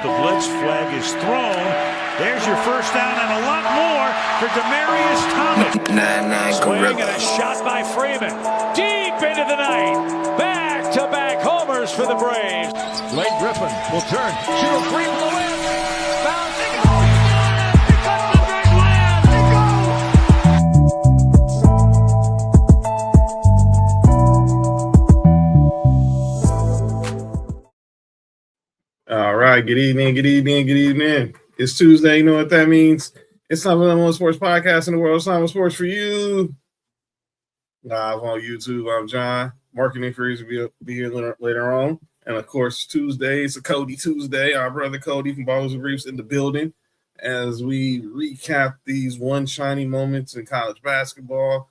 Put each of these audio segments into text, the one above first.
The blitz flag is thrown. There's your first down and a lot more for Demaryius Thomas. Swing and a shot by Freeman. Deep into the night. Back-to-back homers for the Braves. Blake Griffin will turn. Shoot a three from the win. Bounce. They go. Because the Braves win. They go. All right. Good evening. It's Tuesday. You know what that means? It's time for the number one sports podcast in the world. It's time for Sports4U. Live on YouTube. I'm John. Marketing Freeze will be here later on. And of course, Tuesday, it's a Cody Tuesday. Our brother Cody from Balls and Briefs in the building as we recap these one shiny moments in college basketball.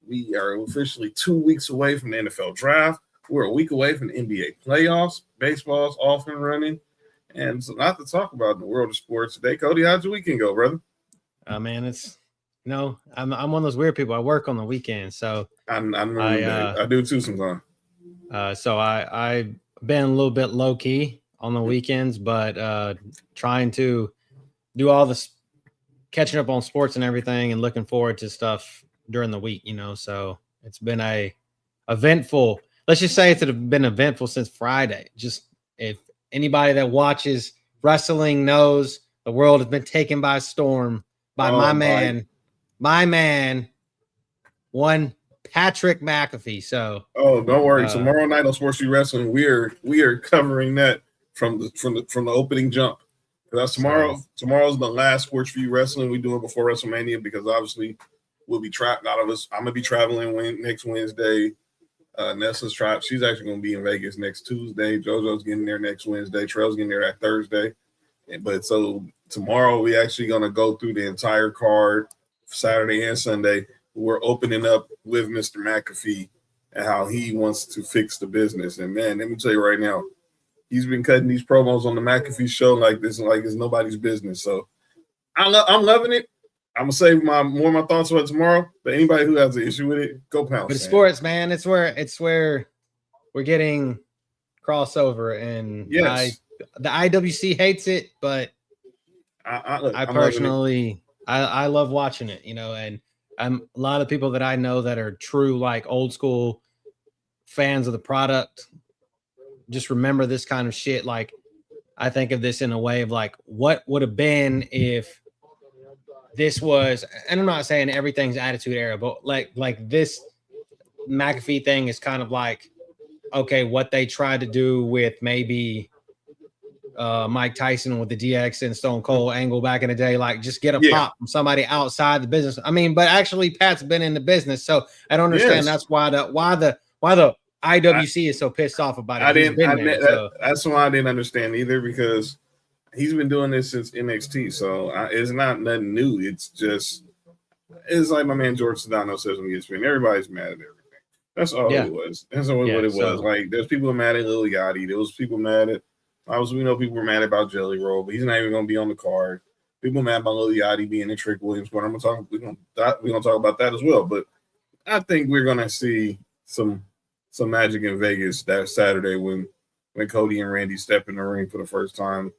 We are officially 2 weeks away from the NFL draft. We're a week away from the NBA playoffs. Baseball's off and running. And so, not to talk about in the world of sports today. Cody, how'd your weekend go, brother? Man, it's I'm one of those weird people. I work on the weekends, so I do too sometimes. So I've been a little bit low key on the weekends, but trying to do all this catching up on sports and everything, and looking forward to stuff during the week. So it's been a eventful. Let's just say it's been eventful since Friday. Just if anybody that watches wrestling knows, the world has been taken by storm by my man, one Patrick McAfee. So don't worry. Tomorrow night on Sports4U Wrestling, we are covering that from the opening jump. That's tomorrow. Tomorrow's the last Sports4U Wrestling we do it before WrestleMania, because obviously we'll be trapped. Out of us. I'm gonna be traveling next Wednesday. Nessa's trapped. She's actually gonna be in Vegas next Tuesday. JoJo's getting there next Wednesday. Trail's getting there that Thursday. But so tomorrow we actually gonna go through the entire card, Saturday and Sunday. We're opening up with Mr. McAfee and how he wants to fix the business. And man, let me tell you right now, he's been cutting these promos on the McAfee show like this, like it's nobody's business. So I'm loving it. I'm gonna save more of my thoughts about it tomorrow. But anybody who has an issue with it, go pounce. But it's sports, man. It's where we're getting crossover, and yes. The IWC hates it, but I personally I love watching it, and I'm a lot of people that I know that are true, like old school fans of the product, just remember this kind of shit. Like, I think of this in a way of like, what would have been if this was, and I'm not saying everything's attitude era, but like this McAfee thing is kind of like, okay, what they tried to do with maybe Mike Tyson with the DX and Stone Cold angle back in the day, like just get a pop from somebody outside the business. I mean, but actually Pat's been in the business, so I don't understand. That's why the IWC is so pissed off about it. That's why I didn't understand either, because he's been doing this since NXT, so it's not nothing new. It's like my man George Sedano says when he gets spin. Everybody's mad at everything. It was. That's what it was. Like, there's people mad at Lil Yachty. There was people mad at. Obviously, we know people were mad about Jelly Roll, but he's not even going to be on the card. People mad about Lil Yachty being in Trick Williams, but we're going to talk about that as well. But I think we're going to see some magic in Vegas that Saturday when Cody and Randy step in the ring for the first time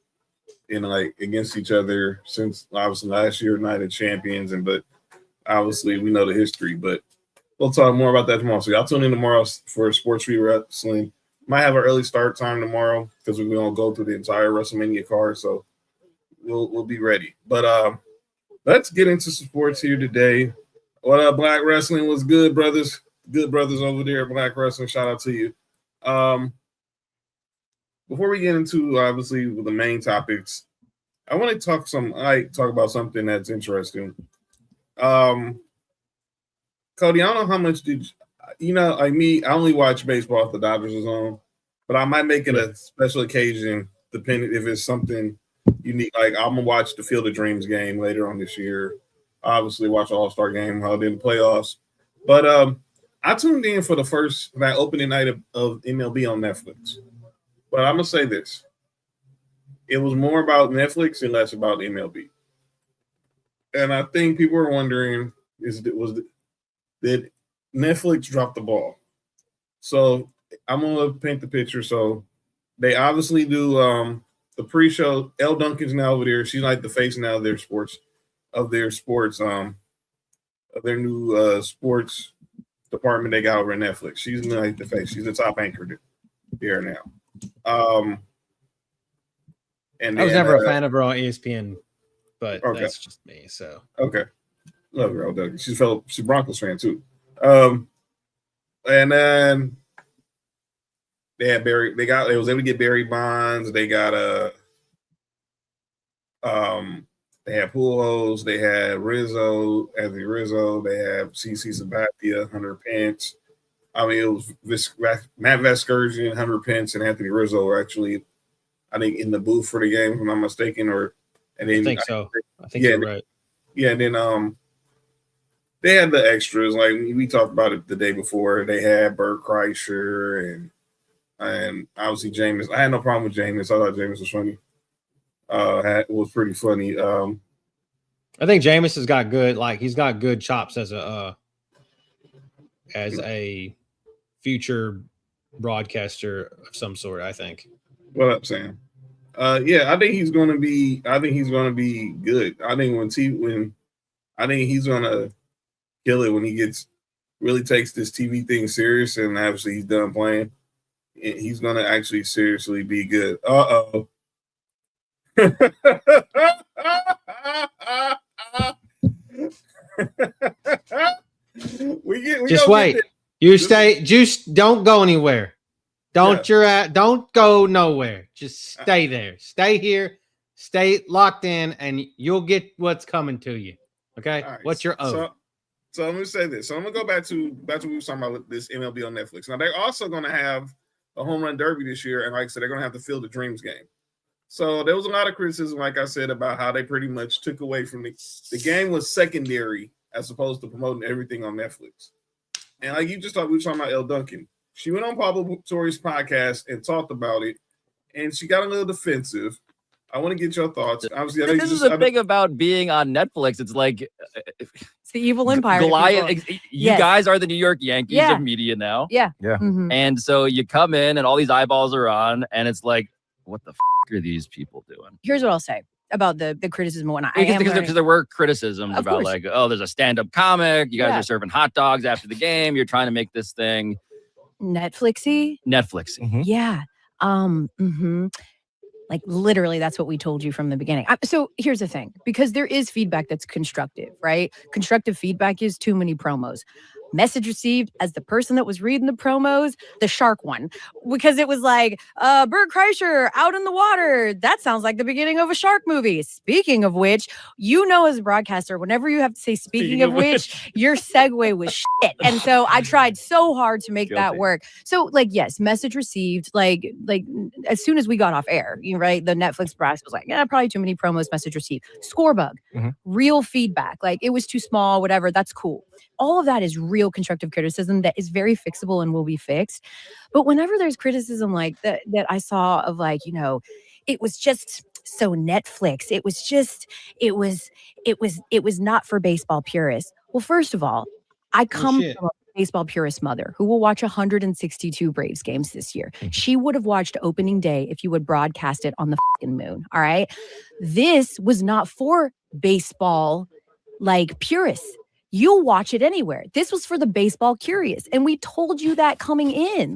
against each other since obviously last year Night of Champions, but obviously we know the history. But we'll talk more about that tomorrow. So y'all tune in tomorrow for Sports4U Wrestling. Might have an early start time tomorrow because we're going to go through the entire WrestleMania card, so we'll be ready. But let's get into some sports here today. What up, Black Wrestling? What's good, brothers? Good brothers over there at Black Wrestling. Shout out to you. Before we get into obviously the main topics, I want to talk about something that's interesting. Cody, I don't know how much like me, I only watch baseball if the Dodgers is on, but I might make it a special occasion depending if it's something unique. Like, I'm gonna watch the Field of Dreams game later on this year. Obviously, watch the All-Star game while they're in the playoffs. But I tuned in for that opening night of MLB on Netflix. But I'm gonna say this: it was more about Netflix and less about MLB. And I think people are wondering, did Netflix drop the ball? So I'm gonna paint the picture. So they obviously do the pre-show. Elle Duncan's now over there. She's like the face now of their sports, of their new sports department they got over at Netflix. She's like the face. She's the top anchor there now. And I was never a fan of her on ESPN, but that's just me. So okay, love her. Elle she's a Broncos fan too. And then they had Barry. They was able to get Barry Bonds. They got they had Pujols. They had Anthony Rizzo. They had CC Sabathia, Hunter Pence. I mean, it was Matt Vasgersian, Hunter Pence, and Anthony Rizzo were actually, I think, in the booth for the game, if I'm not mistaken. I think so. I think you're right. Yeah, and then they had the extras. Like we talked about it the day before. They had Bert Kreischer and obviously Jameis. I had no problem with Jameis. I thought Jameis was funny. It was pretty funny. I think Jameis has got good, he's got good chops as a future broadcaster of some sort. I think. What up, Sam? Yeah, I think he's going to be good. I think he's going to kill it when he really takes this TV thing serious, and obviously he's done playing. He's going to actually seriously be good. Uh-oh. Just wait. You stay. Just don't go anywhere. Don't go nowhere. Just stay there. Stay here. Stay locked in, and you'll get what's coming to you. Okay. Right. What's your oath? So let me say this. So I'm gonna go back to what we were talking about with this MLB on Netflix. Now they're also gonna have a home run derby this year, and like I said, they're gonna have the Field of Dreams game. So there was a lot of criticism, like I said, about how they pretty much took away from the game was secondary as opposed to promoting everything on Netflix. And like you just thought, we were talking about Elle Duncan. She went on Pablo Torre's podcast and talked about it, and she got a little defensive. I want to get your thoughts. Obviously, this is the thing about being on Netflix. It's like it's the evil empire. Goliath. You guys are the New York Yankees of media now. Yeah. Mm-hmm. And so you come in, and all these eyeballs are on, and it's like, what the are these people doing? Here's what I'll say about the criticism and whatnot. Because there were criticisms about like, oh, there's a stand-up comic. You guys are serving hot dogs after the game. You're trying to make this thing Netflixy. Mm-hmm. Yeah. Like literally, that's what we told you from the beginning. So here's the thing, because there is feedback that's constructive, right? Constructive feedback is too many promos. Message received as the person that was reading the promos, the shark one, because it was like, Bert Kreischer out in the water. That sounds like the beginning of a shark movie. Speaking of which, as a broadcaster, whenever you have to say speaking of which, your segue was shit. And so I tried so hard to make that work. So yes, message received, like as soon as we got off air, right? The Netflix brass was like, probably too many promos, message received. Score bug, real feedback. Like it was too small, whatever. That's cool. All of that is real constructive criticism that is very fixable and will be fixed. But whenever there's criticism like that I saw of it was just so Netflix. It was not for baseball purists. Well, first of all, I come from a baseball purist mother who will watch 162 Braves games this year. She would have watched opening day if you would broadcast it on the fucking moon. All right. This was not for baseball purists. You'll watch it anywhere. This was for the baseball curious. And we told you that coming in.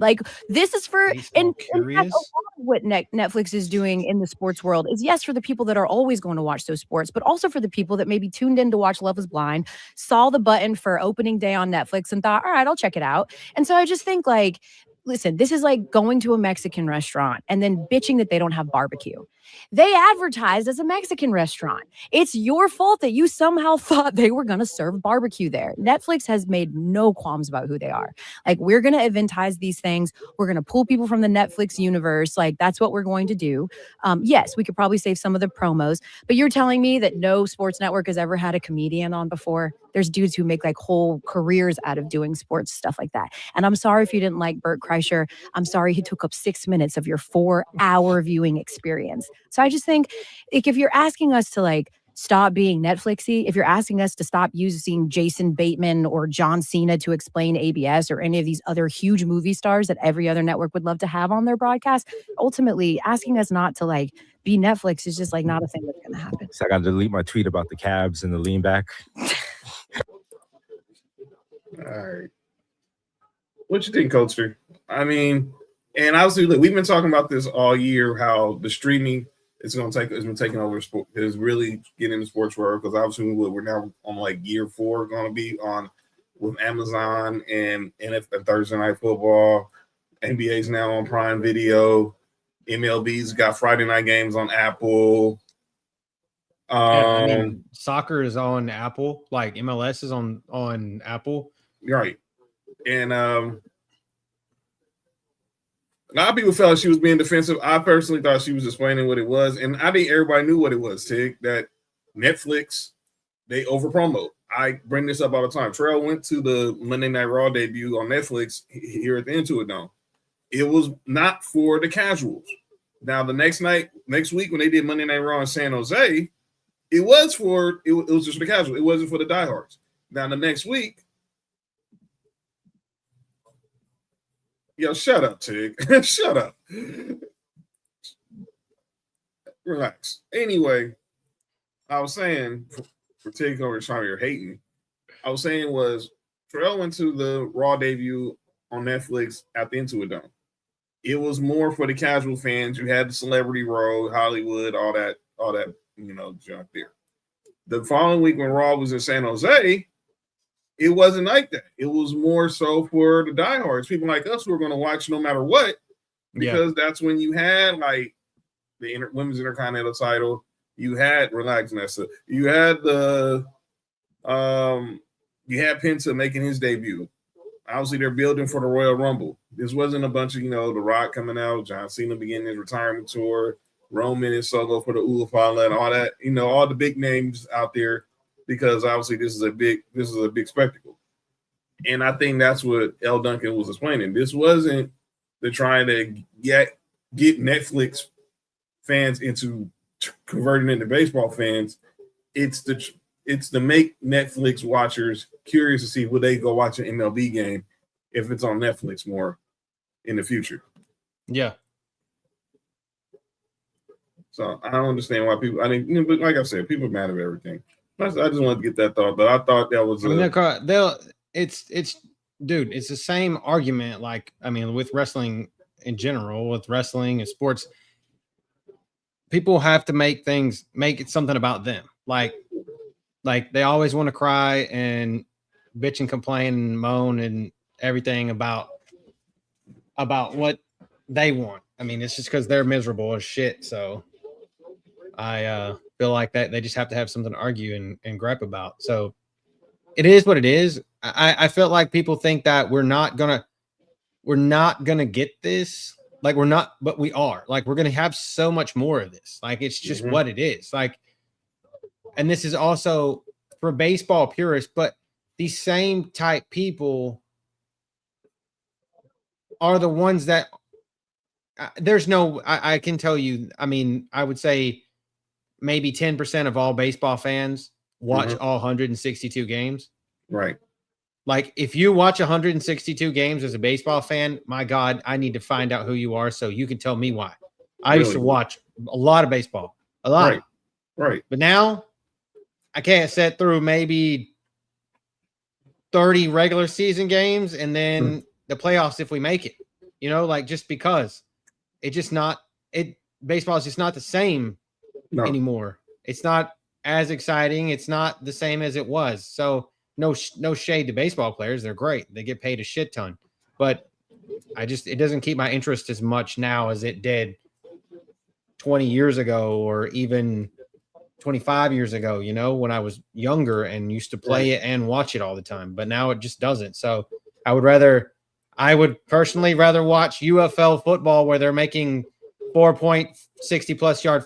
This is for and in fact, a lot of what Netflix is doing in the sports world is, yes, for the people that are always going to watch those sports, but also for the people that maybe tuned in to watch Love is Blind, saw the button for opening day on Netflix and thought, all right, I'll check it out. And so I just think listen, this is like going to a Mexican restaurant and then bitching that they don't have barbecue. They advertised as a Mexican restaurant. It's your fault that you somehow thought they were going to serve barbecue there. Netflix has made no qualms about who they are. We're going to eventize these things. We're going to pull people from the Netflix universe. That's what we're going to do. Yes, we could probably save some of the promos, but you're telling me that no sports network has ever had a comedian on before? There's dudes who make whole careers out of doing sports stuff like that. And I'm sorry if you didn't like Bert Kreischer. I'm sorry he took up 6 minutes of your 4-hour viewing experience. So I just think if you're asking us to stop being Netflixy, if you're asking us to stop using Jason Bateman or John Cena to explain ABS or any of these other huge movie stars that every other network would love to have on their broadcast, ultimately asking us not to be Netflix is just like not a thing that's gonna happen. So I got to delete my tweet about the cabs and the lean back. All right. What you think, Coaster? I mean, and obviously, look, we've been talking about this all year, how the streaming has been taking over sport, is really getting the sports world, because obviously we're now on like year 4 going to be on with Amazon and Thursday Night Football. NBA's now on Prime Video. MLB's got Friday night games on Apple. I mean, soccer is on Apple. Like MLS is on Apple. Right. And a lot of people felt she was being defensive. I personally thought she was explaining what it was. And I think everybody knew what it was, Tig, that Netflix, they over promote. I bring this up all the time. Terrell went to the Monday Night Raw debut on Netflix here at the Intuit Dome. It was not for the casuals. Now, the next week when they did Monday Night Raw in San Jose, it was just for the casuals. It wasn't for the diehards. Now, the next week, yo, shut up, Tig. Shut up. Relax. Anyway, I was saying, for Tig over Sean, you're hating. I was saying was Terrell went to the Raw debut on Netflix at the Intuit Dome. It was more for the casual fans. You had the Celebrity Row, Hollywood, all that, junk there. The following week when Raw was in San Jose, it wasn't like that. It was more so for the diehards, people like us who are going to watch no matter what, because that's when you had like the Women's Intercontinental title. You had relax, Nessa. You had you had Penta making his debut. Obviously, they're building for the Royal Rumble. This wasn't a bunch of, The Rock coming out, John Cena beginning his retirement tour, Roman and Solo for the Ulafala and all that, all the big names out there, because obviously this is a big spectacle. And I think that's what L. Duncan was explaining. This wasn't to try to get Netflix fans into converting into baseball fans. It's to make Netflix watchers curious to see will they go watch an MLB game if it's on Netflix more in the future. Yeah. So I don't understand why people. I mean, but like I said, people are mad at everything. I just wanted to get that thought, but I thought that was. Dude, it's the same argument. Like, I mean, with wrestling in general, with wrestling and sports, people have to make it something about them. Like they always want to cry and bitch and complain and moan and everything about what they want. I mean, it's just because they're miserable as shit. So I feel like that they just have to have something to argue and gripe about. So it is what it is. I felt like people think that we're not gonna get this. Like we're not, but we are. Like we're gonna have so much more of this. Like it's just what it is. Like, and this is also for baseball purists, but these same type people are the ones that I can tell you, I mean, I would say maybe 10% of all baseball fans watch all 162 games. Right. Like if you watch 162 games as a baseball fan, my God, I need to find out who you are so you can tell me why. I used to watch a lot of baseball, a lot. Right. But now I can't sit through maybe 30 regular season games and then the playoffs if we make it, like just because baseball is just not the same anymore. It's not as exciting. It's not the same as it was. So no shade to baseball players. They're great. They get paid a shit ton, but it doesn't keep my interest as much now as it did 20 years ago or even 25 years ago, when I was younger and used to play it and watch it all the time, but now it just doesn't. So I would personally rather watch UFL football where they're making 4.60 plus yard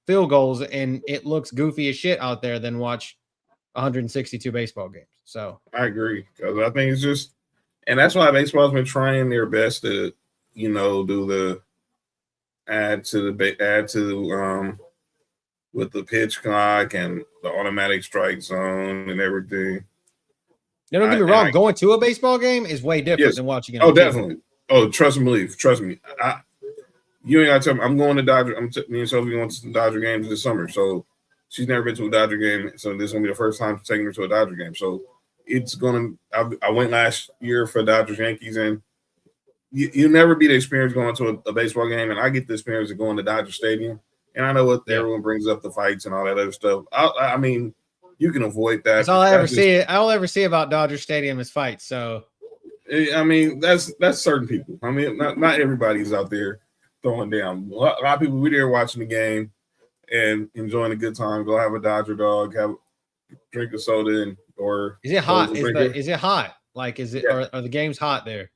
field goals and it looks goofy as shit out there than watch 162 baseball games. So I agree, because I think it's just, and that's why baseball's been trying their best to, do the add to with the pitch clock and the automatic strike zone and everything. Don't get me wrong. Going to a baseball game is way different than watching it. Oh, definitely. Oh, trust me. You ain't got to tell me. I'm going to Dodger. Me and Sophie going to some Dodger games this summer. So she's never been to a Dodger game. So this is going to be the first time taking her to a Dodger game. So it's going to – I went last year for Dodgers Yankees, and you'll never be the experience going to a baseball game. And I get the experience of going to Dodger Stadium. And I know what everyone brings up, the fights and all that other stuff. I mean, you can avoid that. That's all I ever see. All I ever see about Dodger Stadium is fights. So, I mean, that's certain people. I mean, not everybody's out there throwing down. A lot of people, we're there watching the game and enjoying a good time. Go have a Dodger dog, drink a soda, or is it hot? Is it hot? Like, is it? Yeah. Are the games hot there?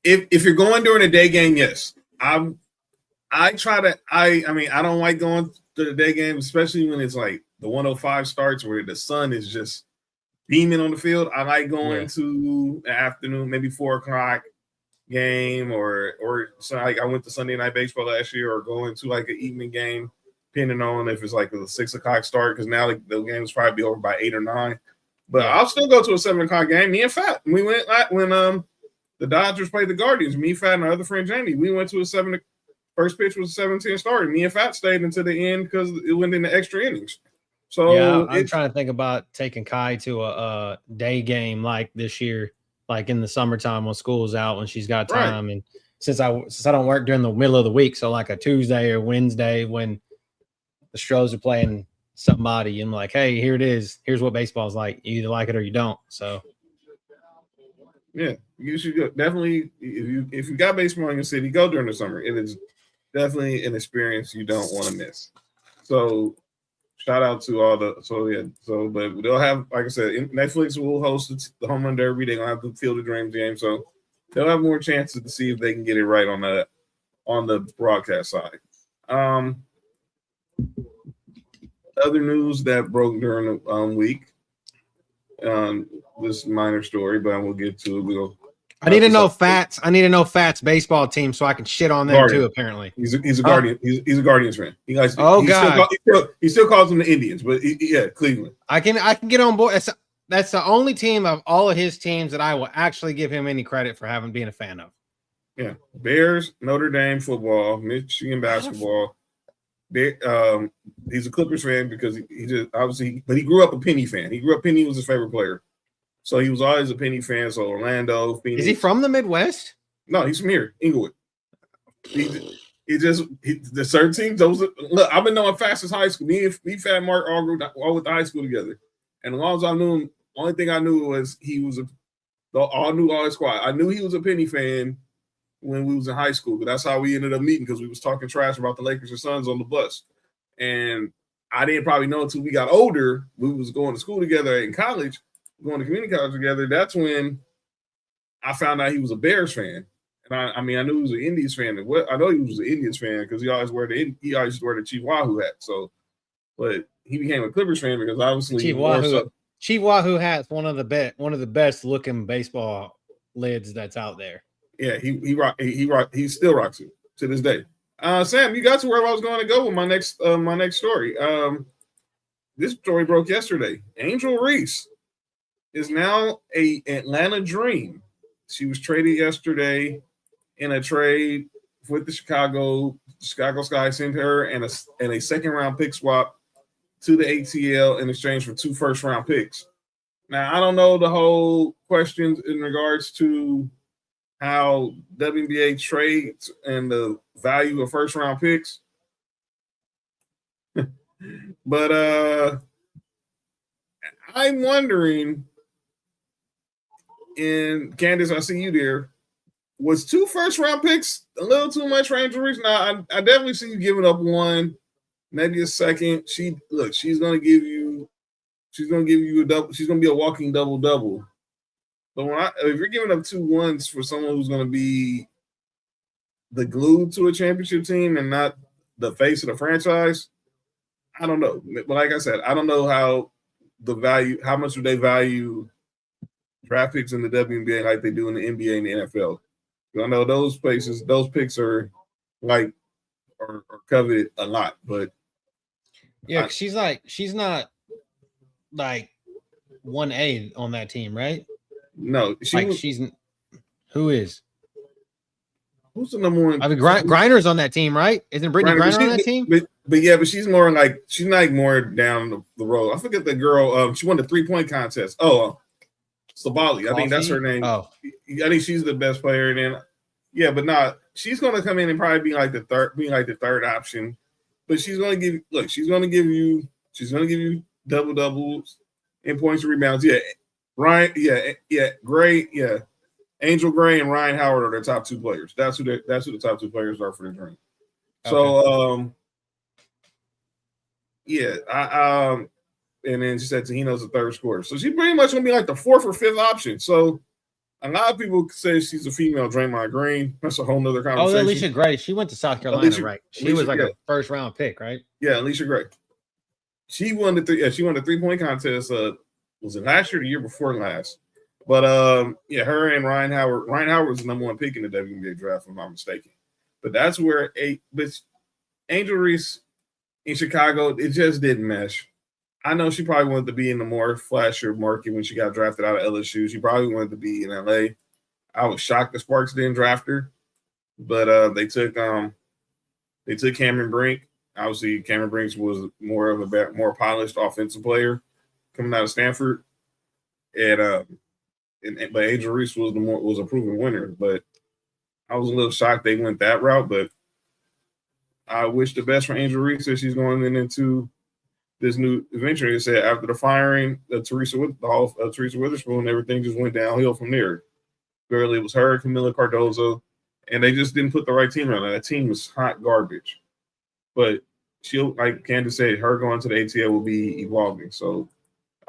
If you're going during a day game, yes. I try to. I mean, I don't like going to the day game, especially when it's like the 105 starts where the sun is just beaming on the field. I like going to an afternoon, maybe 4:00 game, or so like I went to Sunday Night Baseball last year, or going to like an evening game, depending on if it's like a 6:00 start, because now the game's probably be over by 8 or 9. But I'll still go to a 7:00 game. Me and Fat, we went when the Dodgers played the Guardians. Me, Fat, and our other friend Jamie, we went to a first pitch was a 7-10 start. Me and Fat stayed until the end because it went into extra innings. So I'm trying to think about taking Kai to a day game like this year, like in the summertime when school's out, when she's got time. Right. And since I don't work during the middle of the week, so like a Tuesday or Wednesday when the Stros are playing somebody, and like, hey, here it is. Here's what baseball's like. You either like it or you don't. So yeah, you should go. Definitely, if you got baseball in your city, go during the summer. It is definitely an experience you don't want to miss. So shout out to all but they'll have, like I said, Netflix will host the Home Run Derby. They're gonna have the Field of Dreams game, so they'll have more chances to see if they can get it right on the broadcast side. Other news that broke during the week. This minor story, but we'll get to it. I need to know Fats baseball team so I can shit on them Guardian. too. Apparently, he's a Guardian. He's a Guardians fan. God, he still calls them the Indians, but Cleveland. I can get on board. That's the only team of all of his teams that I will actually give him any credit for having been a fan of. Yeah, Bears, Notre Dame football, Michigan basketball. He's a Clippers fan because he just obviously, but he grew up a Penny fan. Penny was his favorite player. So he was always a Penny fan. So Orlando, Phoenix. Is he from the Midwest? No, he's from here, Inglewood. The certain teams. Look, I've been knowing Fast since high school. Me, Fat, and Mark all went to high school together. And as long as I knew him, only thing I knew was he was knew all his squad. I knew he was a Penny fan when we was in high school, but that's how we ended up meeting, because we was talking trash about the Lakers and Suns on the bus. And I didn't probably know until we got older. We was going to school together in college. Going to community college together. That's when I found out he was a Bears fan, and I knew he was an Indians fan. I know he was an Indians fan because he always wore the Chief Wahoo hat. So, but he became a Clippers fan because obviously Chief Wahoo hat's one of the best looking baseball lids that's out there. Yeah, he still rocks it to this day. Sam, you got to where I was going to go with my next story. This story broke yesterday. Angel Reese is now a Atlanta Dream. She was traded yesterday in a trade with the Chicago Sky. Sent her and a second round pick swap to the ATL in exchange for 2 first round picks. Now, I don't know the whole questions in regards to how WNBA trades and the value of first round picks. But I'm wondering, and Candace, I see you there. Was 2 first round picks a little too much for Angel Reese? Now, I definitely see you giving up 1, maybe a second. She's gonna give you a double. She's gonna be a walking double. But if you're giving up 2 1s for someone who's gonna be the glue to a championship team and not the face of the franchise, I don't know. But like I said, I don't know how much do they value draft picks in the WNBA like they do in the NBA and the NFL. I know those picks are coveted a lot, but yeah, she's not like 1A on that team, right? No, who is? Who's the number one? I mean, Griner's on that team, right? Isn't Brittany Griner on that team? But she's more like she's like more down the road. I forget the girl. She won the 3-point contest. Sabali. I think that's her name. Oh, I think she's the best player. And then, yeah, but not. She's going to come in and probably be like the third option. But she's going to give you double doubles and points and rebounds. Yeah, Ryan. Yeah, Gray. Yeah. Angel Gray and Ryan Howard are their top 2 players. That's who the top 2 players are for the tournament. Okay. So, and then she said Tahino's the third scorer. So she's pretty much gonna be like the 4th or 5th option. So a lot of people say she's a female Draymond Green. That's a whole nother conversation. Oh, Alicia Gray. She went to South Carolina, right? She was like a first round pick, right? Yeah, Alicia Gray. She won the 3-point contest. Was it last year or the year before last? But her and Ryan Howard. Ryan Howard was the number 1 pick in the WNBA draft, if I'm not mistaken. But that's where Angel Reese in Chicago, it just didn't mesh. I know she probably wanted to be in the more flashier market when she got drafted out of LSU. She probably wanted to be in LA. I was shocked the Sparks didn't draft her, but they took Cameron Brink. Obviously, Cameron Brink was more of a more polished offensive player coming out of Stanford, but Angel Reese was a proven winner. But I was a little shocked they went that route. But I wish the best for Angel Reese as she's going into this new adventure. They said after the firing of Teresa Witherspoon, everything just went downhill from there. Barely it was her, Camila Cardozo, and they just didn't put the right team around her. That team was hot garbage. But she'll, like Candace said, her going to the ATL will be evolving. So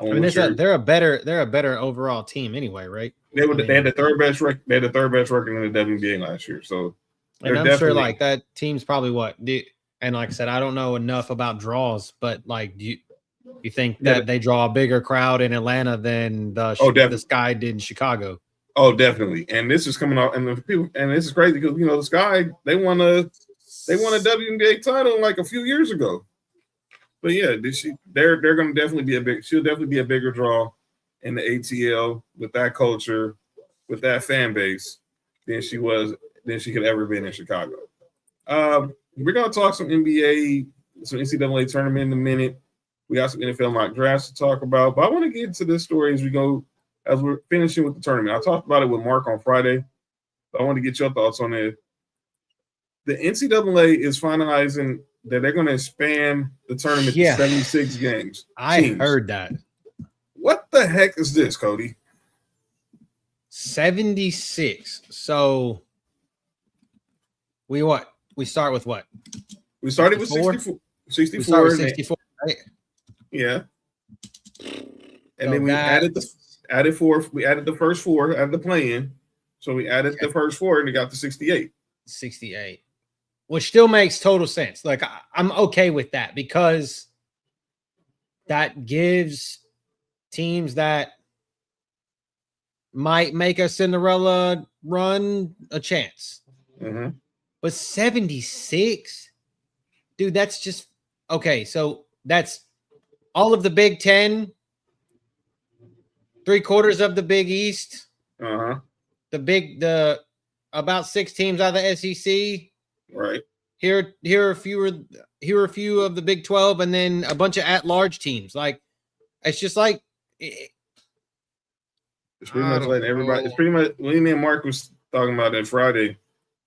they're a better overall team anyway, right? They had the third best record. They had the third best record in the WNBA last year. So and I'm sure like that team's probably and like I said, I don't know enough about draws, but like you think that they draw a bigger crowd in Atlanta than the Sky did in Chicago? Oh, definitely. And this is coming out, and this is crazy because the Sky they won a WNBA title like a few years ago. But yeah, they're going to definitely be she'll definitely be a bigger draw in the ATL with that culture, with that fan base than she could ever been in Chicago. We're going to talk some NBA, some NCAA tournament in a minute. We got some NFL mock drafts to talk about, but I want to get into this story as we're finishing with the tournament. I talked about it with Mark on Friday, but I want to get your thoughts on it. The NCAA is finalizing that they're going to expand the tournament to 76 games. I heard that. What the heck is this, Cody? 76. So we start with what? We started with 64. 64. We started with 64, right? Yeah. And then we added the first 4 at the play-in. So we added the first 4 and it got to 68. 68. Which still makes total sense. Like I'm okay with that because that gives teams that might make a Cinderella run a chance. Mm-hmm. But 76, dude, that's just okay. So that's all of the Big Ten, 3/4 of the Big East, the about 6 teams out of the SEC. Right. Here are a few of the Big 12, and then a bunch of at-large teams. Like it's just like it's pretty much letting everybody. It's pretty much what me and Mark was talking about that Friday.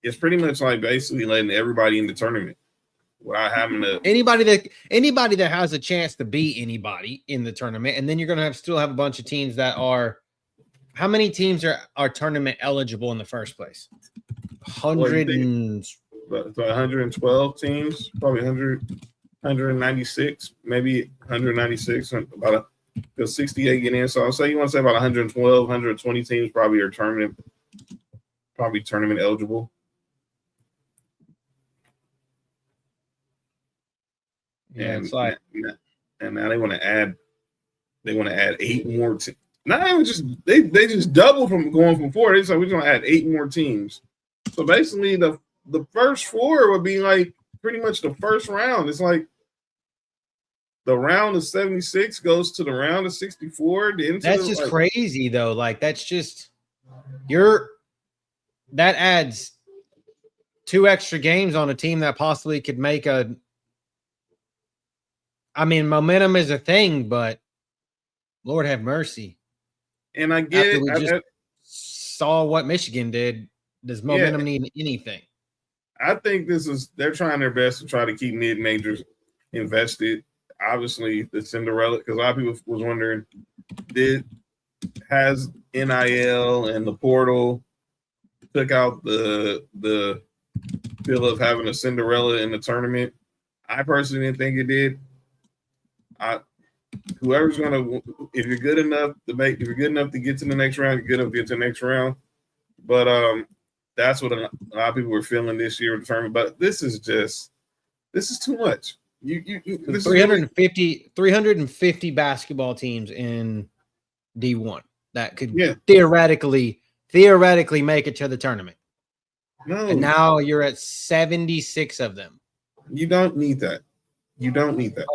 It's pretty much like basically letting everybody in the tournament without having to anybody that has a chance to beat anybody in the tournament, and then you're gonna still have a bunch of teams that are. How many teams are tournament eligible in the first place? 112 teams, probably 196, maybe 196, about 68 get in. So I'll say you want to say about 112, 120 teams probably are tournament eligible. Yeah, and now they want to add 8 more teams. Not even just they just double from going from 4. They said we're gonna add 8 more teams. So basically the first 4 would be like pretty much the first round. It's like the round of 76 goes to the round of 64. That's just crazy though. Like that's just that adds 2 extra games on a team that possibly could make a. I mean, momentum is a thing, but Lord have mercy. And I get After it. we just saw what Michigan did. Does momentum need anything? I think they're trying their best to try to keep mid-majors invested. Obviously, the Cinderella, because a lot of people was wondering, has NIL and the portal took out the feel of having a Cinderella in the tournament? I personally didn't think it did. Whoever's gonna, if you're good enough to get to the next round, you're good enough to get to the next round. But that's what a lot of people were feeling this year with the tournament. But this is too much. This 350 basketball teams in D1 that could theoretically make it to the tournament. No, and now you're at 76 of them. You don't need that. You don't need that.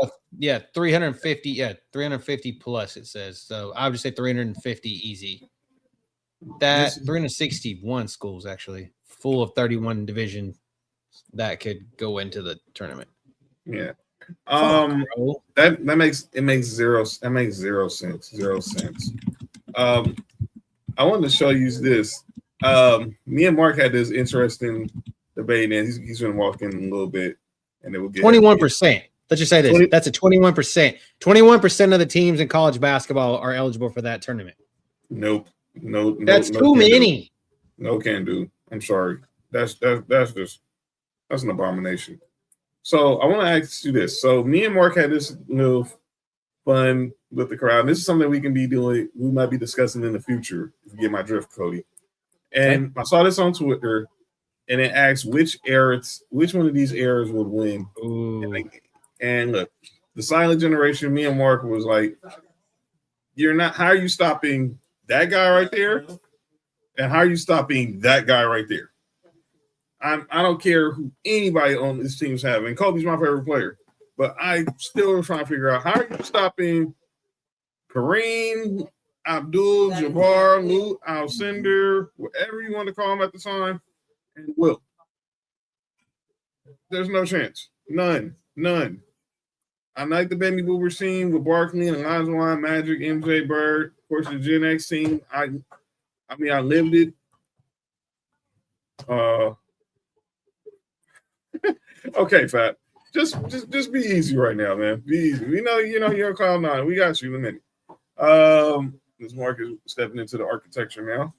350. Yeah, 350 plus it says. So I would just say 350 easy. That 361 schools actually full of 31 division that could go into the tournament. Yeah. That makes zero sense. I wanted to show you this. Me and Mark had this interesting debate, and he's been walking a little bit, and it will get 21%. Let's just say this. That's a 21%. 21% of the teams in college basketball are eligible for that tournament. Nope. No. That's too many. No can do. I'm sorry. That's an abomination. So I want to ask you this. So me and Mark had this little fun with the crowd. And this is something we can be doing. We might be discussing in the future. If you get my drift, Cody. And I saw this on Twitter, and it asked which one of these eras would win. And look, the silent generation. Me and Mark was like, "You're not. How are you stopping that guy right there? And how are you stopping that guy right there?" I don't care who anybody on this team's having. Kobe's my favorite player, but I still am trying to figure out how are you stopping Kareem, Abdul, Jabbar, Lou, Alcindor, whatever you want to call him at the time, and Will. There's no chance. None. I like the baby boomer scene with Barkley and Olajuwon, Magic, MJ, Bird, of course the Gen X scene. I lived it. Okay, Fat. Just be easy right now, man. Be easy. We know you're on cloud 9. We got you in a minute. This Mark is stepping into the architecture now.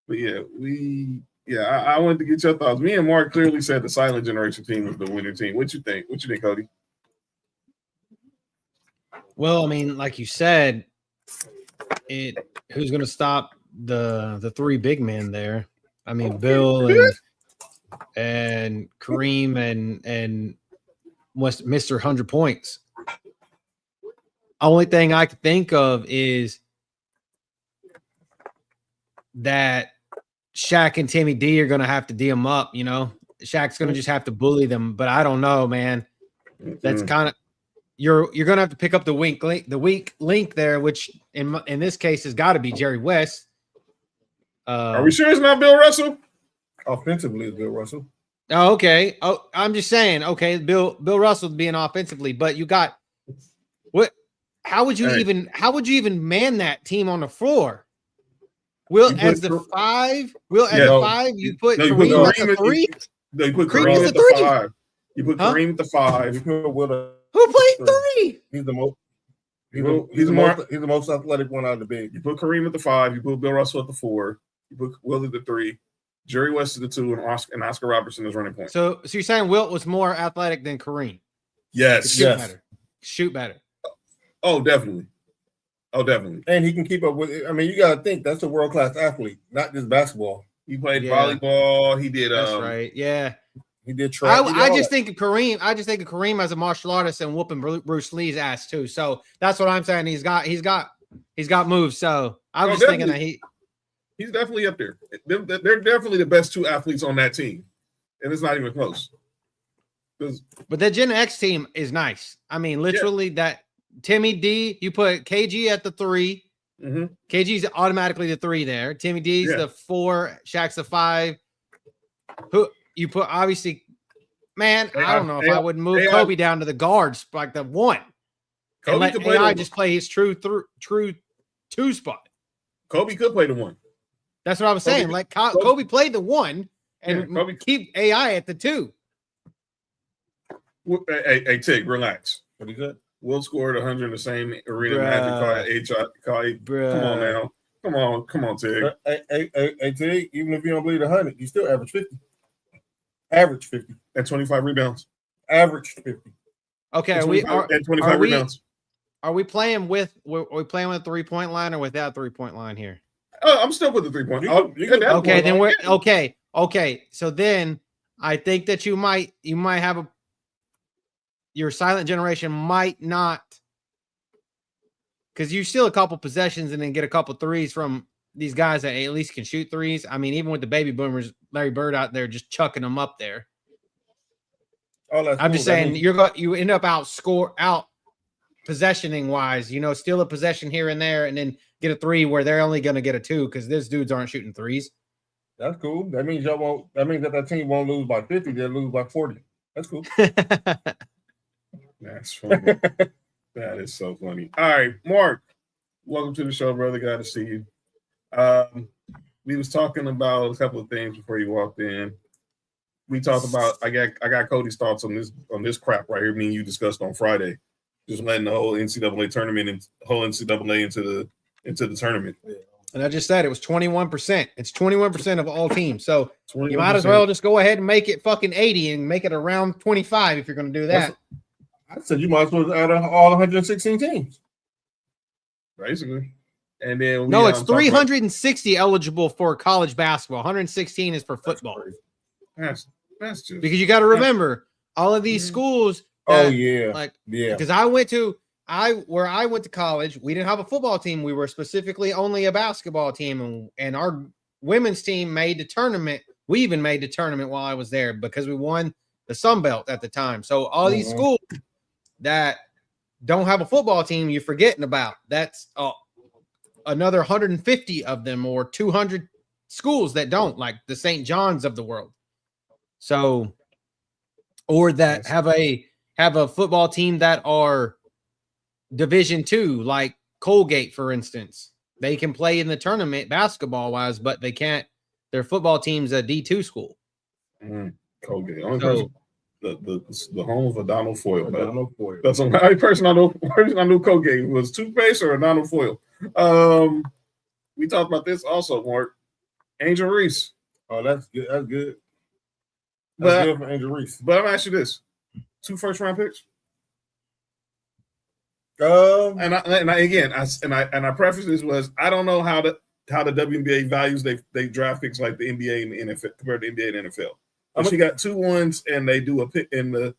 But I wanted to get your thoughts. Me and Mark clearly said the silent generation team was the winning team. What you think? What you think, Cody? Well, I mean, like you said, who's going to stop the 3 big men there? I mean, Bill and Kareem and Mr. 100 points. Only thing I could think of is that Shaq and Timmy D are going to have to D them up. Shaq's going to just have to bully them. But I don't know, man. That's kind of you're going to have to pick up the weak link there, which in this case has got to be Jerry West. Are we sure it's not Bill Russell? Offensively, it's Bill Russell. Oh, okay. Oh, I'm just saying. Okay, Bill Russell being offensively, but you got what? How would you even man that team on the floor? As the 5. You put Kareem at the 3. No, you put Kareem at the 5. You put Kareem at the 5. Who played 3? He's the most athletic one out of the big. You put Kareem at the 5. You put Bill Russell at the 4. You put Will at the 3. Jerry West at the 2, and Oscar Robertson is running point. So you're saying Wilt was more athletic than Kareem? Yes. Shoot better. Oh, definitely. And he can keep up with it. I mean, you got to think that's a world-class athlete, not just basketball. He played volleyball. He did. That's right. Yeah. He did track. I just think of Kareem as a martial artist and whooping Bruce Lee's ass too. So that's what I'm saying. He's got moves. So I was just thinking that he's definitely up there. They're definitely the best 2 athletes on that team, and it's not even close. But the Gen X team is nice. I mean, literally that Timmy D. You put KG at the 3. Mm-hmm. KG's automatically the 3 there. Timmy D's the 4. Shaq's the 5. Who you put? Obviously, man. I don't know if I would move Kobe down to the guards like the 1. And let AI just play his true 2 spot. Kobe could play the 1. That's what I was saying. Like Kobe played the 1 and keep AI at the 2. Hey, Tig, relax. Pretty good. Will scored 100 in the same arena. Magic caught 8. Come on now. Come on, Tig. Hey, Tig, even if you don't believe 100, you still average 50. Average 50. And 25 rebounds. Average 50. Okay, and 25 rebounds. Are we playing with a 3-point line or without 3-point line here? I'm still with the 3-point. Okay, then we're okay. Okay, so then I think that you might have your silent generation might not, because you steal a couple possessions and then get a couple threes from these guys that at least can shoot threes. I mean, even with the baby boomers, Larry Bird out there just chucking them up there. I'm just saying you end up out possessioning wise, steal a possession here and there and then get a 3 where they're only going to get a 2 because these dudes aren't shooting threes. That's cool. That means that team won't lose by 50. They'll lose by 40. That's cool. That's funny. That is so funny. All right, Mark, welcome to the show, brother. Glad to see you. We was talking about a couple of things before you walked in. We talked about I got Cody's thoughts on this crap right here. Me and you discussed on Friday, just letting the whole NCAA tournament and whole NCAA into the tournament. And I just said it was 21%. It's 21% of all teams. So 21%. You might as well just go ahead and make it fucking 80 and make it around 25 if you're going to do that. I said you might as well add all 116 teams. Basically. And then it's 360 eligible for college basketball. 116 is for football. That's just because you got to remember all of these schools. Because I went to college, we didn't have a football team. We were specifically only a basketball team, and our women's team made the tournament. We even made the tournament while I was there because we won the Sun Belt at the time. So all these schools that don't have a football team, you're forgetting about. That's another 150 of them or 200 schools that don't, like the St. John's of the world. So, or that have a football team that are Division II, like Colgate, for instance. They can play in the tournament basketball-wise, but they can't. Their football team's a D2 school. Colgate. The home of Donald Foyle. That's the only person I know Colgate was toothpaste or Donald Foyle. We talked about this also, Mark. Angel Reese. Oh, that's good. That's good. That's good for Angel Reese. But I'm asking you this: 2 first-round picks. And I preface this was I don't know how the WNBA values they draft picks like the NBA and the NFL compared to NBA and NFL. But she got 2 ones and they do a pick in the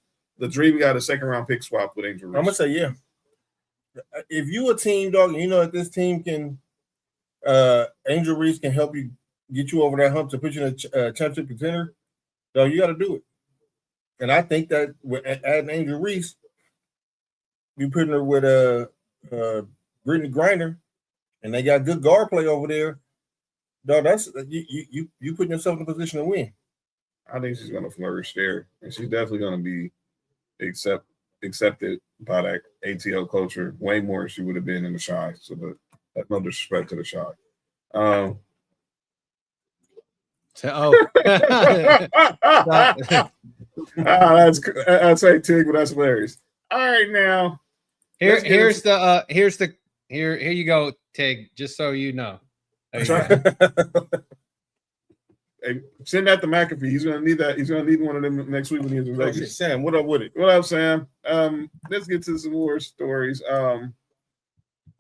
Dream got a 2nd-round pick swap with Angel Reese. I'm gonna say yeah. If you a team dog and you know that this team can Angel Reese can help you get you over that hump to put you in a championship contender, so you got to do it. And I think that with adding Angel Reese, you putting her with Brittany Griner, and they got good guard play over there. Dog, that's you putting yourself in a position to win. I think she's going to flourish there, and she's definitely going to be accepted by that ATL culture way more than she would have been in the Shy. So, but that's no disrespect to the Shy. That's right, Tig, but that's hilarious. All right, now here you go, Tig. Just so you know. Hey, send that to McAfee. He's gonna need that. He's gonna need one of them next week when he's in Vegas. Sam, what up with it? What up, Sam? Let's get to some more stories. All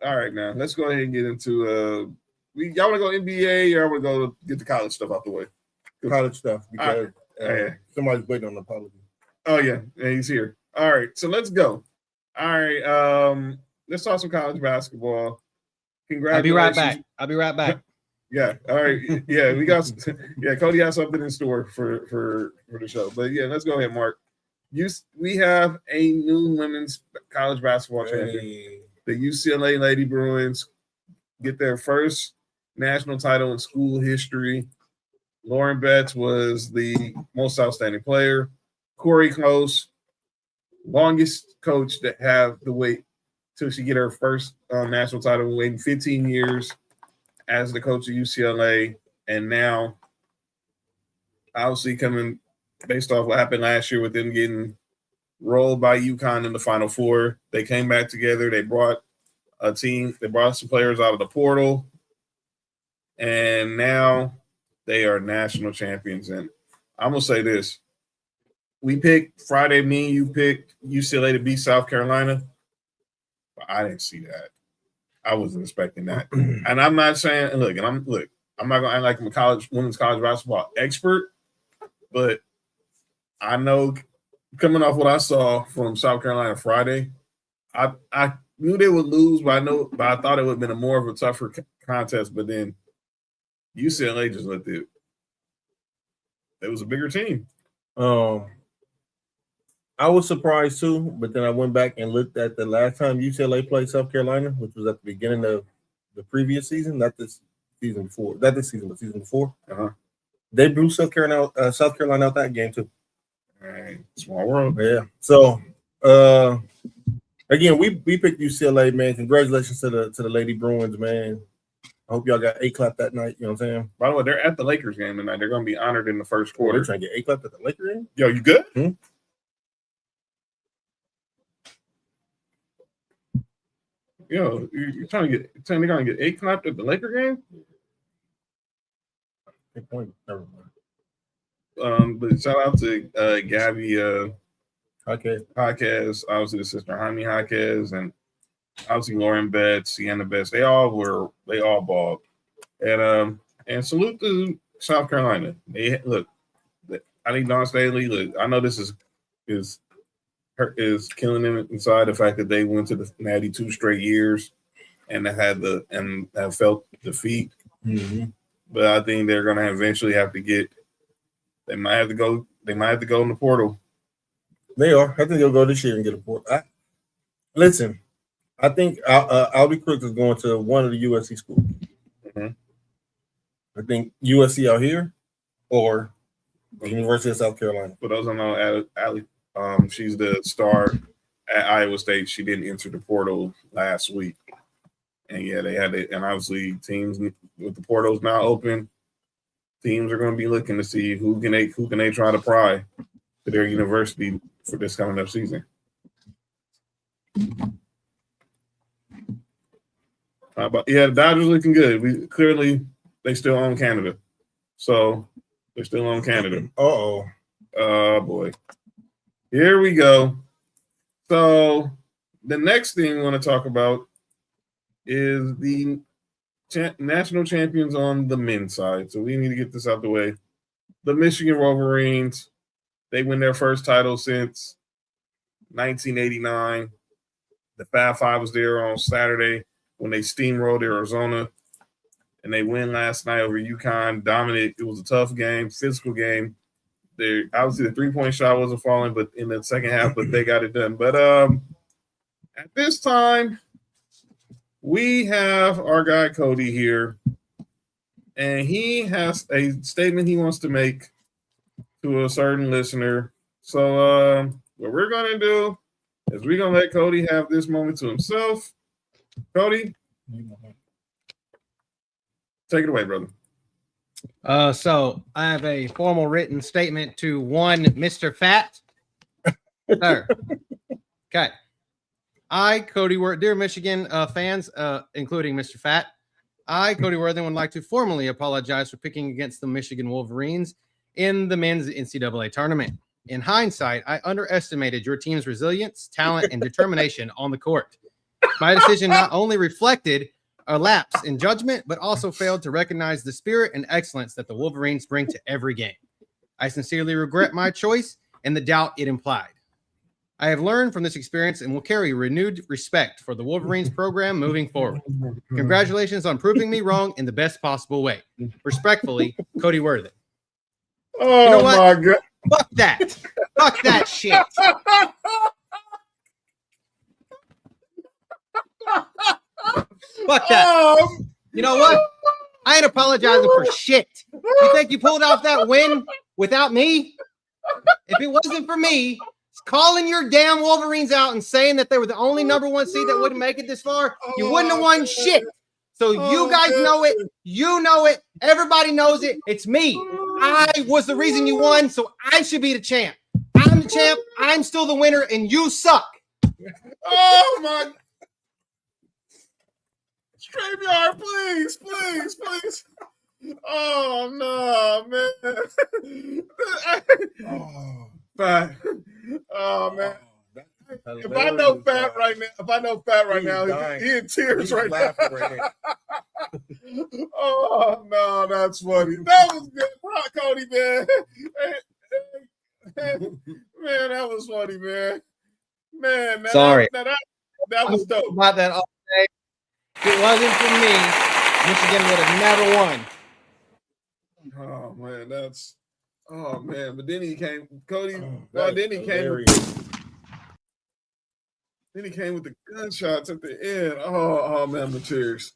right, now let's go ahead and get into y'all want to go NBA or I want to go get the college stuff out the way? College stuff because somebody's waiting on the apology. Oh yeah, he's here. All right, so let's go. All right, let's talk some college basketball. Congratulations. I'll be right back. Yeah. All right. Yeah, we got. Yeah, Cody has something in store for the show. But yeah, let's go ahead, Mark. We have a new women's college basketball champion. The UCLA Lady Bruins get their first national title in school history. Lauren Betts was the most outstanding player. Corey Close, longest coach to have the wait till she get her first national title, waiting 15 years as the coach of UCLA. And now, obviously, coming based off what happened last year with them getting rolled by UConn in the Final Four, they came back together. They brought a team. They brought some players out of the portal. And now they are national champions. And I'm going to say this. We picked Friday, me and you picked UCLA to beat South Carolina. But I didn't see that. I wasn't expecting that. And I'm not saying, I'm not going to act like I'm a women's college basketball expert, but I know coming off what I saw from South Carolina Friday, I knew they would lose, but I thought it would have been more of a tougher contest. But then UCLA just looked it. It was a bigger team. I was surprised too, but then I went back and looked at the last time UCLA played South Carolina, which was at the beginning of the previous season, not this season before. Not this season, but season before. They blew South Carolina out that game too. Small world. Yeah. So again, we picked UCLA, man. Congratulations to the Lady Bruins, man. I hope y'all got A-clap that night. You know what I'm saying? By the way, they're at the Lakers game tonight. They're going to be honored in the first quarter. They're trying to get A-clap at the Lakers game? Yo, you good? Yo, you're trying to get they're going to get A-clapped at the Laker game? Good point. Never mind. But shout out to Gabby Podcast, obviously the sister Jaime Jaquez, and obviously Lauren Betts, Sienna Betts. They all balled. And salute to South Carolina. I think Dawn Staley, look, I know this is killing them inside, the fact that they went to the Natty 2 straight years and have felt defeat. Mm-hmm. But I think they're gonna eventually have to get. They might have to go in the portal. They are. I think they'll go this year and get a portal. Listen, I think Albie Crooks is going to one of the USC schools. Mm-hmm. I think USC out here or the University of South Carolina. For those who know, Allie, she's the star at Iowa State. She didn't enter the portal last week. And yeah, they had it. And obviously teams with the portals now open, teams are going to be looking to see who can they try to pry to their university for this coming up season. The Dodgers looking good. They still own Canada. So they're still on Canada. Oh boy. Here we go. So the next thing we want to talk about is the national champions on the men's side. So we need to get this out the way. The Michigan Wolverines, they win their first title since 1989. The Fab Five was there on Saturday when they steamrolled Arizona, and they win last night over UConn. Dominant. It was a tough game, physical game. Obviously the 3-point shot wasn't falling, but in the second half, but they got it done. But at this time, we have our guy Cody here, and he has a statement he wants to make to a certain listener. So what we're going to do is we're going to let Cody have this moment to himself. Cody, take it away, brother. So I have a formal written statement to one Mr. Fat. Sir. Okay. I, Cody Worthington, dear Michigan fans, including Mr. Fat, I, Cody Worthington, would like to formally apologize for picking against the Michigan Wolverines in the men's NCAA tournament. In hindsight, I underestimated your team's resilience, talent, and determination on the court. My decision not only reflected a lapse in judgment, but also failed to recognize the spirit and excellence that the Wolverines bring to every game. I sincerely regret my choice and the doubt it implied. I have learned from this experience and will carry renewed respect for the Wolverines program moving forward. Congratulations on proving me wrong in the best possible way. Respectfully, Cody Worthington. Oh, you know what? My God. Fuck that. Fuck that shit. Fuck that. You know what? I ain't apologizing for shit. You think you pulled off that win without me? If it wasn't for me calling your damn Wolverines out and saying that they were the only number 1 seed that wouldn't make it this far, you wouldn't have won shit. So you guys know it. You know it. Everybody knows it. It's me. I was the reason you won, so I should be the champ. I'm the champ. I'm still the winner, and you suck. Oh, my. StreamYard, please, please, please. Oh, no, man. Fat. Oh, man. If I know Fat right now, he in tears right now. Oh, no, that's funny. That was good. Rock, Cody, man. Man, that was funny, man. Man, Sorry. That was dope. About that all day. If it wasn't for me, Michigan would have never won. Oh man, but then he came, Cody. Then he came with the gunshots at the end. Oh man, the tears.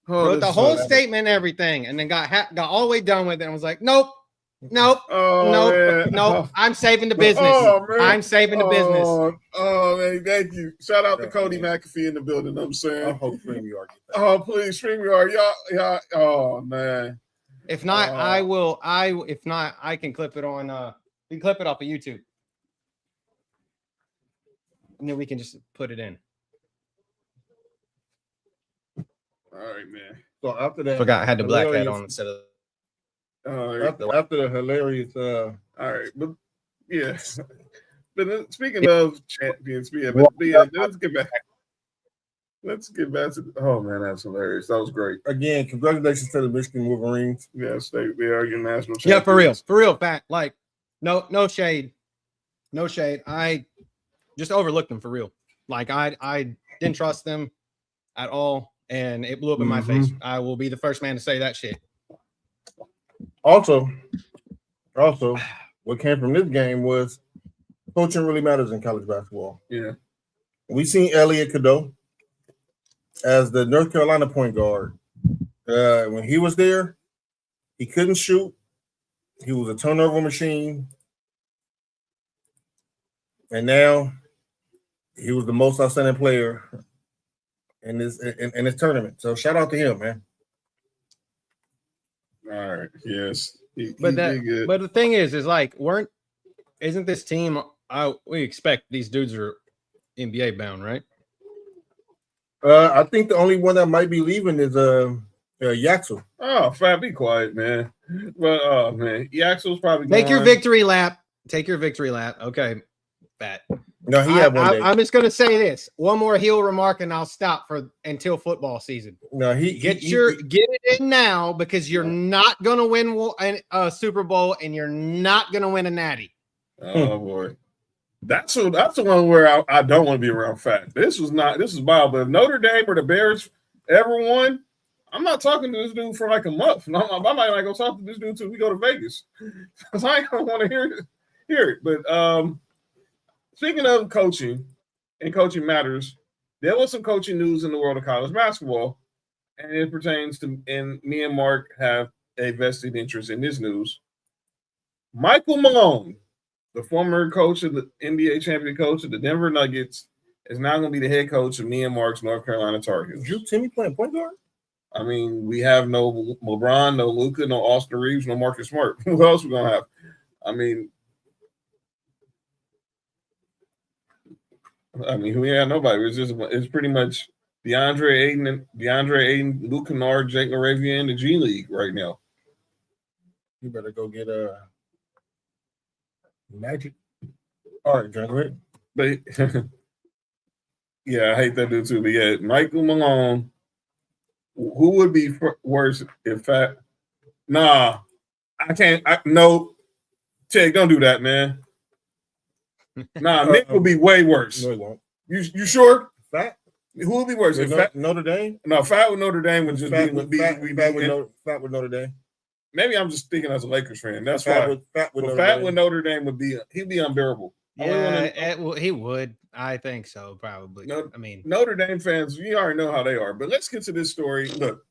Wrote the whole statement and everything, and then got all the way done with it and was like, nope. Man. I'm saving the business. I'm saving the business. Oh man, thank you. Shout out to Cody McAfee in the building. I'm saying. I hope StreamYard. Oh please, StreamYard, y'all. Oh man. If not, I will. If not, I can clip it on. We can clip it off of YouTube, and then we can just put it in. All right, man. So after that, Forgot I had the black hat on instead of. After the hilarious. All right, but yeah. But speaking of champions, let's get back. Let's get back to. Oh man, that's hilarious. That was great. Again, congratulations to the Michigan Wolverines. Yes, they are your national champions. Yeah, for real, Pat. Like, no shade. I just overlooked them for real. Like, I didn't trust them at all, and it blew up in my face. I will be the first man to say that shit. Also, what came from this game was coaching really matters in college basketball. Yeah, we seen Elliot Cadeau as the North Carolina point guard. When he was there, he couldn't shoot. He was a turnover machine. And now he was the most outstanding player in this tournament. So shout out to him, man. All right. Yes. But the thing is like, isn't this team? We expect these dudes are NBA bound, right? I think the only one that might be leaving is Yaxel. Oh, Fat, be quiet, man. But oh man, Yaxel's probably take your victory lap. Take your victory lap. Okay, Fat. No, he had one day. I'm just gonna say this one more heel remark, and I'll stop until football season. No, get it in now, because you're not gonna win a Super Bowl and you're not gonna win a Natty. Oh boy. That's the one where I don't want to be around Fat. This was wild. But if Notre Dame or the Bears ever won, I'm not talking to this dude for like a month. I might not go talk to this dude until we go to Vegas, because I ain't gonna want to hear it. But speaking of coaching and coaching matters, there was some coaching news in the world of college basketball, and it pertains to. And me and Mark have a vested interest in this news. Michael Malone, the former coach of the NBA champion coach of the Denver Nuggets, is now going to be the head coach of me and Mark's North Carolina Tar Heels. Drew Timmy playing point guard? I mean, we have no LeBron, no Luka, no Austin Reeves, no Marcus Smart. Who else we going to have? I mean, we had nobody. It's pretty much DeAndre Ayton, Luke Kennard, Jake LaRavia in the G League right now. You better go get Magic. All right, John, go ahead. But yeah, I hate that dude too. But yeah, Michael Malone. Who would be worse if Fat? Nah, I can't. No, Ted, don't do that, man. Nah, Nick would be way worse. No, he won't. You sure? Fat? Who would be worse? If Fat, Notre Dame? No, Fat with Notre Dame would just Fat with Notre Dame. Maybe I'm just speaking as a Lakers fan. That's why. Fat with Notre Dame he'd be unbearable. Yeah, he would. I think so, probably. Notre Dame fans, you already know how they are. But let's get to this story. Look,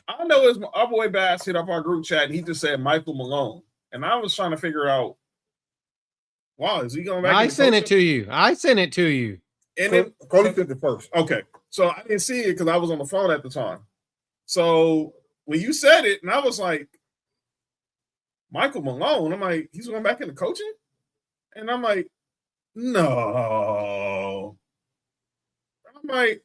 I know it's our boy Bass hit up our group chat and he just said Michael Malone. And I was trying to figure out, wow, is he going back? I sent it to you. And then Cody sent it first. Okay. So I didn't see it because I was on the phone at the time. So when you said it, and I was like, Michael Malone, I'm like, he's going back into coaching? And I'm like, no. I'm like,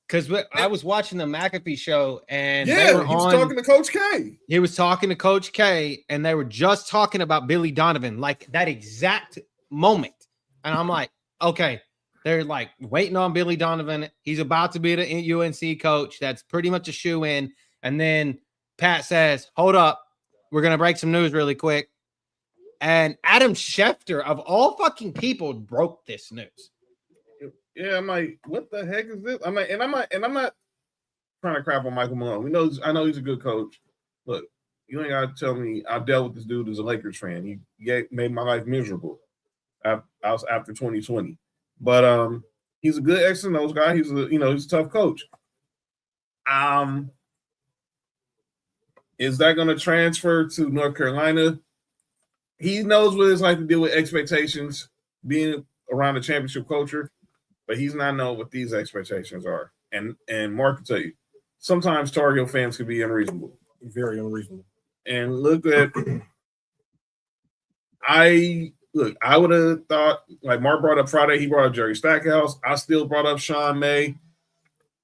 because I was watching the McAfee show and he was talking to Coach K. He was talking to Coach K, and they were just talking about Billy Donovan, like that exact moment. And I'm like, okay, they're like waiting on Billy Donovan. He's about to be the UNC coach. That's pretty much a shoe-in. And then Pat says, hold up, we're going to break some news really quick. And Adam Schefter, of all fucking people, broke this news. Yeah, I'm like, what the heck is this? I'm not trying to crap on Michael Malone. I know he's a good coach. Look, you ain't gotta tell me I dealt with this dude as a Lakers fan. He made my life miserable after 2020. But he's a good X and O's guy. He's a tough coach. Is that gonna transfer to North Carolina? He knows what it's like to deal with expectations, being around the championship culture. But he's not knowing what these expectations are. And Mark can tell you, sometimes Tar Heel fans can be unreasonable. Very unreasonable. And look at I would have thought, like Mark brought up Friday, he brought up Jerry Stackhouse. I still brought up Sean May.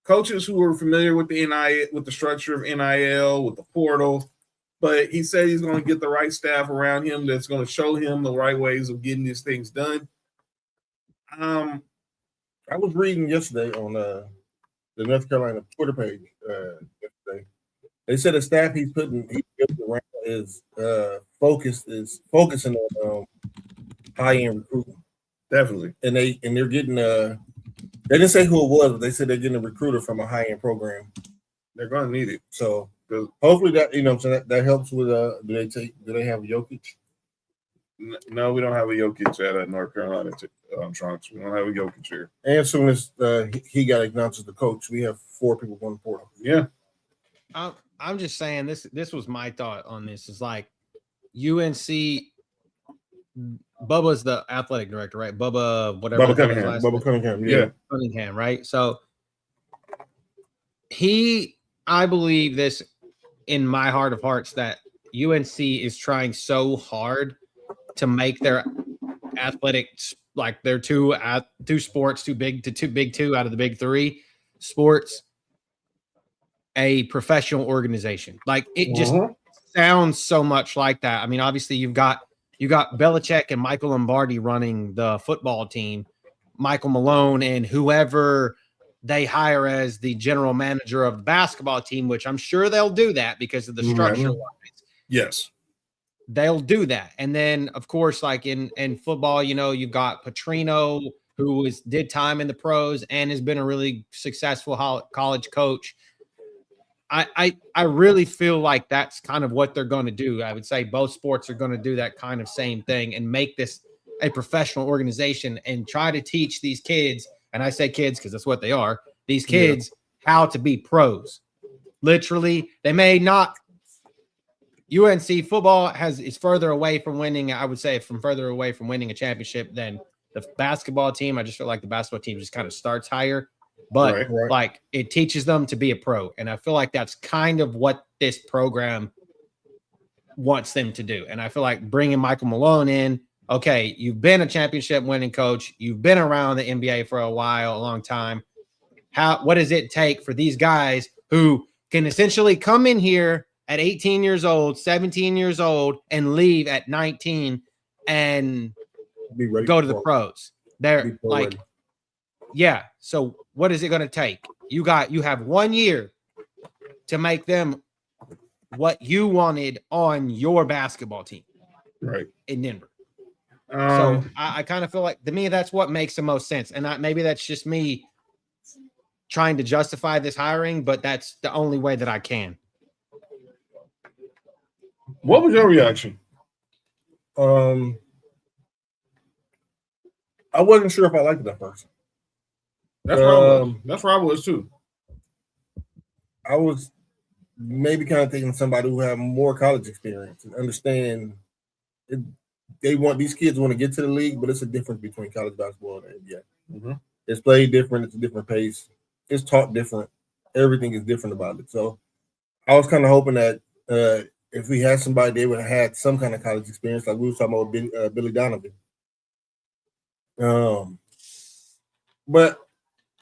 Coaches who are familiar with the NIL, with the structure of NIL, with the portal. But he said he's going to get the right staff around him that's going to show him the right ways of getting these things done. I was reading yesterday on the North Carolina Twitter page. Yesterday, they said the staff he's building around is focusing on high end recruiting. Definitely, and they're getting they didn't say who it was, but they said they're getting a recruiter from a high end program. They're going to need it. So hopefully that helps with do they have Jokic? No, we don't have a Jokic at North Carolina Trunks. We don't have a Jokic here. And as soon as he got announced as the coach, we have 4 people going to portal. Yeah. I'm just saying this was my thought on this. Is like UNC. Bubba's the athletic director, right? Bubba Cunningham. Yeah. Cunningham, right? So I believe this in my heart of hearts that UNC is trying so hard to make their athletics, like their two sports, too big two out of the big 3 sports, a professional organization. Like it just sounds so much like that. I mean, obviously you got Belichick and Michael Lombardi running the football team, Michael Malone and whoever they hire as the general manager of the basketball team, which I'm sure they'll do that because of the structure. Yes. They'll do that. And then, of course, like in football, you've got Petrino, who did time in the pros and has been a really successful college coach. I really feel like that's kind of what they're going to do. I would say both sports are going to do that kind of same thing and make this a professional organization and try to teach these kids, and I say kids because that's what they are, these kids how to be pros. Literally, they may not. UNC football is further away from winning. I would say further away from winning a championship than the basketball team. I just feel like the basketball team just kind of starts higher, but like it teaches them to be a pro. And I feel like that's kind of what this program wants them to do. And I feel like bringing Michael Malone in, okay, you've been a championship winning coach. You've been around the NBA for a long time. What does it take for these guys who can essentially come in here at 18 years old, 17 years old, and leave at 19 and go to the pros? They're like, yeah. So what is it going to take? You have 1 year to make them what you wanted on your basketball team, right, in Denver. So I kind of feel like, to me, that's what makes the most sense. And maybe that's just me trying to justify this hiring, but that's the only way that I can. What was your reaction? I wasn't sure if I liked it at first. That's where I was too. I was maybe kind of taking somebody who have more college experience and understand these kids want to get to the league, but it's a difference between college basketball and NBA. Mm-hmm. It's played different. It's a different pace. It's taught different. Everything is different about it. So I was kind of hoping that if we had somebody, they would have had some kind of college experience, like we were talking about Billy Donovan. But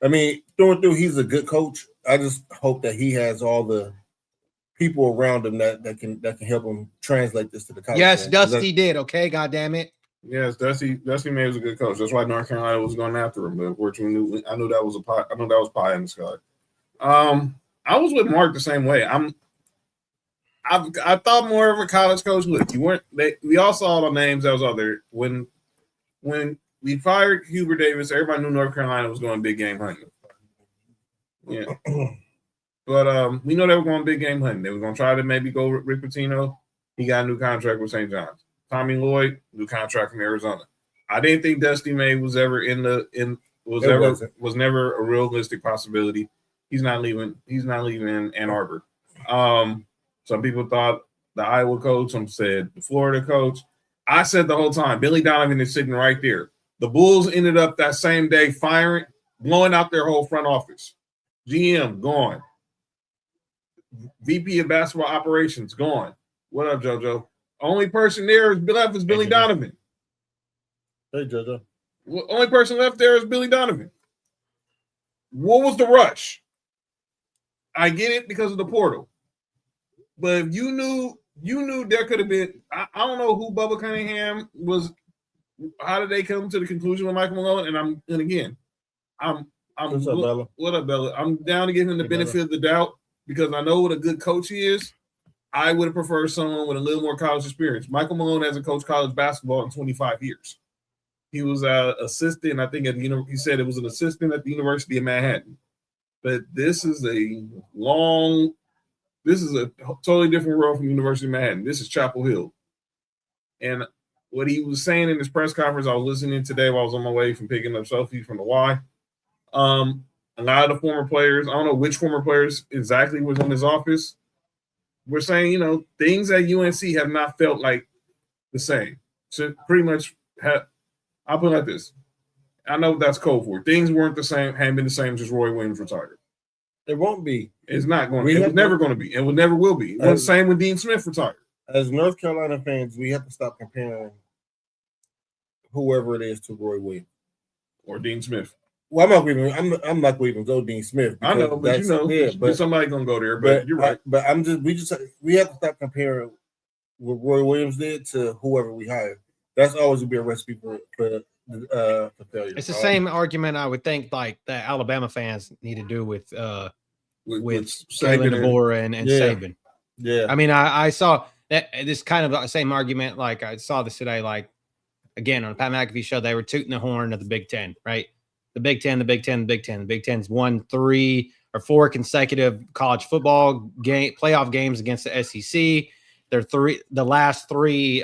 I mean, through, he's a good coach. I just hope that he has all the people around him that can help him translate this to the college. Yes, Dusty did. Okay, God damn it. Yes, Dusty May was a good coach. That's why North Carolina was going after him. But unfortunately, I knew that was pie. I knew that was pie in the sky. I was with Mark the same way. I thought more of a college coach. Look, we all saw the names that was out there when we fired Hubert Davis. Everybody knew North Carolina was going big game hunting. Yeah, but we know they were going big game hunting. They were going to try to maybe go with Rick Pitino. He got a new contract with St. John's. Tommy Lloyd, new contract from Arizona. I didn't think Dusty May was ever was never a realistic possibility. He's not leaving Ann Arbor. Some people thought the Iowa coach, some said the Florida coach. I said the whole time, Billy Donovan is sitting right there. The Bulls ended up that same day blowing out their whole front office. GM gone. VP of basketball operations gone. What up, JoJo? Only person there left is Billy Donovan. Hey, JoJo. Only person left there is Billy Donovan. What was the rush? I get it because of the portal. But if you knew there could have been, I don't know who Bubba Cunningham was. How did they come to the conclusion with Michael Malone? And again, What's up, Bella? What up, Bella? I'm down to give him the benefit of the doubt because I know what a good coach he is. I would have preferred someone with a little more college experience. Michael Malone hasn't coached college basketball in 25 years. He was an assistant, I think, he said it was an assistant at the University of Manhattan. But this is a totally different world from University of Manhattan. This is Chapel Hill. And what he was saying in his press conference, I was listening today while I was on my way from picking up Sophie from the Y. A lot of the former players, I don't know which former players exactly was in his office, we're saying, things at UNC have not felt like the same. So pretty much I'll put it like this. I know that's code for it. Things weren't the same, hadn't been the same since Roy Williams retired. It won't be. It's not going to be. It was never going to be. It will never will be. It was the same when Dean Smith retired. As North Carolina fans, we have to stop comparing whoever it is to Roy Williams. Or Dean Smith. Well, I'm not going to even go Dean Smith. I know, but but somebody's going to go there. But you're right. But we have to stop comparing what Roy Williams did to whoever we hire. That's always going to be a recipe for failure. It's the same argument I would think like that Alabama fans need to do with Kalen DeBoer and Saban. Yeah. I mean, I saw that this kind of the same argument. Like I saw this today, like again on the Pat McAfee show, they were tooting the horn of the Big Ten, right? The Big Ten. The Big Ten's won 3 or 4 consecutive college football playoff games against the SEC. They're the last three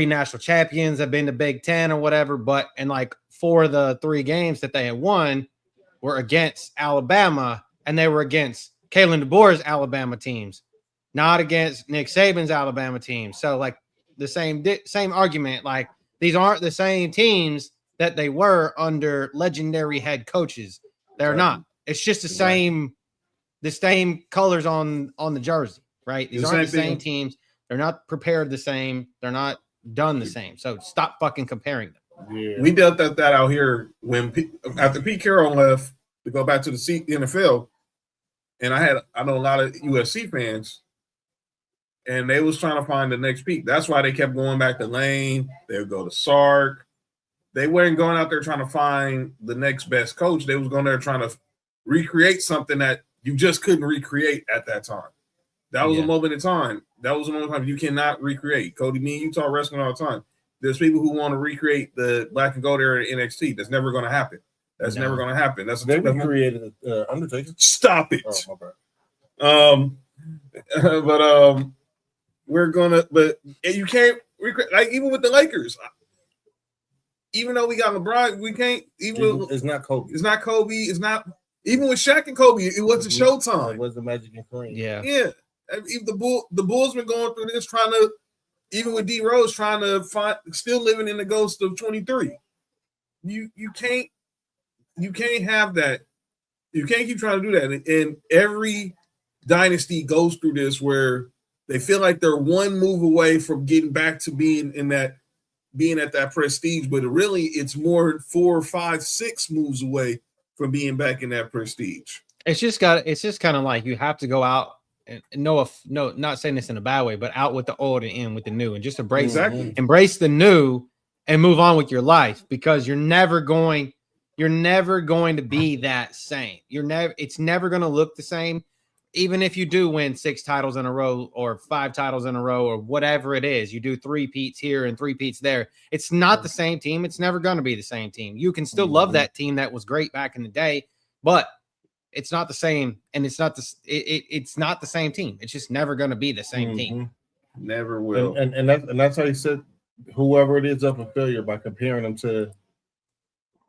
national champions have been the Big Ten or whatever, but and like 4 of the 3 games that they had won were against Alabama, and they were against Kalen DeBoer's Alabama teams, not against Nick Saban's Alabama team. So like the same argument, like these aren't the same teams that they were under legendary head coaches. They're not. It's just the same colors on the jersey, right? These aren't the same teams. They're not prepared the same. They're not done the same. So stop fucking comparing them. Yeah. We dealt that out here after Pete Carroll left to go back to the NFL, and I know a lot of USC fans, and they was trying to find the next peak. That's why they kept going back to Lane. They would go to Sark. They weren't going out there trying to find the next best coach. They was going there trying to recreate something that you just couldn't recreate at that time. That was a moment in time. That was a moment in time you cannot recreate. Cody, me and you talk wrestling all the time. There's people who want to recreate the black and gold era in NXT. That's never going to happen. That's never going to happen. They recreated Undertaker. Stop it. Oh, but we're gonna. But you can't recreate. Like even with the Lakers. Even though we got LeBron, we can't. Even it's not Kobe. It's not Kobe. It's not Even with Shaq and Kobe, it wasn't Showtime. It wasn't Magic and Kareem. Yeah. Even the Bulls been going through this, trying to, even with D Rose, trying to find, still living in the ghost of 23. You can't have that. You can't keep trying to do that. And every dynasty goes through this where they feel like they're one move away from getting back to being at that prestige, but really it's more 4, 5, 6 moves away from being back in that prestige. It's just kind of like you have to go out and no, not saying this in a bad way, but out with the old and in with the new, and just embrace the new and move on with your life, because you're never going to be that same. It's never going to look the same. Even if you do win 6 titles in a row or 5 titles in a row or whatever it is, you do 3-peats here and 3-peats there. It's not the same team. It's never going to be the same team. You can still love that team that was great back in the day, but it's not the same. And it's not the same team. It's just never going to be the same team. Never will. And that's how you set whoever it is up for failure, by comparing them to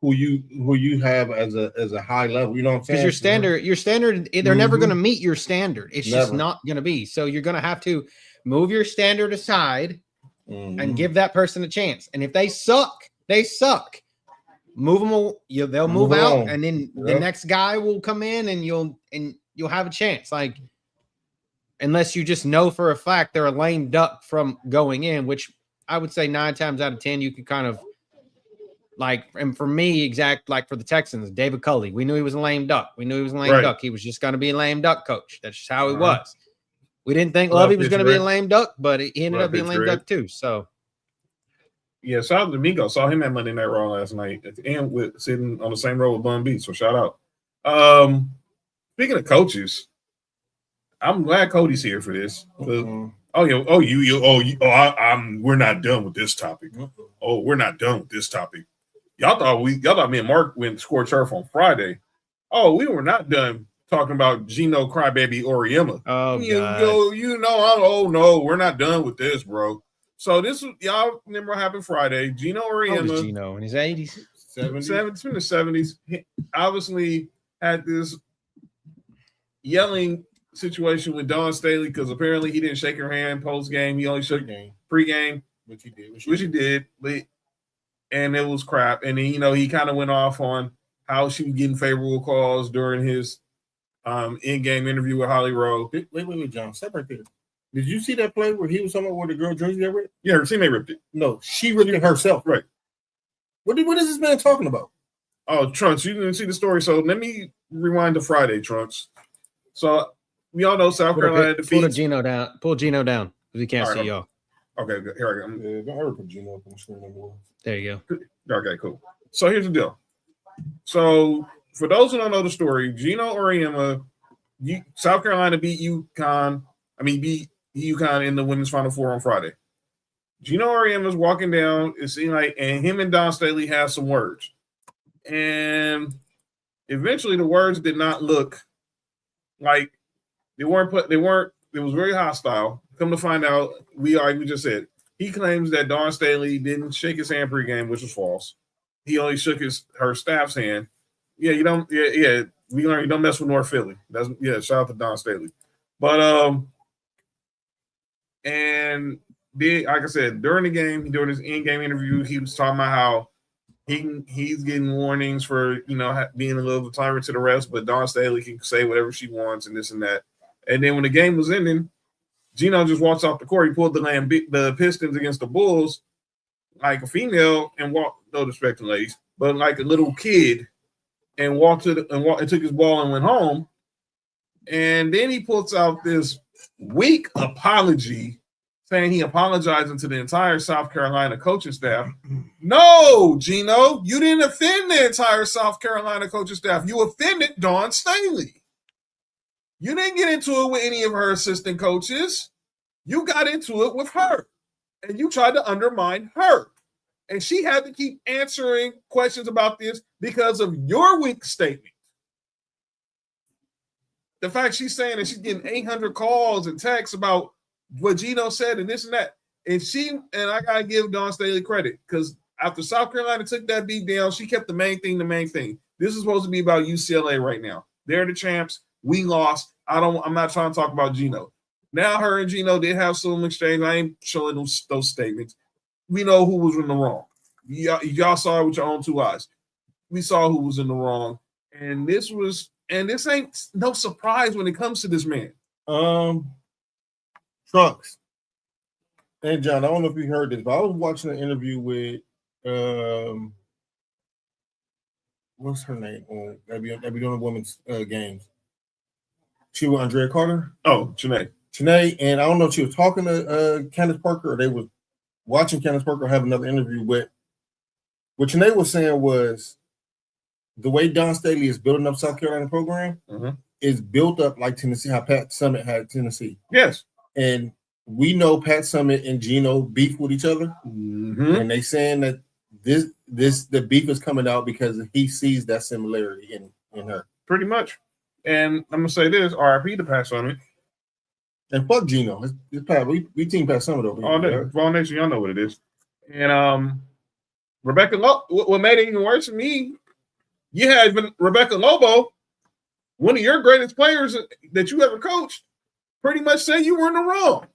who you have as a high level. You know what I'm saying? Because your standard, they're never going to meet your standard. It's just not going to be. So you're going to have to move your standard aside and give that person a chance. And if they suck, they suck. Move them. They'll move out, on. And then the next guy will come in, and you'll have a chance. Like, unless you just know for a fact they're a lame duck from going in, which I would say 9 times out of 10 you can kind of. Like, and for me, like for the Texans, David Culley, we knew he was a lame duck. We knew he was a lame duck. He was just going to be a lame duck coach. That's just how he was. We didn't think Lovey was going to be a lame duck, but he ended up being a lame duck too. So, yeah, shout out to Domingo. Saw him at Monday Night Raw last night, and sitting on the same row with Bun B. So shout out. Speaking of coaches, I'm glad Cody's here for this. We're not done with this topic. Oh, we're not done with this topic. Y'all thought me and Mark went scorched turf on Friday. Oh, we were not done talking about Geno Crybaby Auremma. Oh, God. No, we're not done with this, bro. So this, y'all remember what happened Friday. Geno Auremma. Geno in his 80s? 70s, in the 70s. He obviously had this yelling situation with Dawn Staley, because apparently he didn't shake her hand post-game. He only shook pre-game. Which he did. And it was crap. And then, he kind of went off on how she was getting favorable calls during his in-game interview with Holly Rowe. Wait, John. Stop right there. Did you see that play where he was talking about where the girl jersey got ripped? Yeah, her teammate ripped it. No, she ripped it herself. Right. What is this man talking about? Oh, Trunks, you didn't see the story. So let me rewind to Friday, Trunks. So we all know South Carolina defeats. Pull Geno down, because we can't see y'all. Okay, good. Here I go. Yeah, don't ever put Geno up on the screen anymore. There you go. Okay, cool. So here's the deal. So for those who don't know the story, Geno Auremma, South Carolina beat UConn in the women's Final Four on Friday. Geno Auremma's walking down, it seemed like, and him and Dawn Staley have some words. And eventually the words did not look like it was very hostile. Come to find out, we just said, he claims that Dawn Staley didn't shake his hand pregame, which was false. He only shook her staff's hand. We learned you don't mess with North Philly. Shout out to Dawn Staley. But and like I said, during the game, during his in-game interview, he was talking about how he's getting warnings for being a little tyrant to the refs, but Dawn Staley can say whatever she wants and this and that. And then when the game was ending, Geno just walks off the court. He pulled the Pistons against the Bulls like a female and walked, no disrespect to ladies, but like a little kid, and and took his ball and went home. And then he puts out this weak apology saying he apologizing to the entire South Carolina coaching staff. No, Geno, you didn't offend the entire South Carolina coaching staff. You offended Dawn Staley. You didn't get into it with any of her assistant coaches. You got into it with her, and you tried to undermine her. And she had to keep answering questions about this because of your weak statement. The fact she's saying that she's getting 800 calls and texts about what Geno said and this and that. And I got to give Dawn Staley credit, because after South Carolina took that beat down, she kept the main thing. This is supposed to be about UCLA right now. They're the champs. We lost. I'm not trying to talk about Geno. Now her and Geno did have some exchange. I ain't showing those statements. We know who was in the wrong. Y'all saw it with your own two eyes. We saw who was in the wrong. And this ain't no surprise when it comes to this man. Trunks. And John, I don't know if you heard this, but I was watching an interview with what's her name? That be doing the women's games. She was Andrea Carter. Oh, Janae, and I don't know if she was talking to Candace Parker or they were watching Candace Parker have another interview. But what Janae was saying was the way Don Staley is building up South Carolina program is built up like Tennessee, how Pat Summitt had Tennessee. Yes. And we know Pat Summitt and Geno beef with each other. And they saying that the beef is coming out because he sees that similarity in her. Pretty much. And I'm gonna say this: RIP to Pat Summitt. And fuck Geno. It's Pat. We team Pat Summitt over here. All day. All Nation, y'all know what it is. And Rebecca what made it even worse for me, you had even Rebecca Lobo, one of your greatest players that you ever coached, pretty much say you were in the wrong.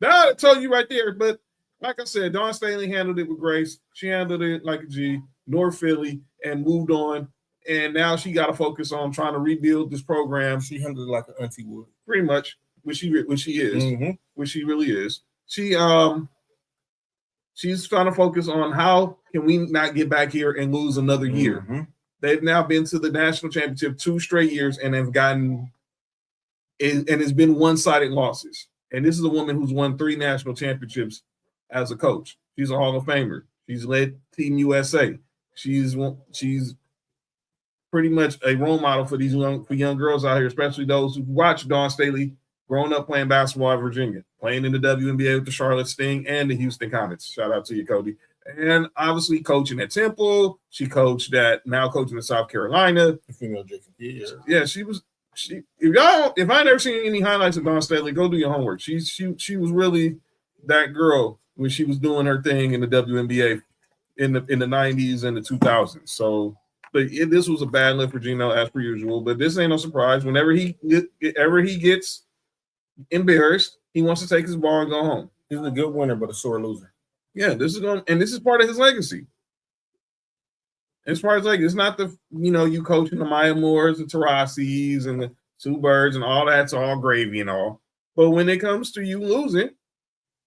That'll tell you right there. But like I said, Dawn Staley handled it with grace. She handled it like a G, North Philly, and moved on. And now she got to focus on trying to rebuild this program. She handled it like an auntie would. Pretty much, which she is, which she really is. She's trying to focus on how can we not get back here and lose another year. They've now been to the national championship 2 straight years and have gotten and it's been one-sided losses. And this is a woman who's won 3 national championships as a coach. She's a Hall of Famer. She's led Team USA. She's pretty much a role model for these young girls out here, especially those who watch Dawn Staley growing up playing basketball at Virginia, playing in the WNBA with the Charlotte Sting and the Houston Comets. Shout out to you, Cody. And obviously coaching at Temple. She coached now coaching in South Carolina. Female JV. Yeah, if I never seen any highlights of Dawn Staley, go do your homework. She was really that girl when she was doing her thing in the WNBA in the 90s and the 2000s. So this was a bad look for Geno as per usual, but this ain't no surprise. Whenever he gets embarrassed, he wants to take his ball and go home. He's a good winner, but a sore loser. Yeah, this is part of his legacy. As far as it's not you coaching the Maya Moores, the Tarasis, and the Sue Birds and all that's all gravy and all. But when it comes to you losing,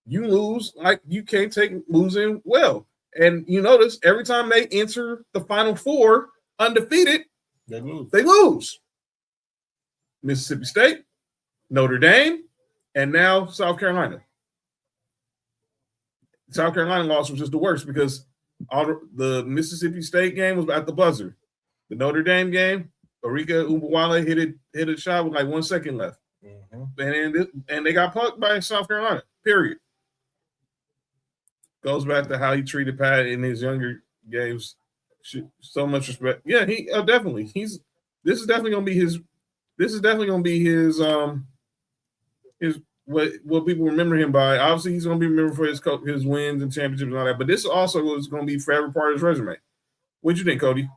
you lose like you can't take losing well. And you notice every time they enter the Final Four undefeated, they lose. Mississippi State, Notre Dame, and now South Carolina. South Carolina loss was just the worst because the Mississippi State game was at the buzzer. The Notre Dame game, Arika Ubawale hit a shot with like 1 second left. And they got punked by South Carolina, period. Goes back to how he treated Pat in his younger games. So much respect. Yeah, he definitely. This is definitely gonna be his. This is definitely gonna be his what people remember him by. Obviously, he's gonna be remembered for his wins and championships and all that. But this also is gonna be forever part of his resume. What you think, Cody?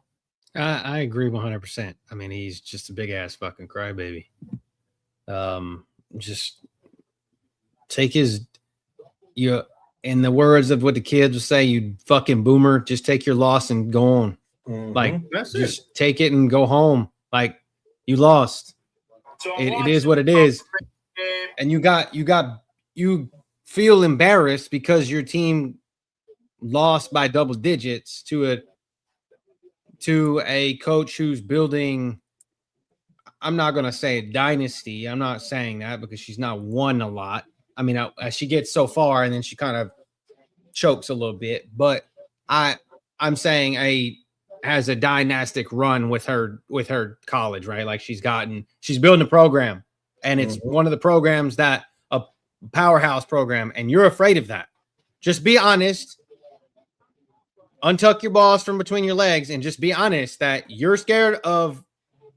I agree 100%. I mean, he's just a big ass fucking crybaby. Just take in the words of what the kids would say, you fucking boomer, just take your loss and go on. Like, just take it and go home. Like, you lost. It is what it is. And you feel embarrassed because your team lost by double digits to a coach who's building, I'm not going to say a dynasty. I'm not saying that because she's not won a lot. I mean, she gets so far and then she kind of chokes a little bit, but I'm saying has a dynastic run with her college, right? Like she's building a program and it's one of the programs that a powerhouse program, and you're afraid of that. Just be honest, untuck your balls from between your legs and just be honest that you're scared of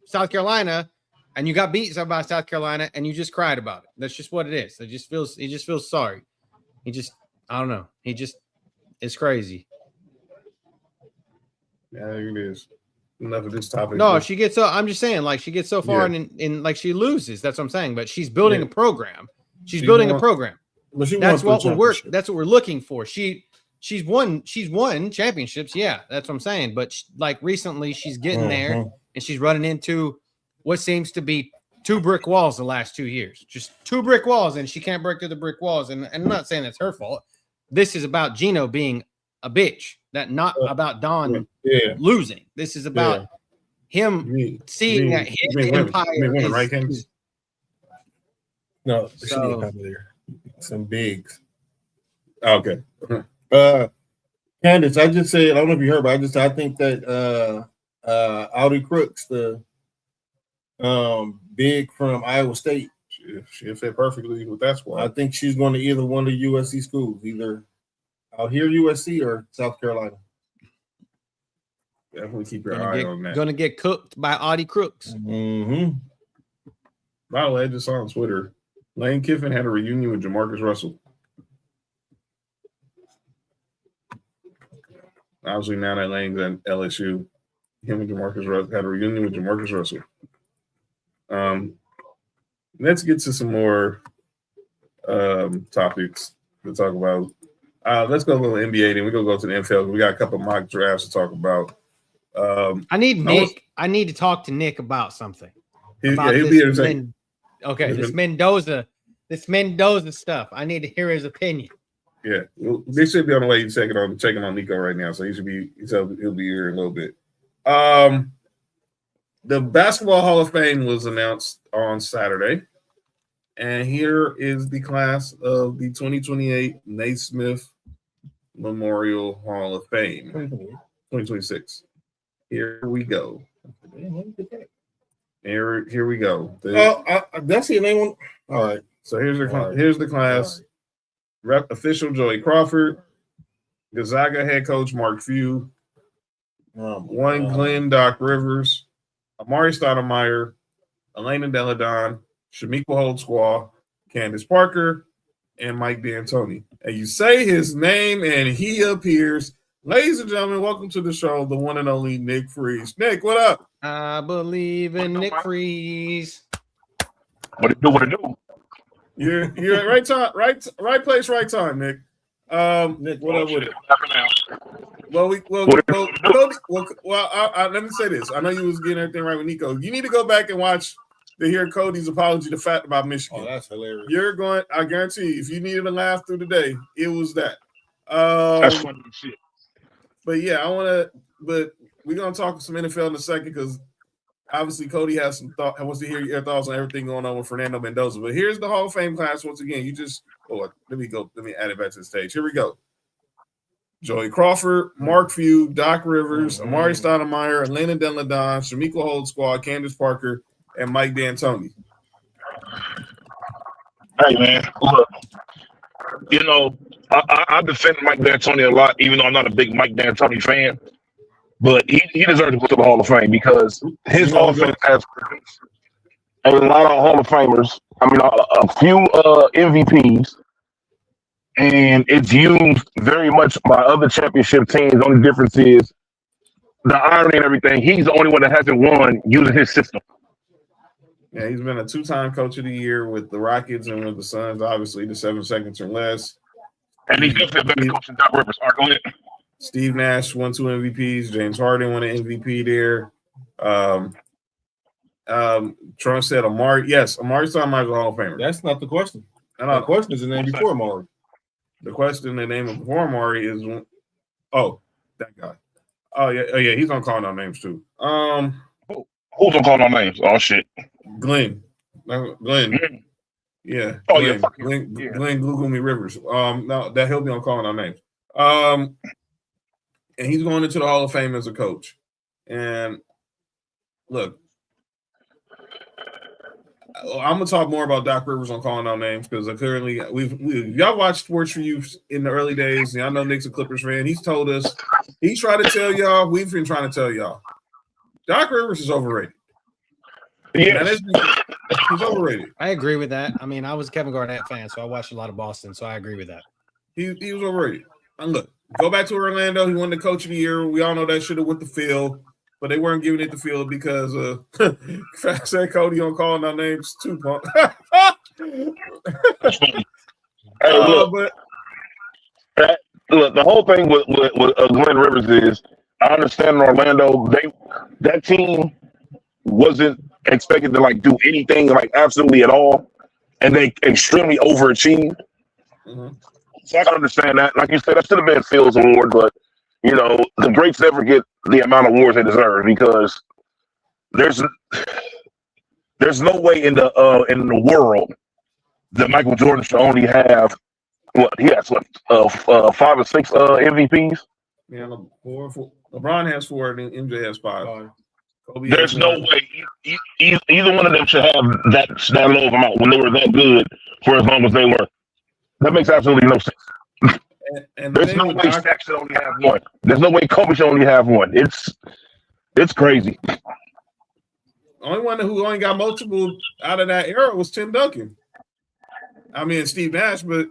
South Carolina and you got beat by South Carolina and you just cried about it. That's just what it is. He just feels sorry. I don't know. It's crazy. Yeah, it is. enough of this topic. No, she gets so. I'm just saying, like she gets so far in like she loses. That's what I'm saying. But she's building a program. She's building a program. But that's what That's what we're looking for. She's won championships. Yeah, that's what I'm saying. But like recently, she's getting there, and she's running into what seems to be 2 brick walls the last 2 years. Just 2 brick walls, and she can't break through the brick walls. And I'm not saying that's her fault. This is about Geno being a bitch. That not about Dawn losing. This is about him seeing that his empire is. Right, Candace? No, some bigs. Okay. Candace, I just said, I don't know if you heard, but I think that Audi Crooks, the big from Iowa State, she'll fit perfectly with that squad. I think she's going to either one of the USC schools, either out here USC or South Carolina. Definitely keep your eye on that. Going to get cooked by Audi Crooks. Mm-hmm. By the way, I just saw on Twitter, Lane Kiffin had a reunion with Jamarcus Russell. Obviously, now that Lane's at LSU, him and Jamarcus Russell had a reunion with Jamarcus Russell. Let's get to some more topics to talk about. Let's go to the NBA, then we're going to go to the NFL. We got a couple of mock drafts to talk about. I need Nick. I need to talk to Nick about something. He'll be here in this Mendoza stuff. I need to hear his opinion. Yeah, well, they should be on the way. He's checking on Nico right now, so he'll be here in a little bit. The Basketball Hall of Fame was announced on Saturday, and here is the class of the 2028 Naismith Memorial Hall of Fame, 2026. Here we go. Here we go. That's your name. All right. So here's the class. Rep official Joey Crawford, Gonzaga head coach Mark Few, Glenn Doc Rivers, Amari Stoudemire, Elena Deladon, Shamika Holdsquaw, Candace Parker, and Mike D'Antoni. And you say his name and he appears. Ladies and gentlemen, welcome to the show, the one and only Nick Freeze. Nick, what up? I believe in Nick Freeze. What it do? You're at right time, right place, right time, Nick. Nick, what up with it? Well, let me say this. I know you was getting everything right with Nico. You need to go back and watch to hear Cody's apology to Fat about Michigan. Oh, that's hilarious. I guarantee you, if you needed to laugh through the day, it was that. That's funny shit. But yeah, we're gonna talk some NFL in a second because obviously Cody has some thought. Wants to hear your thoughts on everything going on with Fernando Mendoza. But here's the Hall of Fame class once again. Let me add it back to the stage. Here we go. Joey Crawford, Mark Few, Doc Rivers, Amari Stoudemire, Elena Deladon, Shamika Holdsquaw, Candace Parker, and Mike D'Antoni. Hey man, look, I defend Mike D'Antoni a lot, even though I'm not a big Mike D'Antoni fan. But he deserves to go to the Hall of Fame because his offense has produced a lot of Hall of Famers. I mean, a few MVPs, and it's used very much by other championship teams. The only difference is the irony and everything. He's the only one that hasn't won using his system. Yeah, he's been a 2-time Coach of the Year with the Rockets and with the Suns, obviously, the 7 seconds or less. And he's definitely a better coach than Doc Rivers. All right, go ahead. Steve Nash won 2 MVPs. James Harden won an MVP there. Trump said Amari. Yes, Amari Stoudemire is a Hall of Famer. That's not the question. The question is the name before Amari. The question, the name before Amari is that guy. Oh yeah, he's gonna call no names too. Who's gonna call no names? Oh shit. Glenn. Mm-hmm. Yeah. Oh Glenn, yeah. Glenn Google me Rivers. No, that he'll be on calling no names. And he's going into the Hall of Fame as a coach. And look, I'm gonna talk more about Doc Rivers on calling out names because currently y'all watched Sports4U in the early days. And I know Nick's a Clippers fan. He's told us, he's tried to tell y'all, we've been trying to tell y'all, Doc Rivers is overrated. Yeah, he's overrated. I agree with that. I mean, I was a Kevin Garnett fan, so I watched a lot of Boston, so I agree with that. He was overrated. And look, go back to Orlando. He won the Coach of the Year. We all know that should have went to Phil. but they weren't giving it the field because Fat said Cody on calling our names too, punk. That's funny. Hey, look, look, the whole thing with Glenn Rivers is, I understand in Orlando, that team wasn't expected to like do anything like absolutely at all, and they extremely overachieved. Mm-hmm. So I can understand that. Like you said, that should have been Phil's award, but you know, the greats never get the amount of awards they deserve because there's no way in the world that Michael Jordan should only have he has 5 or 6 MVPs. Yeah, 4. LeBron has 4, and MJ has 5. There's no way either one of them should have that low of amount when they were that good for as long as they were. That makes absolutely no sense. And there's no way Shaq should only have 1. There's no way Kobe should only have 1. It's crazy. The only one who only got multiple out of that era was Tim Duncan. I mean, Steve Nash, but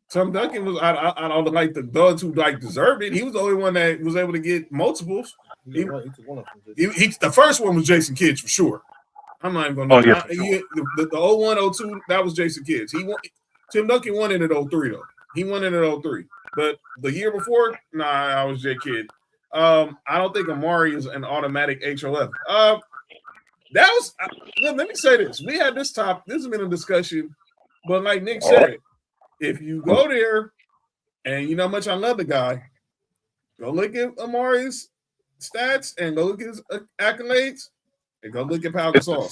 Tim Duncan was I don't like the ones who like deserved it. He was the only one that was able to get multiples. The first one was Jason Kidd for sure. I'm not even going to. The 01-02, that was Jason Kidd. Tim Duncan won it at 03 though. He won it at 03. But the year before, I was J Kidd. I don't think Amari is an automatic HOF. That was. Let me say this: we had this has been a discussion, but like Nick said, if you go there and you know how much I love the guy, go look at Amari's stats and go look at his accolades and go look at Pau Gasol.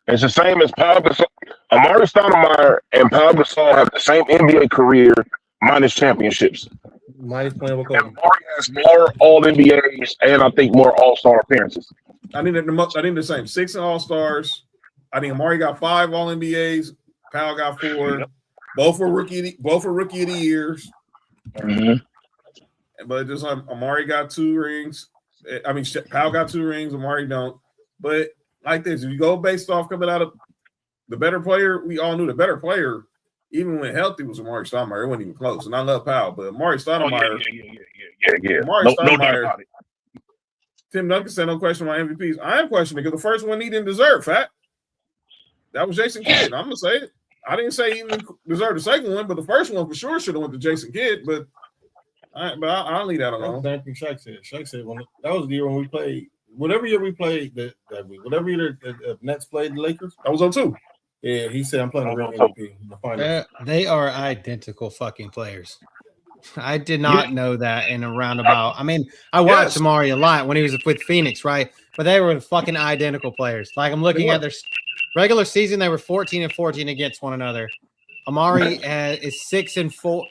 It's the same as Pau Gasol. Amari Stoudemire and Pau Gasol have the same NBA career minus championships. Minus playing with Kobe. Amari has more All-NBAs and I think more All-Star appearances. I think the same. 6 All-Stars. I think Amari got 5 All-NBAs. Pau got 4. Both were rookie of the years. Mm-hmm. But just like Amari got 2 rings. I mean, Pau got 2 rings. Amari don't. But like this, if you go based off coming out of the better player, we all knew the better player, even when healthy, was Amari Stoudemire. It wasn't even close. And I love Pau, but Amari Stoudemire. Yeah. Amari Stoudemire. Tim Duncan said no question about MVPs. I am questioning because the first one he didn't deserve, Fat. That was Jason Kidd. I'm gonna say it. I didn't say he even deserved the second one, but the first one for sure should have went to Jason Kidd. But I'll leave that alone. That's what Shaq said. Shaq said that was the year when we played. Whatever year we played that week, whatever year the Nets played the Lakers, that was 02. Yeah, he said I'm playing a real MVP in the finals. They are identical fucking players. I did not know that in a roundabout. I mean, I watched Amari a lot when he was with Phoenix, right? But they were fucking identical players. Like I'm looking at their regular season, they were 14-14 against one another. Amari is 6-4.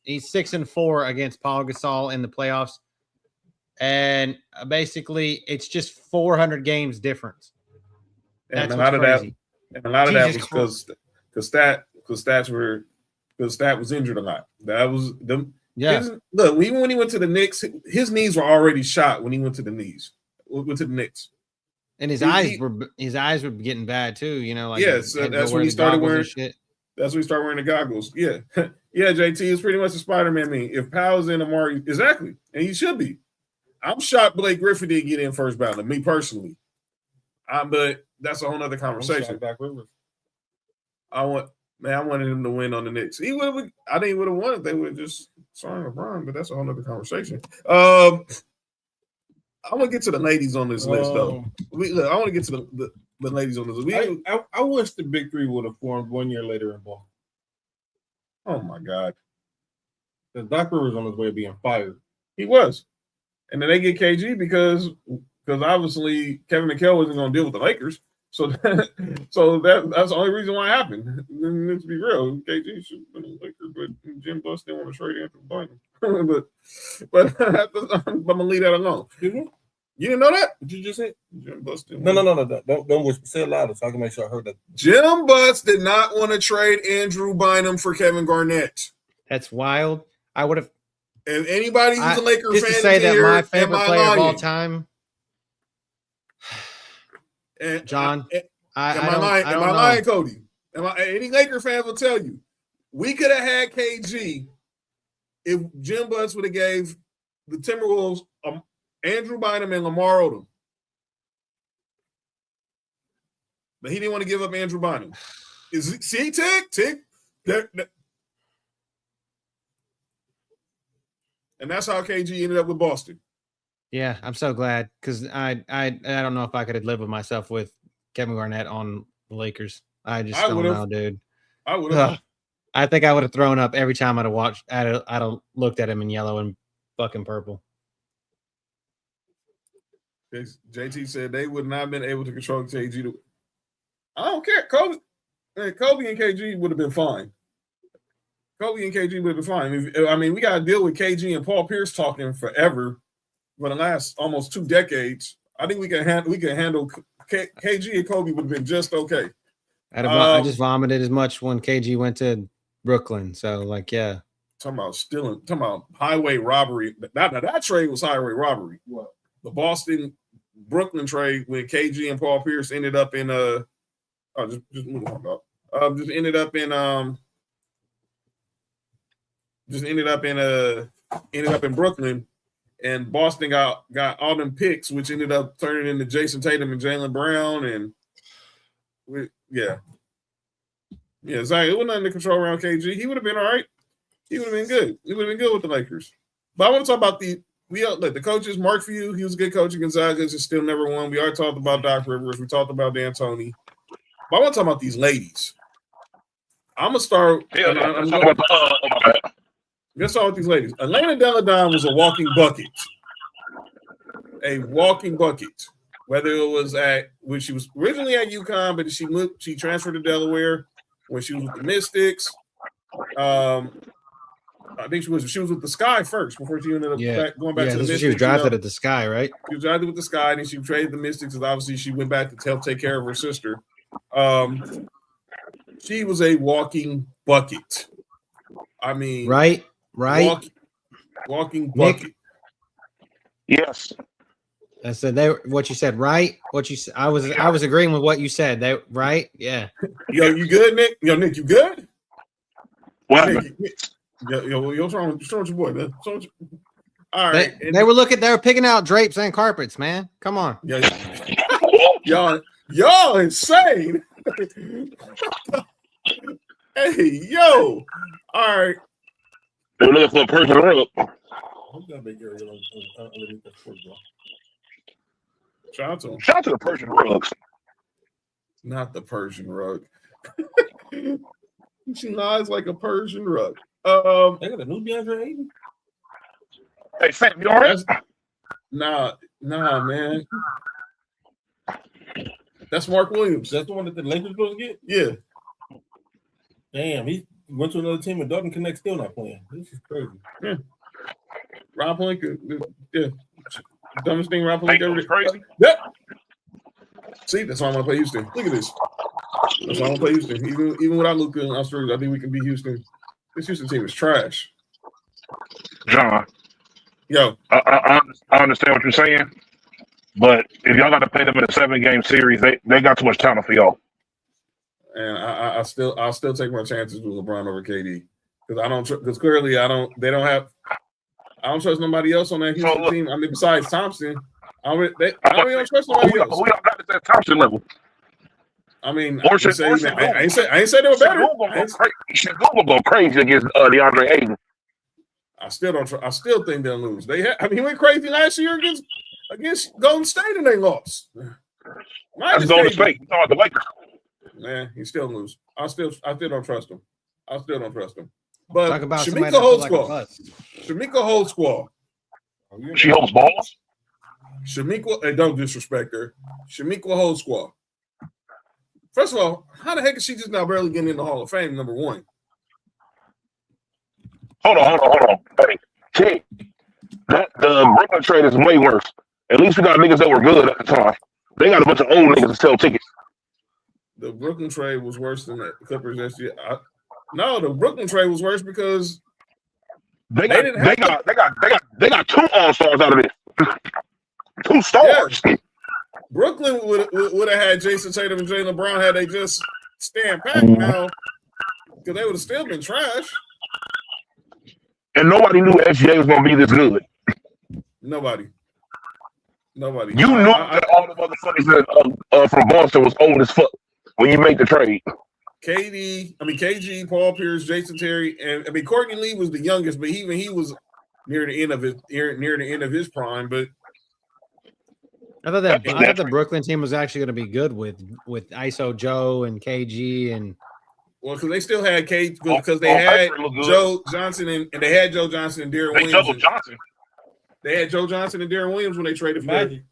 He's 6-4 against Pau Gasol in the playoffs, and basically it's just 400 games difference. That's a lot of that. And a lot of that was because Stat was injured a lot. That was them. Yeah. Look, even when he went to the Knicks, his knees were already shot when he went to the Knicks. Went to the Knicks. And his eyes were getting bad too. You know, like that's when he started wearing shit. That's when he started wearing the goggles. Yeah, yeah. JT is pretty much a Spider-Man meme. If Powell's in Amari, exactly, and he should be. I'm shocked Blake Griffin didn't get in first ballot. Me personally, but that's a whole other conversation. I wanted him to win on the Knicks. I think he would have won if they would just sign LeBron, but that's a whole other conversation. I want to get to the ladies on this list, though. I want to get to the ladies on this list. I wish the Big Three would have formed 1 year later in ball. Oh, my God. Because Doc Rivers on his way of being fired. He was. And then they get KG because obviously Kevin McHale wasn't going to deal with the Lakers. So that's the only reason why it happened. Let's be real. KG should have been a Laker, but Jim Buss didn't want to trade Anthony Bynum. but I'm gonna leave that alone. You didn't know that? Did you just say Jim Buss didn't? No. Don't say it louder so I can make sure I heard that. Jim Buss did not want to trade Andrew Bynum for Kevin Garnett. That's wild. I would have. If anybody who's a Laker just fan to say that here, my favorite player of all time. John, am I lying, Cody? Any Laker fan will tell you we could have had KG if Jim Buss would have gave the Timberwolves Andrew Bynum and Lamar Odom. But he didn't want to give up Andrew Bynum. See, tick. And that's how KG ended up with Boston. Yeah, I'm so glad because I don't know if I could have lived with myself with Kevin Garnett on the Lakers. I don't know, dude. I would have. I think I would have thrown up every time I'd have looked at him in yellow and fucking purple. JT said they would not have been able to control KG. I don't care. Kobe and KG would have been fine. Kobe and KG would have been fine. I mean, we got to deal with KG and Paul Pierce talking forever for the last almost 2 decades. I think we can handle KG and Kobe would have been just okay. I just vomited as much when KG went to Brooklyn. So, yeah. Talking about highway robbery. That trade was highway robbery. What? The Boston-Brooklyn trade when KG and Paul Pierce ended up in just move on, dog. Ended up in Brooklyn, and Boston got all them picks, which ended up turning into Jason Tatum and Jaylen Brown, and Zach, it wasn't nothing to control around KG. He would have been all right. He would have been good. He would have been good with the Lakers. But I want to talk about the coaches. Mark Few, he was a good coach at Gonzaga, just still never won. We already talked about Doc Rivers. We talked about D'Antoni. But I want to talk about these ladies. I'm gonna start. Let's start with these ladies. Elena Deladon was a walking bucket. Whether it was when she was originally at UConn, but she transferred to Delaware when she was with the Mystics. I think she was with the Sky first before she ended up going back to the Mystics. She was drafted at the Sky, right? She was drafted with the Sky, and then she traded the Mystics, and obviously she went back to help take care of her sister. She was a walking bucket. I mean, right. Walking bucket. Nick? Yes. I said what you said, right? I was agreeing with what you said. Right? Yeah. Yo, you good, Nick? Yo, Nick, you good? What? Nick, what's wrong with your boy, man? All right. They were picking out drapes and carpets, man. Come on. Y'all insane. Hey, yo. All right. They're looking for a Persian rug. Shout out to him. Shout out to the Persian rugs. Not the Persian rug. She lies like a Persian rug. They got a new DeAndre Ayton. Hey, Sam, you all right? Nah, man. That's Mark Williams. That's the one that the Lakers supposed to get? Yeah. Damn, he went to another team and Dalton Connect still not playing. This is crazy. Yeah. Rob Pelinka, yeah. Dumbest thing Rob Pelinka ever did. Crazy. Yep. See, that's why I want to play Houston. Look at this. That's why I want to play Houston. Even without Luka and Australia, I think we can beat Houston. This Houston team is trash. John. Yo. I understand what you're saying, but if y'all got to play them in a 7-game series, they got too much talent for y'all. And I'll still take my chances with LeBron over KD because clearly I don't trust nobody else on that Houston team. I mean, besides Thompson, I don't trust nobody else. We don't got to that Thompson level. I mean, I ain't say they were better. Google go crazy against DeAndre Ayton. I still think they'll lose. He went crazy last year against Golden State and they lost. That's Golden State. You talking about the Lakers? Man, he still lose. I still don't trust him. But talk about Shamika Holdsquaw. She holds balls. Shamika, don't disrespect her. Shamika Holdsquaw. First of all, how the heck is she just now barely getting in the Hall of Fame? Number one. Hold on. Hey, T, the Brooklyn trade is way worse. At least we got niggas that were good at the time. They got a bunch of old niggas to sell tickets. The Brooklyn trade was worse than the Clippers this year. No, the Brooklyn trade was worse because they got 2 all-stars out of this. 2 stars. Yeah. Brooklyn would have had Jason Tatum and Jaylen Brown had they just stand back now, because they would have still been trash. And nobody knew SGA was going to be this good. Nobody. You knew that all the motherfuckers from Boston was old as fuck. when you make the trade. KG, Paul Pierce, Jason Terry, and Courtney Lee was the youngest, but even he was near the end of his prime. But I thought the Brooklyn team was actually going to be good with ISO Joe and KG and because they still had because they had Joe Johnson and they had Joe Johnson and Darren Williams. They had Joe Johnson and Darren Williams when they traded for Magic.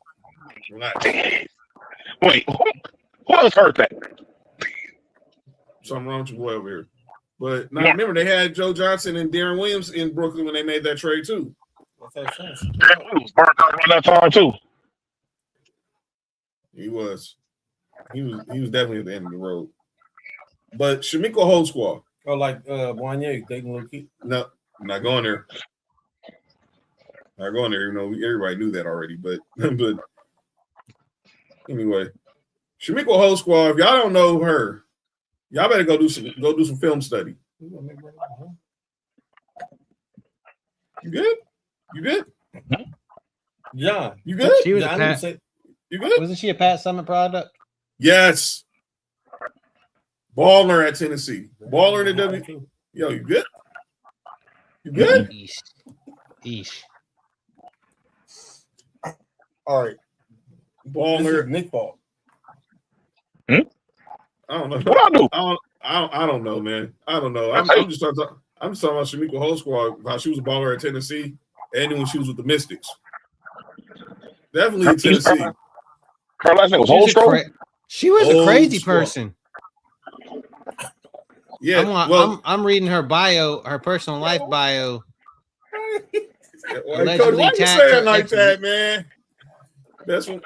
Wait, who else heard that? Something wrong with your boy over here. But now remember, they had Joe Johnson and Darren Williams in Brooklyn when they made that trade too. Darren Williams burnt out around that time too. He was definitely at the end of the road. But Shamiko Holdsquaw. Oh, like Wanye dating little kid. No, I'm not going there. Not going there. You know, everybody knew that already. But anyway, Shamiko Holdsquaw. If y'all don't know her, y'all better go do some film study. You good? You good? John, you good? She was you good? Wasn't she a Pat Summit product? Yes. Baller at Tennessee. Baller in the W. Yo, you good? You good? Eesh. All right. Baller. Nick Paul. I don't know. What I do? I don't know, man. I don't know. I'm just talking about Shamiko Holdsquaw, how she was a baller at Tennessee, and when she was with the Mystics. Definitely in Tennessee. Her last name was Holdsquaw. She was a crazy person. Yeah, I'm reading her bio, her personal life bio. Cody, why you saying like that, man? That's what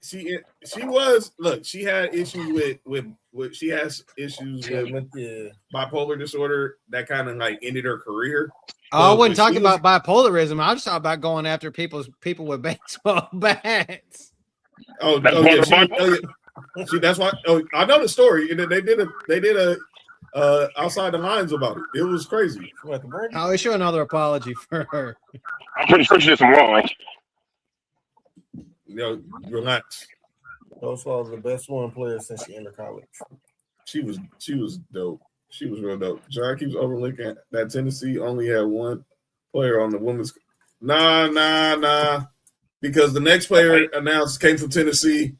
she was. Look, she had issues with she has issues with bipolar disorder that kind of like ended her career. I wasn't talking about bipolarism. I was talking about going after people with baseball bats. See, that's why. Oh, I know the story. They did a outside the lines about it. It was crazy. I'll issue another apology for her. I'm pretty sure she did some wrong. Yo, relax. Those was the best one player since she entered college. She was dope. She was real dope. John keeps overlooking that Tennessee only had one player on the women's. Nah. Because the next player announced came from Tennessee.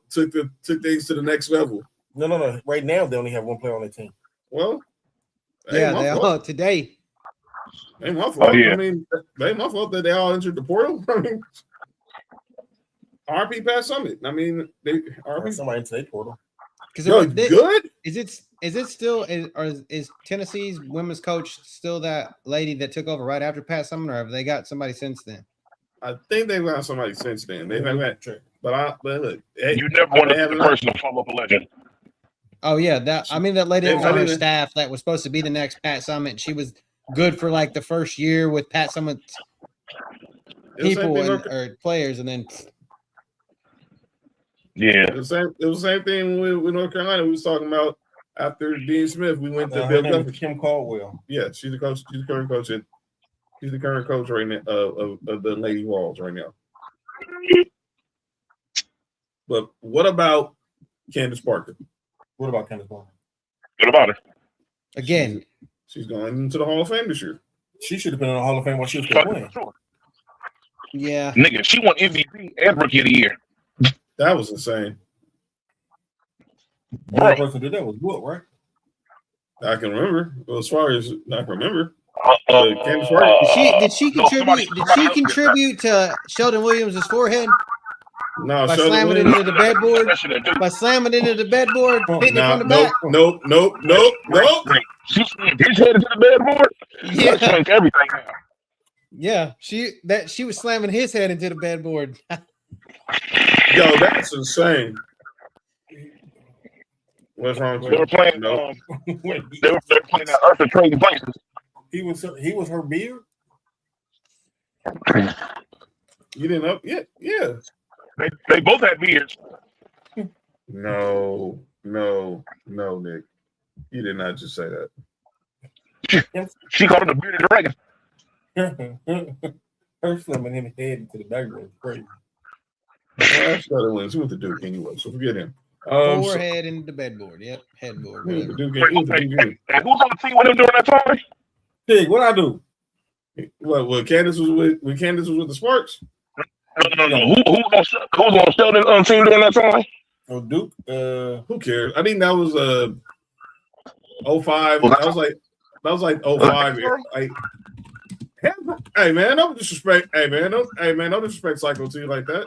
Took things to the next level. No. Right now they only have one player on the team. Well, yeah, they all today. Ain't my fault. I mean, ain't my fault that they all entered the portal. I mean, RP Pat Summit. I mean, they RP somebody into their portal. Good. Is it still is Tennessee's women's coach still that lady that took over right after Pat Summit, or have they got somebody since then? I think they've got somebody since then. They've had but look, you never want to have a person to follow up a legend. Oh yeah, that lady that was on her staff that was supposed to be the next Pat Summit. She was good for like the first year with Pat Summit people or players, and then it was the same thing with North Carolina. We was talking about after Dean Smith. We went to Bill Guthrie. Kim Caldwell. Yeah, she's the coach. She's the current coach. She's the current coach right now of the Lady Walls right now. But what about Candace Parker? What about Candace Parker? What about her? Again, she's going into the Hall of Fame this year. She should have been in the Hall of Fame while she was still playing. Yeah, nigga, she won MVP and Rookie of the Year. That was insane. The only person did that was Wood, right? I can remember. Well, as far as I can remember. Candace Parker. Did she contribute? Did she contribute to Sheldon Williams' forehead? No, by slamming it into the bedboard. By slamming it into the bedboard, hitting it from the back. Nope. She slammed his head into the bedboard. Yeah, changed everything now. Yeah, she was slamming his head into the bedboard. Yo, that's insane. What's wrong with you? They were playing. They were playing that Earth of Trading Places. He was her beard. You didn't know? Yeah. They both had beards. No, Nick. You did not just say that. She called him a bearded dragon. Her slamming him head into the background is crazy. She went to Duke anyway, so forget him. Forehead into the bedboard. Yep, headboard. Whatever. And who's on the team with him during that time? Pig, what I do? What Candace was with? When Candace was with the Sparks? No. Who's on Sheldon's team during that time? Oh, Duke. Who cares? I think that was 05. That was like 05. Like, hey man, don't disrespect. Hey man, don't disrespect Psycho T like that.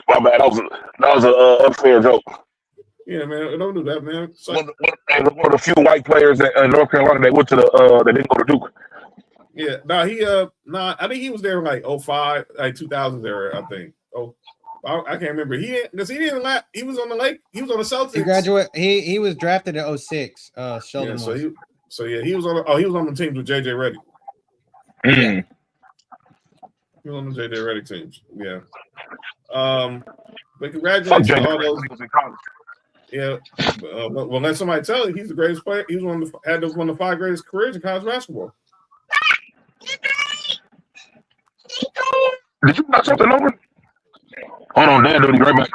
My bad. That was an unfair joke. Yeah, man, don't do that, man. One of the few white players in North Carolina that went to that didn't go to Duke. Yeah, I think he was there in like 05, like 2000 era, I think. Oh, I can't remember. He was on the Lake. He was on the Celtics. He graduated. He was drafted in 06. Sheldon was. He was on. He was on the teams with JJ Redick. Mm. He was on the JJ Redick teams. Yeah. But congratulations to all those. Yeah. Well, let somebody tell you he's the greatest player. He was one of the 5 greatest careers in college basketball. Did you knock something over? Hold on, Dan, right back.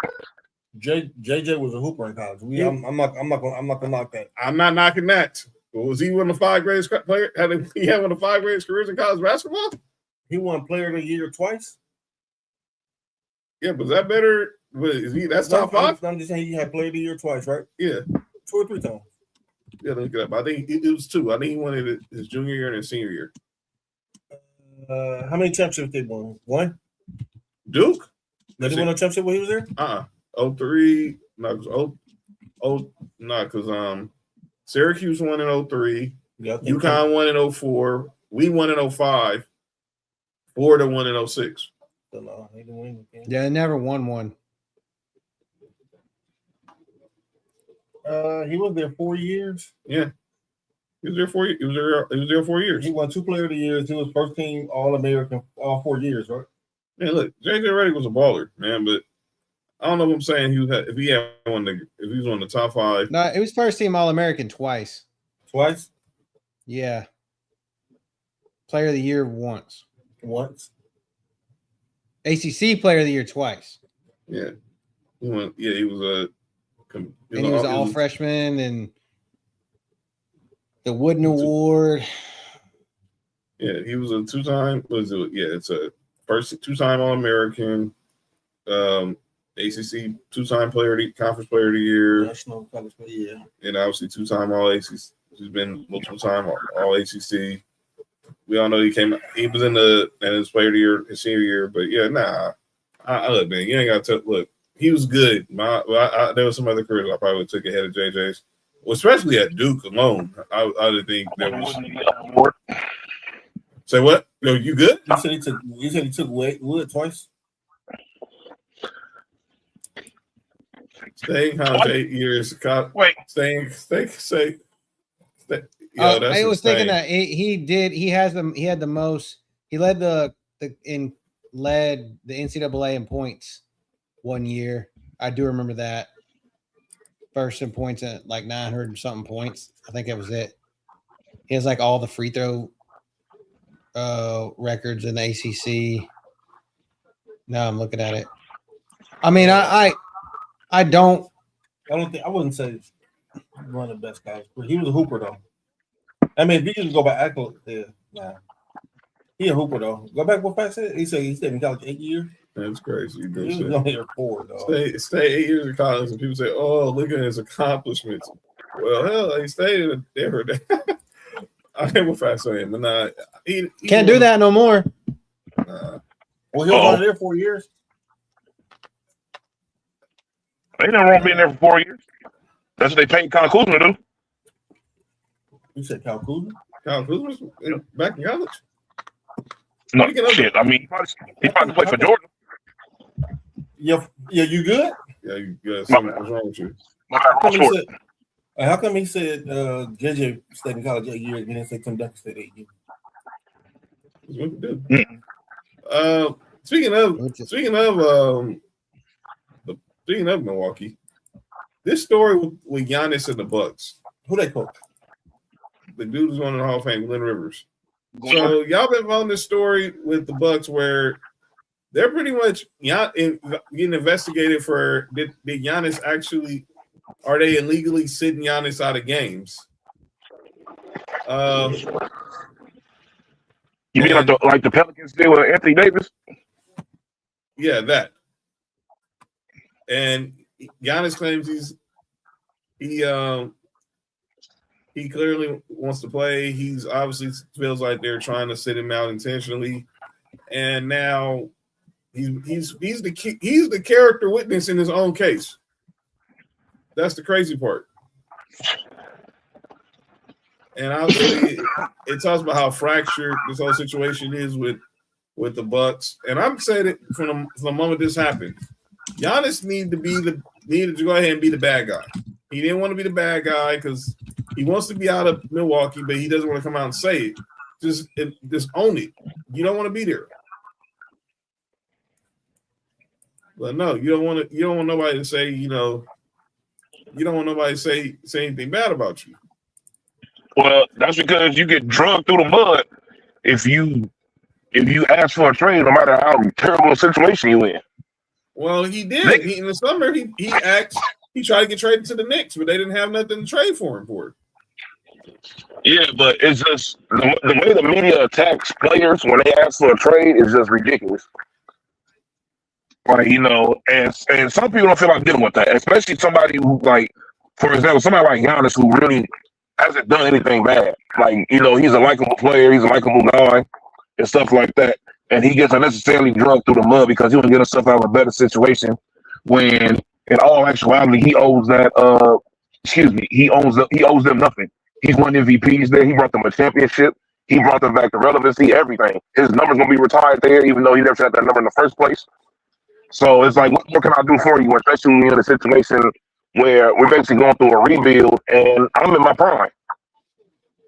JJ was a hooper in college. I'm not gonna knock that. I'm not knocking that. Well, was he one of the 5 greatest players? He had one of the 5 greatest careers in college basketball? He won Player of the Year twice. Yeah, but is that better? That's top 5? I'm just saying he had Player of the Year twice, right? Yeah. 2 or 3 times. Yeah, look it up. I think it was 2. I think he won it his junior year and his senior year. How many championships they won? 1? Duke? Did he win a championship when he was there? 03. Because Syracuse won in 03. Yeah, UConn won in 04. We won in 05. Florida won in 06. No, he didn't win again. Yeah, they never won one. He was there 4 years. Yeah. He was there 4 years. He was there 4 years. He won 2 Player of the Years. He was first team All-American all 4 years, right? Man, look, JJ Redick was a baller, man, but I don't know if I'm saying if he was on the top 5. No, it was first team All-American twice. Twice? Yeah. Player of the Year once. ACC Player of the Year twice. Yeah. He was he was all freshman and the Wooden Award. Yeah, he was a 2-time. It's a first 2-time All-American, ACC 2-time Conference Player of the Year, National College Player, yeah, and obviously 2-time All-ACC. He's been multiple-time All-ACC. We all know he was in his Player of the Year, his senior year, but yeah, look, man, you ain't got to look. He was good. There was some other careers I probably took ahead of JJ's, well, especially at Duke alone. I would think there was. Say what? No, you good? You said he took Wood twice. Staying college 8 years. Wait. Staying. I was thinking that he had the most. He led the NCAA in points 1 year. I do remember that. First in points at like 900 and something points. I think that was it. He has like all the free throw records in the ACC. Now I'm looking at it. I mean, I wouldn't say one of the best guys, but he was a hooper though. I mean, if you just go by accolades, he a hooper though. Go back what Pat said. He said he stayed in college 8 years. That's crazy. He was only here 4 though. Stay 8 years in college, and people say, "Oh, look at his accomplishments." Well, hell, he stayed in Denver. I ain't what Pat saying, but he can't do that no more. Well, he was only there 4 years. Ain't nothing wrong being there for 4 years. That's what they paid Kyle Kuzma to do. You said Kyle Kuzma? Kyle Kuzma's back in college. No shit. I mean, he probably played for Jordan. Yeah, you good? Yeah, you good. What's wrong with you? How come he said JJ stayed in college 8 years and then said Tim Duncan stayed 8 years? That's what you do. Speaking of Milwaukee, this story with Giannis and the Bucks. Who they coach? The dude who's going to the Hall of Fame, Glenn Rivers. So y'all been following this story with the Bucks where they're pretty much getting investigated for did Giannis actually, are they illegally sitting Giannis out of games? You mean like the Pelicans did with Anthony Davis? Yeah, that. And Giannis claims he clearly wants to play. He's obviously feels like they're trying to sit him out intentionally, and now he's the character witness in his own case. That's the crazy part. And obviously, it talks about how fractured this whole situation is with the Bucks. And I'm saying it from the moment this happened. Giannis needed to go ahead and be the bad guy. He didn't want to be the bad guy because he wants to be out of Milwaukee, but he doesn't want to come out and say it. Just own it. You don't want to be there. But no, you don't want nobody to say, you don't want nobody to say anything bad about you. Well, that's because you get drugged through the mud if you ask for a trade, no matter how terrible a situation you in. Well, he did. In the summer, he tried to get traded to the Knicks, but they didn't have nothing to trade for him for. Yeah, but it's just the way the media attacks players when they ask for a trade is just ridiculous. Like, and some people don't feel like dealing with that, especially somebody who, like, for example, somebody like Giannis who really hasn't done anything bad. Like, he's a likable player, he's a likable guy, and stuff like that. And he gets unnecessarily drugged through the mud because he was getting himself out of a better situation when, in all actuality, he owes he owes them nothing. He's won MVPs there. He brought them a championship. He brought them back to relevancy, everything. His number's going to be retired there, even though he never had that number in the first place. So it's like, what more can I do for you, especially in a situation where we're basically going through a rebuild and I'm in my prime.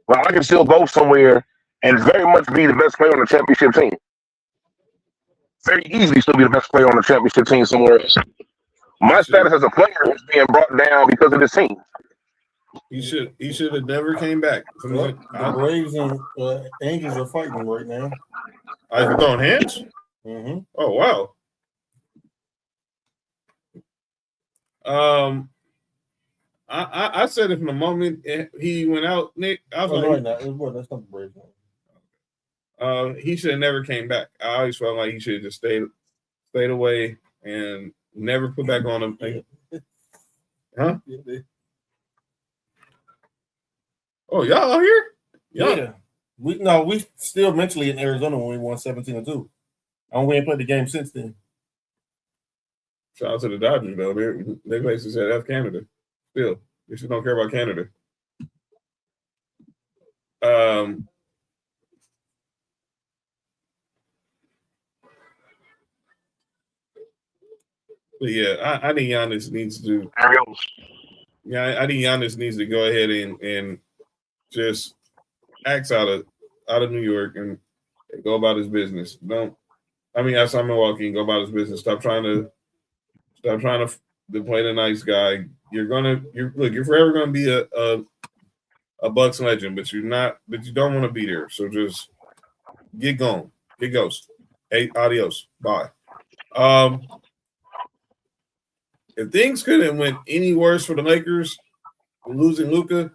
Well, I can still go somewhere and very much be the best player on the championship team. Very easily still be the best player on the championship team somewhere else. My status as a player is being brought down because of this team. He should have never came back. The Braves and Angels are fighting right now. Are you throwing hands? Mm-hmm. Oh, wow. I said it from the moment he went out, Nick. I was that's not the Braves. He should have never came back. I always felt like he should have just stayed away and never put back on him. Huh? Oh, y'all out here? Yeah. We still mentally in Arizona when we won 17-2. And we ain't played the game since then. Shout out to the Dodgers, though. They basically said F Canada. Still, they just don't care about Canada. But yeah, I think Giannis needs to. Yeah, I think Giannis needs to go ahead and just axe out of New York and go about his business. Outside Milwaukee and go about his business. Stop trying to play the nice guy. You're forever gonna be a Bucks legend, but you don't want to be there. So just get going. Get ghost. Hey, adios. Bye. If things couldn't went any worse for the Lakers, losing Luka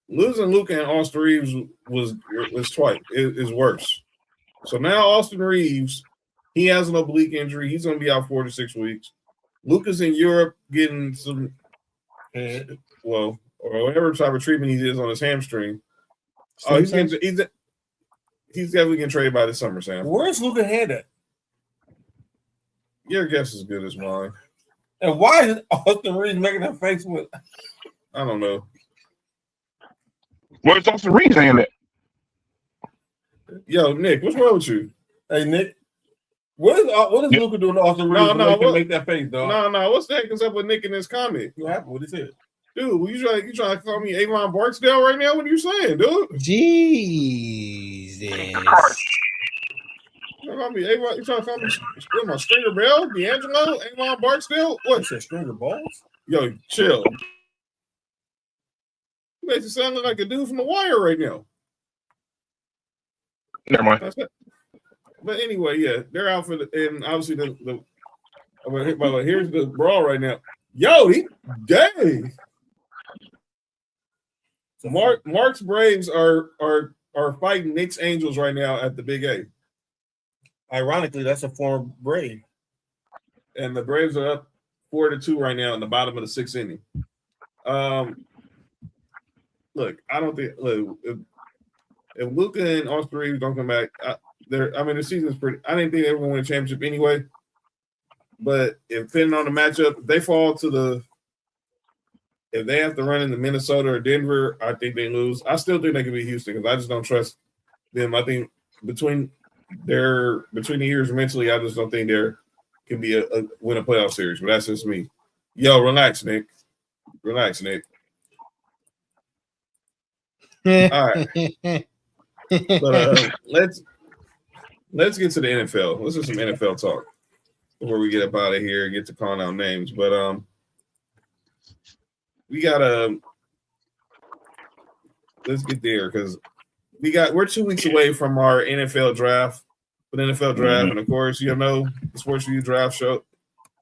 and Austin Reeves was twice. It is worse. So now Austin Reeves, he has an oblique injury. He's going to be out 4 to 6 weeks. Luka's in Europe getting some, or whatever type of treatment he is on his hamstring. He's definitely getting traded by the summer, Sam. Where's Luka head at? Your guess is as good as mine. And why is Austin Reeves making that face with? I don't know. Where's Austin Reeves hand at? Yo, Nick, what's wrong with you? Hey, Nick. What is Luka doing to Austin Reeves? Make that face, dog. No. What's the heck is up with Nick in this comment? What happened? What he said? Dude, you trying to call me Avon Barksdale right now? What are you saying, dude? Jesus. You trying to call me my Stringer Bell, D'Angelo, Avon Barksdale? What? That Stringer Balls? Yo, chill. You makes it sound like a dude from The Wire right now. Never mind. But anyway, yeah, they're out for and obviously the here's the brawl right now. Yo, dang. So Mark's Braves are fighting Knicks Angels right now at the Big A. Ironically, that's a former Brave. And the Braves are up 4-2 right now in the bottom of the 6th inning. Look, I don't think if Luka and Austin Reeves don't come back, the season's pretty. I didn't think they were going to win a championship anyway. But if depending on the matchup, if they fall to if they have to run into Minnesota or Denver, I think they lose. I still think they can beat Houston because I just don't trust them. I think between the years mentally, I just don't think there can be a win a playoff series. But that's just me. Yo, relax, Nick. Relax, Nick. All right. But let's get to the NFL. Let's do some NFL talk before we get up out of here and get to calling out names. But we gotta let's get there because we're 2 weeks away from our NFL draft. And of course, the Sports4U draft show.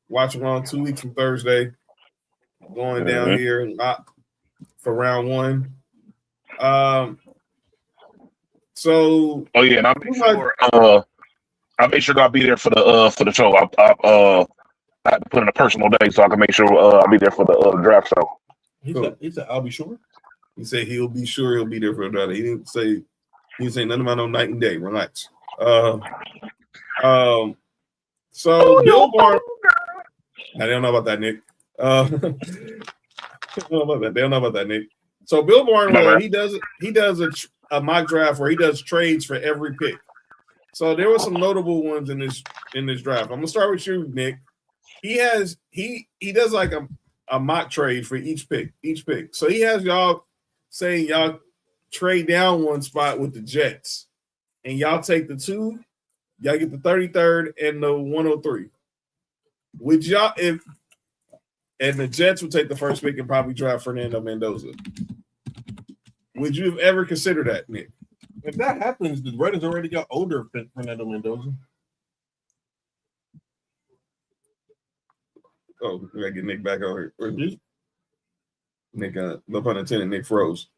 Watch along 2 weeks from Thursday. Going down here for round 1. So and I made sure I'll be there for the show. I had to put in a personal day so I can make sure I'll be there for the draft show. He said I'll be sure. He said he'll be sure he'll be there for the draft. He didn't say nothing about no night and day. Relax. So Bill Barnwell. They don't know about that, Nick. They don't know about that, Nick. So Bill Barnwell, he does a mock draft where he does trades for every pick. So there were some notable ones in this draft. I'm gonna start with you, Nick. He does like a mock trade for each pick. So he has y'all saying y'all trade down one spot with the Jets, and y'all take the 2, y'all get the 33rd and the 103. Would y'all and the Jets would take the first pick and probably draft Fernando Mendoza. Would you have ever considered that, Nick? If that happens, the Raiders already got older Fernando Mendoza. Oh, we gotta get Nick back over here. Nick, no pun intended, Nick froze.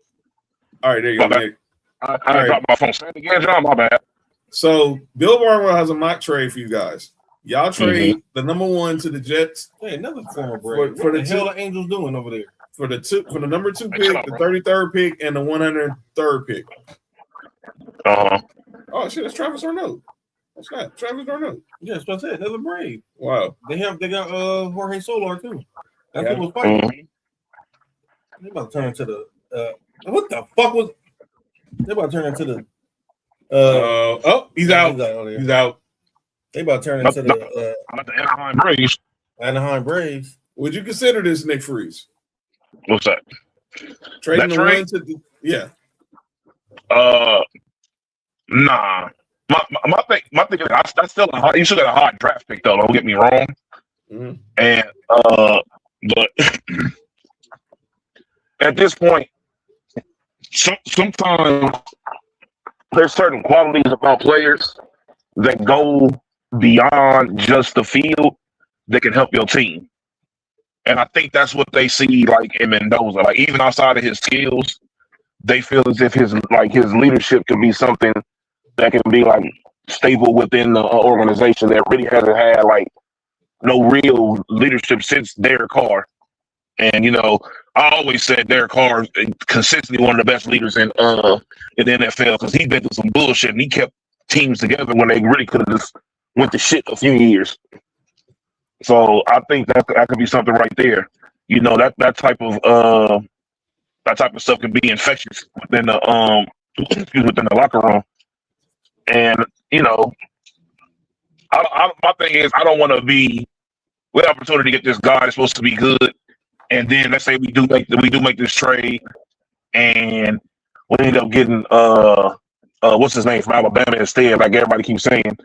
All right, there you go, Nick. I dropped my phone. Say it again, John. My bad. So Bill Barnwell has a mock trade for you guys. Y'all trade the number 1 to the Jets. Hey, another former Brave. What the hell the Angels doing over there? For the number 2 pick, the 33rd pick, and the 103rd pick. Oh shit, that's Travis Arnaud. What's that? Travis Arnaud. Yeah, that's what I said. Another Brave. Wow. They got Jorge Soler too. That's what was fighting. They about to turn into the what the fuck was they about to turn into the he's out. He's out. They about to turn into the Anaheim Braves. Anaheim Braves. Would you consider this, Nick Freeze? What's that? Trading the trade? 1 to the Nah. My thing is that's still you still got a hot draft pick though. Don't get me wrong. And but at this point, sometimes there's certain qualities about players that go beyond just the field that can help your team. And I think that's what they see like in Mendoza. Like even outside of his skills, they feel as if his leadership can be something that can be like stable within the organization that really hasn't had like no real leadership since Derek Carr. And I always said Derek Carr is consistently one of the best leaders in the NFL because he's been through some bullshit and he kept teams together when they really could have just went to shit a few years. So I think that could be something right there. That type of stuff can be infectious within the within the locker room. And my thing is I don't want to be with the opportunity to get this guy that's supposed to be good, and then let's say we do make this trade, and we end up getting what's his name from Alabama instead, like everybody keeps saying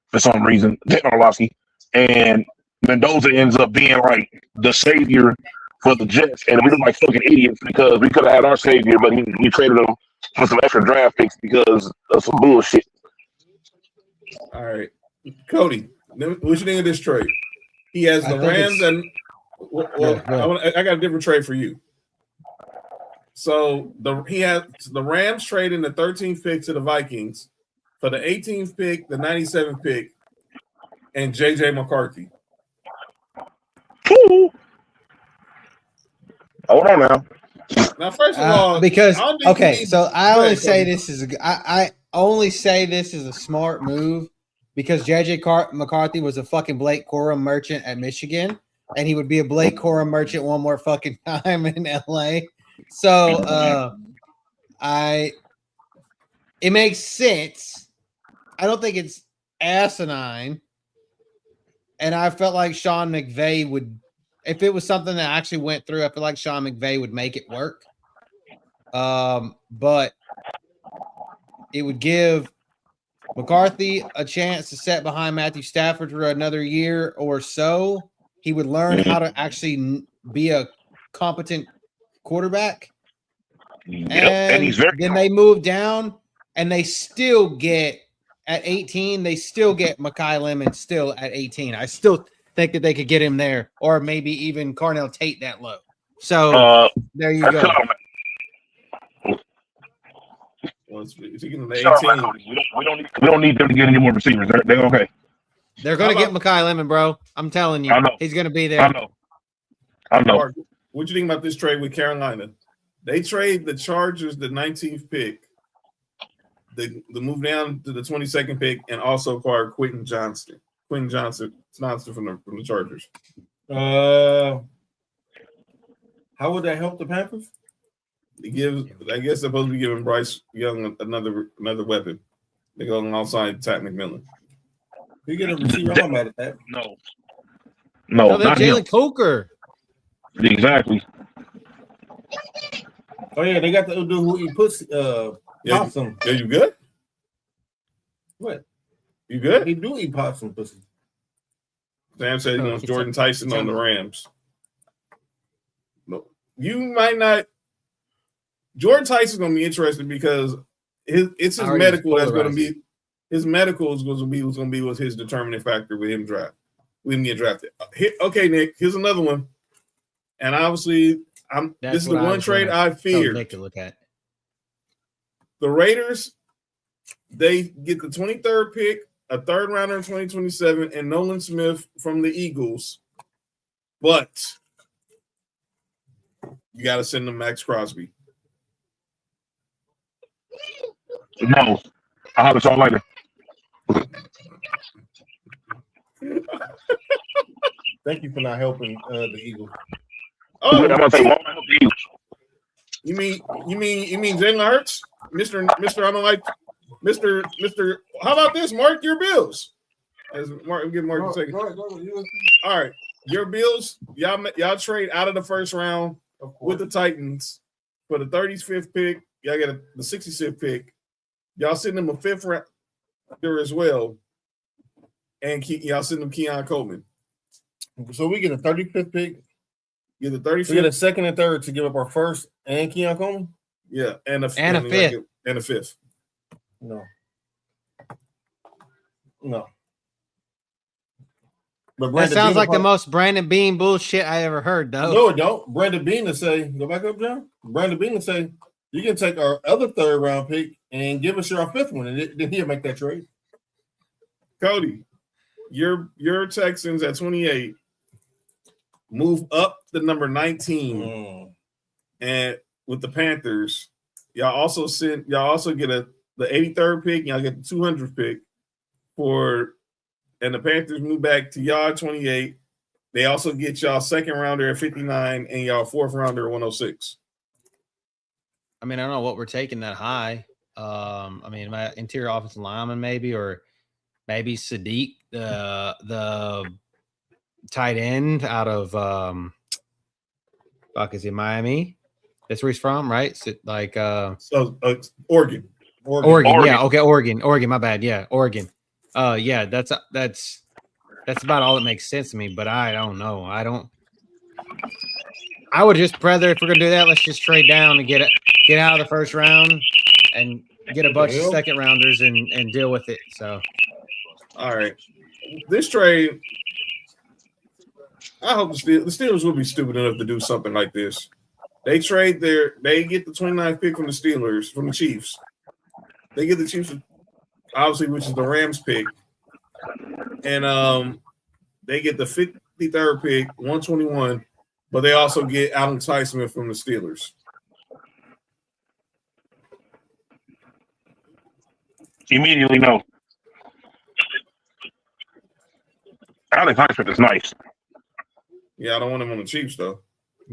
for some reason, Orlovsky, and Mendoza ends up being like the savior for the Jets, and we look like fucking idiots because we could have had our savior, but we traded him for some extra draft picks because of some bullshit. All right, Cody, what you think of this trade? He has the Rams and I got a different trade for you. So he has the Rams trading the 13th pick to the Vikings for the 18th pick, the 97th pick, and JJ McCarthy. Hold on now. Now, first of all, because I only say this is a smart move because JJ McCarthy was a fucking Blake Corum merchant at Michigan, and he would be a Blake Corum merchant one more fucking time in LA. So it makes sense. I don't think it's asinine. And I felt like Sean McVay would, if it was something that actually went through, I feel like Sean McVay would make it work. But it would give McCarthy a chance to sit behind Matthew Stafford for another year or so. He would learn how to actually be a competent quarterback. And he's then they move down and they still get at 18, they still get Mekhi Lemon still at 18. I still think that they could get him there, or maybe even Carnell Tate that low. So there you go. Well, speaking of the 18, we don't need them to get any more receivers. They're okay. They're going to get Mekhi Lemon, bro. I'm telling you, he's going to be there. I know. Mark, what you think about this trade with Carolina? They trade the Chargers the 19th pick. They move down to the 22nd pick and also acquire Quentin Johnson from the Chargers. How would that help the Panthers? I guess they're supposed to be giving Bryce Young another weapon. They go alongside Pat McMillan. You get a receiver, I'm mad at that. No, not Jalen Coker. Exactly. Oh yeah, they got the dude who he puts possum. Yeah, you good? What? You good? He do eat possum pussy. Sam said he wants Jordan Tyson on the Rams. No, you might not. Jordan Tyson's going to be interesting because it's his medical that's going to be his medical is going to be what's going to be his determining factor with him getting drafted. Okay, Nick, here's another one, and obviously this is the one trade I feared. Nick to look at. The Raiders, they get the 23rd pick, a third rounder in 2027, and Nolan Smith from the Eagles, but you got to send them Max Crosby. No, I'll have it all later. Thank you for not helping the Eagles. Oh, I'm gonna say, why not help the Eagles? You mean Jalen Hurts, Mister? I don't like Mister. How about this? Mark your Bills. As Mark, give Mark a second. All right, your Bills. Y'all trade out of the first round with the Titans for the 35th pick. Y'all get the 66th pick. Y'all send them a 5th rounder as well, and y'all send them Keon Coleman. So we get a 35th pick. Get the 35th. We get a 2nd and 3rd to give up our 1st and Keon Coleman. Yeah, and a 5th. And a 5th. No. But that sounds like the most Brandon Bean bullshit I ever heard, though. No, it don't. Brandon Bean to say, go back up, John. Brandon Bean to say, you can take our other 3rd round pick and give us our 5th one, and then he'll make that trade. Cody, your Texans at 28 move up to number 19, and with the Panthers, y'all also get the 83rd pick, y'all get the 200th pick and the Panthers move back to y'all 28. They also get y'all 2nd rounder at 59 and y'all 4th rounder at 106. I mean, I don't know what we're taking that high. I mean, my interior offensive lineman maybe, or maybe Sadiq, the tight end out of is it Miami? That's where he's from, right? So, Oregon. Yeah, okay, Oregon. My bad. Yeah, Oregon. Yeah, that's about all that makes sense to me. But I don't know. I would just rather, if we're gonna do that, let's just trade down and get out of the first round and get a bunch of 2nd rounders and deal with it. So All right. This trade, I hope the Steelers will be stupid enough to do something like this. They get the 29th pick from the Steelers, from the Chiefs. They get the Chiefs, obviously, which is the Rams pick. And they get the 53rd pick, 121, but they also get Adam Tyson from the Steelers. Immediately, no. Alex Highsmith is nice. Yeah, I don't want him on the Chiefs though.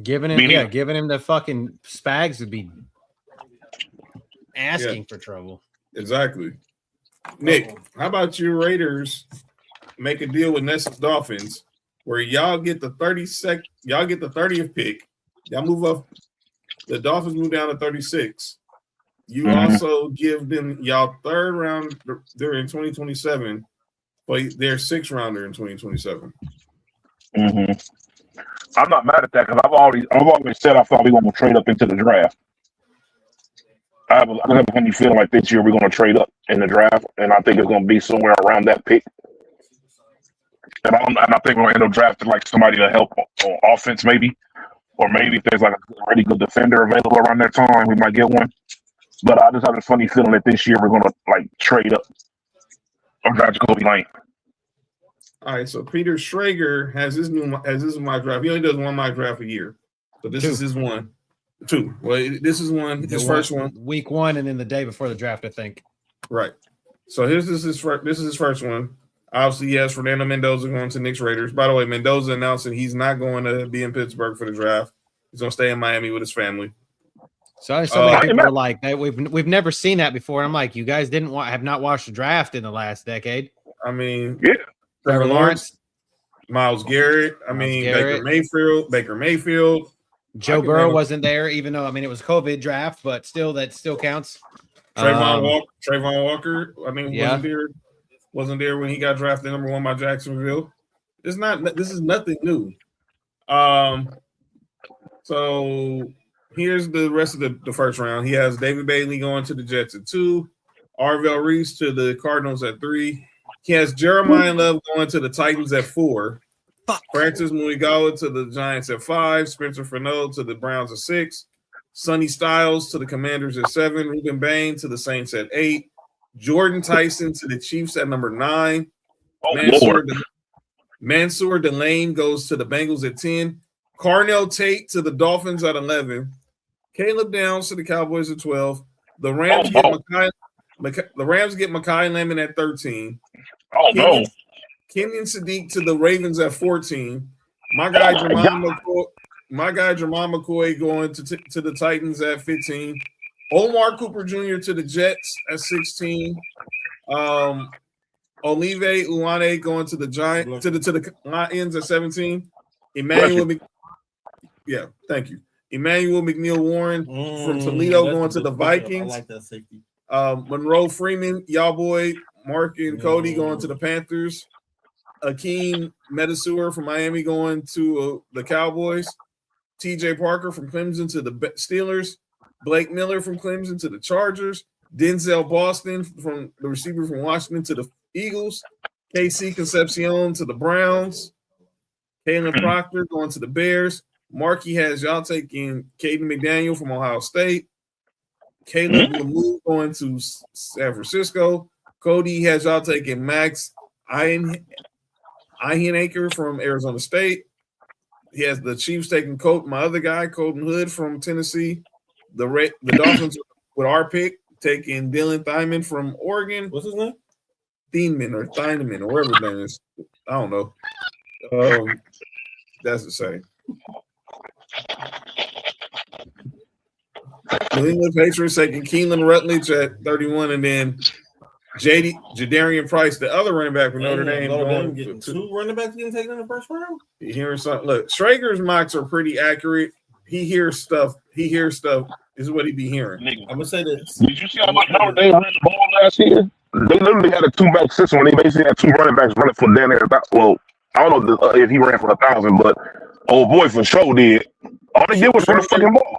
Giving him the fucking Spags would be asking for trouble. Exactly. Nick, how about you Raiders make a deal with Nessus Dolphins where y'all get the 30th pick. Y'all move up. The Dolphins move down to 36. You also give them y'all third round during 2027, but their sixth rounder in 2027. I'm not mad at that because I've always said I thought we were going to trade up into the draft. I have a funny feeling like this year we're going to trade up in the draft, and I think it's going to be somewhere around that pick. And I think we're going to end up drafting like somebody to help on offense, maybe, or maybe if there's like a really good defender available around that time, we might get one. But I just have a funny feeling that this year we're going to like trade up or draft Jacoby Lane. All right, so Peter Schrager has his mock draft. He only does one mock draft a year, so this is his one. Two. Well, this is his first one. Week 1, and then the day before the draft, I think. Right. So this is his first one. Obviously, he has Fernando Mendoza going to Knicks Raiders. By the way, Mendoza announcing he's not going to be in Pittsburgh for the draft. He's going to stay in Miami with his family. So many people are like that. We've never seen that before. I'm like, you guys have not watched the draft in the last decade. I mean, yeah. Trevor Lawrence, Myles Garrett. Baker Mayfield. Joe Burrow wasn't there, even though it was COVID draft, but still that still counts. Trayvon Walker. Wasn't there when he got drafted number 1 by Jacksonville. This is nothing new. So here's the rest of the first round. He has David Bailey going to the Jets at 2, Arvell Reese to the Cardinals at 3. He has Jeremiah Love going to the Titans at 4. Francis Muigala to the Giants at 5. Spencer Fernald to the Browns at 6. Sonny Styles to the Commanders at 7. Ruben Bain to the Saints at 8. Jordan Tyson to the Chiefs at number 9. Mansour Delane goes to the Bengals at 10. Carnell Tate to the Dolphins at 11. Caleb Downs to the Cowboys at 12. The Rams get Mekhi Lemon at 13. Kenyon Sadiq to the Ravens at 14. My guy Jermon McCoy going to the Titans at 15. Omar Cooper Jr. to the Jets at 16. Olive Uwane going to the Giants to the Lions at 17. Emmanuel McNeil Warren from Toledo going to the Vikings. I like that safety. Monroe Freeman, y'all boy, Mark and Cody going to the Panthers. Akeem Metasur from Miami going to the Cowboys. TJ Parker from Clemson to the Steelers. Blake Miller from Clemson to the Chargers. Denzel Boston from the receiver from Washington to the Eagles. KC Concepcion to the Browns. Kalen Proctor going to the Bears. Markey has y'all taking Caden McDaniel from Ohio State. Caleb Lamou going to San Francisco. Cody has y'all taking Max Eichenacre from Arizona State. He has the Chiefs taking my other guy, Colton Hood from Tennessee. The Dolphins with our pick taking Dylan Thiemann from Oregon. What's his name? Thiemann or whatever his name is. I don't know. That's the same. New England Patriots taking Keelan Rutledge at 31, and then Jadarian Price, the other running back from Notre Dame. Getting 2 running backs getting taken in the first round. You hearing something? Look, Schrager's mocks are pretty accurate. He hears stuff. This is what he be hearing. I'm gonna say this. Did you see how much Notre Dame ran the ball last year? They literally had a 2-back system when they basically had 2 running backs running for down there. Well, I don't know if he ran for 1,000, but old boy for sure did. All they did was run the fucking ball.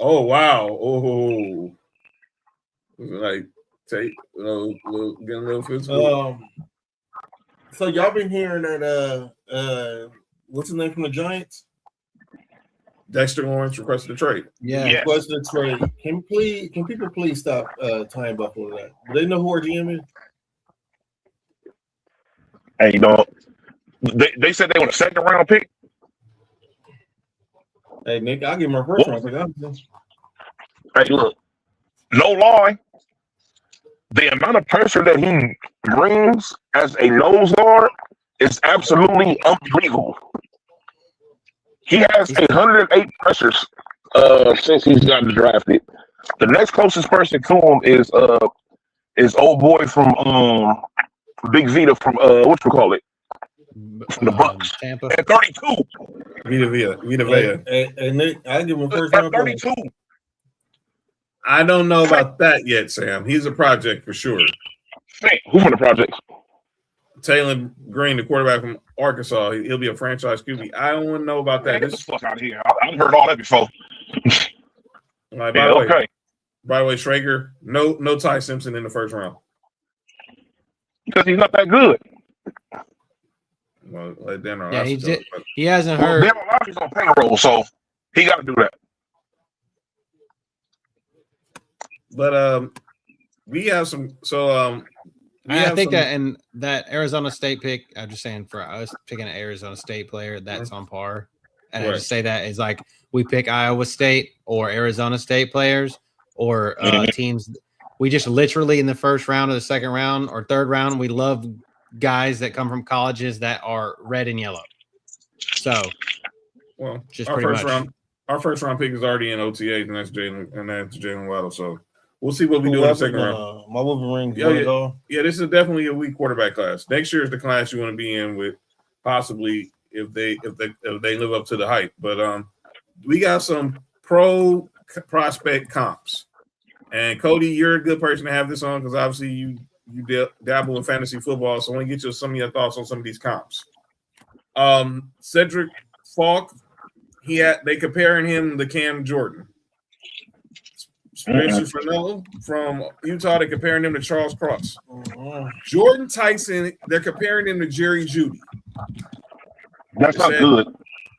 Oh wow! Oh, like take getting a little physical. So y'all been hearing that what's his name from the Giants? Dexter Lawrence requested a trade. Yeah. Yes. Requested a trade. Can people please stop tying Buffalo to that? Do they know who our GM is? Hey, dog. They said they want a second round pick. Hey, Nick, I'll give him a first round pick. Hey, look, no lie. The amount of pressure that he brings as a nose guard is absolutely unbelievable. He has 108 pressures since he's gotten drafted. The next closest person to him is old boy from Big Vita from what you call it? From the Bucks. Tampa. At 32. Vita Vea. Hey, Nick, I'll give him a first round pick. 32. I don't know about that yet, Sam. He's a project for sure. Hey, who's on the project? Taylor Green, the quarterback from Arkansas, he'll be a franchise QB. I don't want to know about that. Get the fuck out of here. I've heard all that before. By Yeah, okay. the way, Schrager, no Ty Simpson in the first round. Because he's not that good. Well, let Dan Yeah, Orlovsky talk, but he hasn't Well, heard. Dan Orlovsky's on payroll, so he got to do that. But we have some. So I think that and that Arizona State pick, I'm just saying for us picking an Arizona State player, that's on par. And I just say that is like we pick Iowa State or Arizona State players or teams. We just literally in the first round or the second round or third round, we love guys that come from colleges that are red and yellow. So, well, just our pretty first much. our first round pick is already in OTAs, and that's Jalen Waddle. So we'll see what we do in the second round. My Wolverine. Yeah, this is definitely a weak quarterback class. Next year is the class you want to be in with, possibly if they live up to the hype. But we got some pro prospect comps, and Cody, you're a good person to have this on because obviously you dabble in fantasy football. So I want to get you some of your thoughts on some of these comps. Cedric Falk, they comparing him to Cam Jordan. Spencer Fernello from Utah, they're comparing him to Charles Cross. Jordan Tyson, they're comparing him to Jerry Jeudy. That's not good.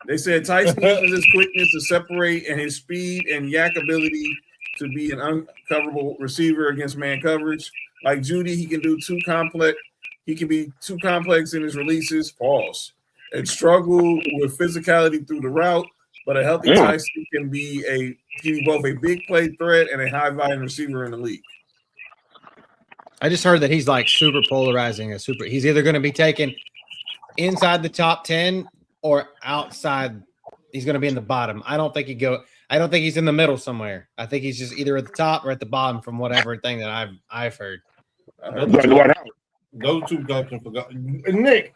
They said Tyson uses his quickness to separate and his speed and yak ability to be an uncoverable receiver against man coverage. Like Jeudy, he can be too complex in his releases, and struggle with physicality through the route. But a healthy Tyson can be both a big play threat and a high volume receiver in the league. I just heard that he's like super polarizing. He's either going to be taken inside the top 10 or outside. He's going to be in the bottom. I don't think he's in the middle somewhere. I think he's just either at the top or at the bottom from whatever thing that I've heard. Those two guys forgot. Nick.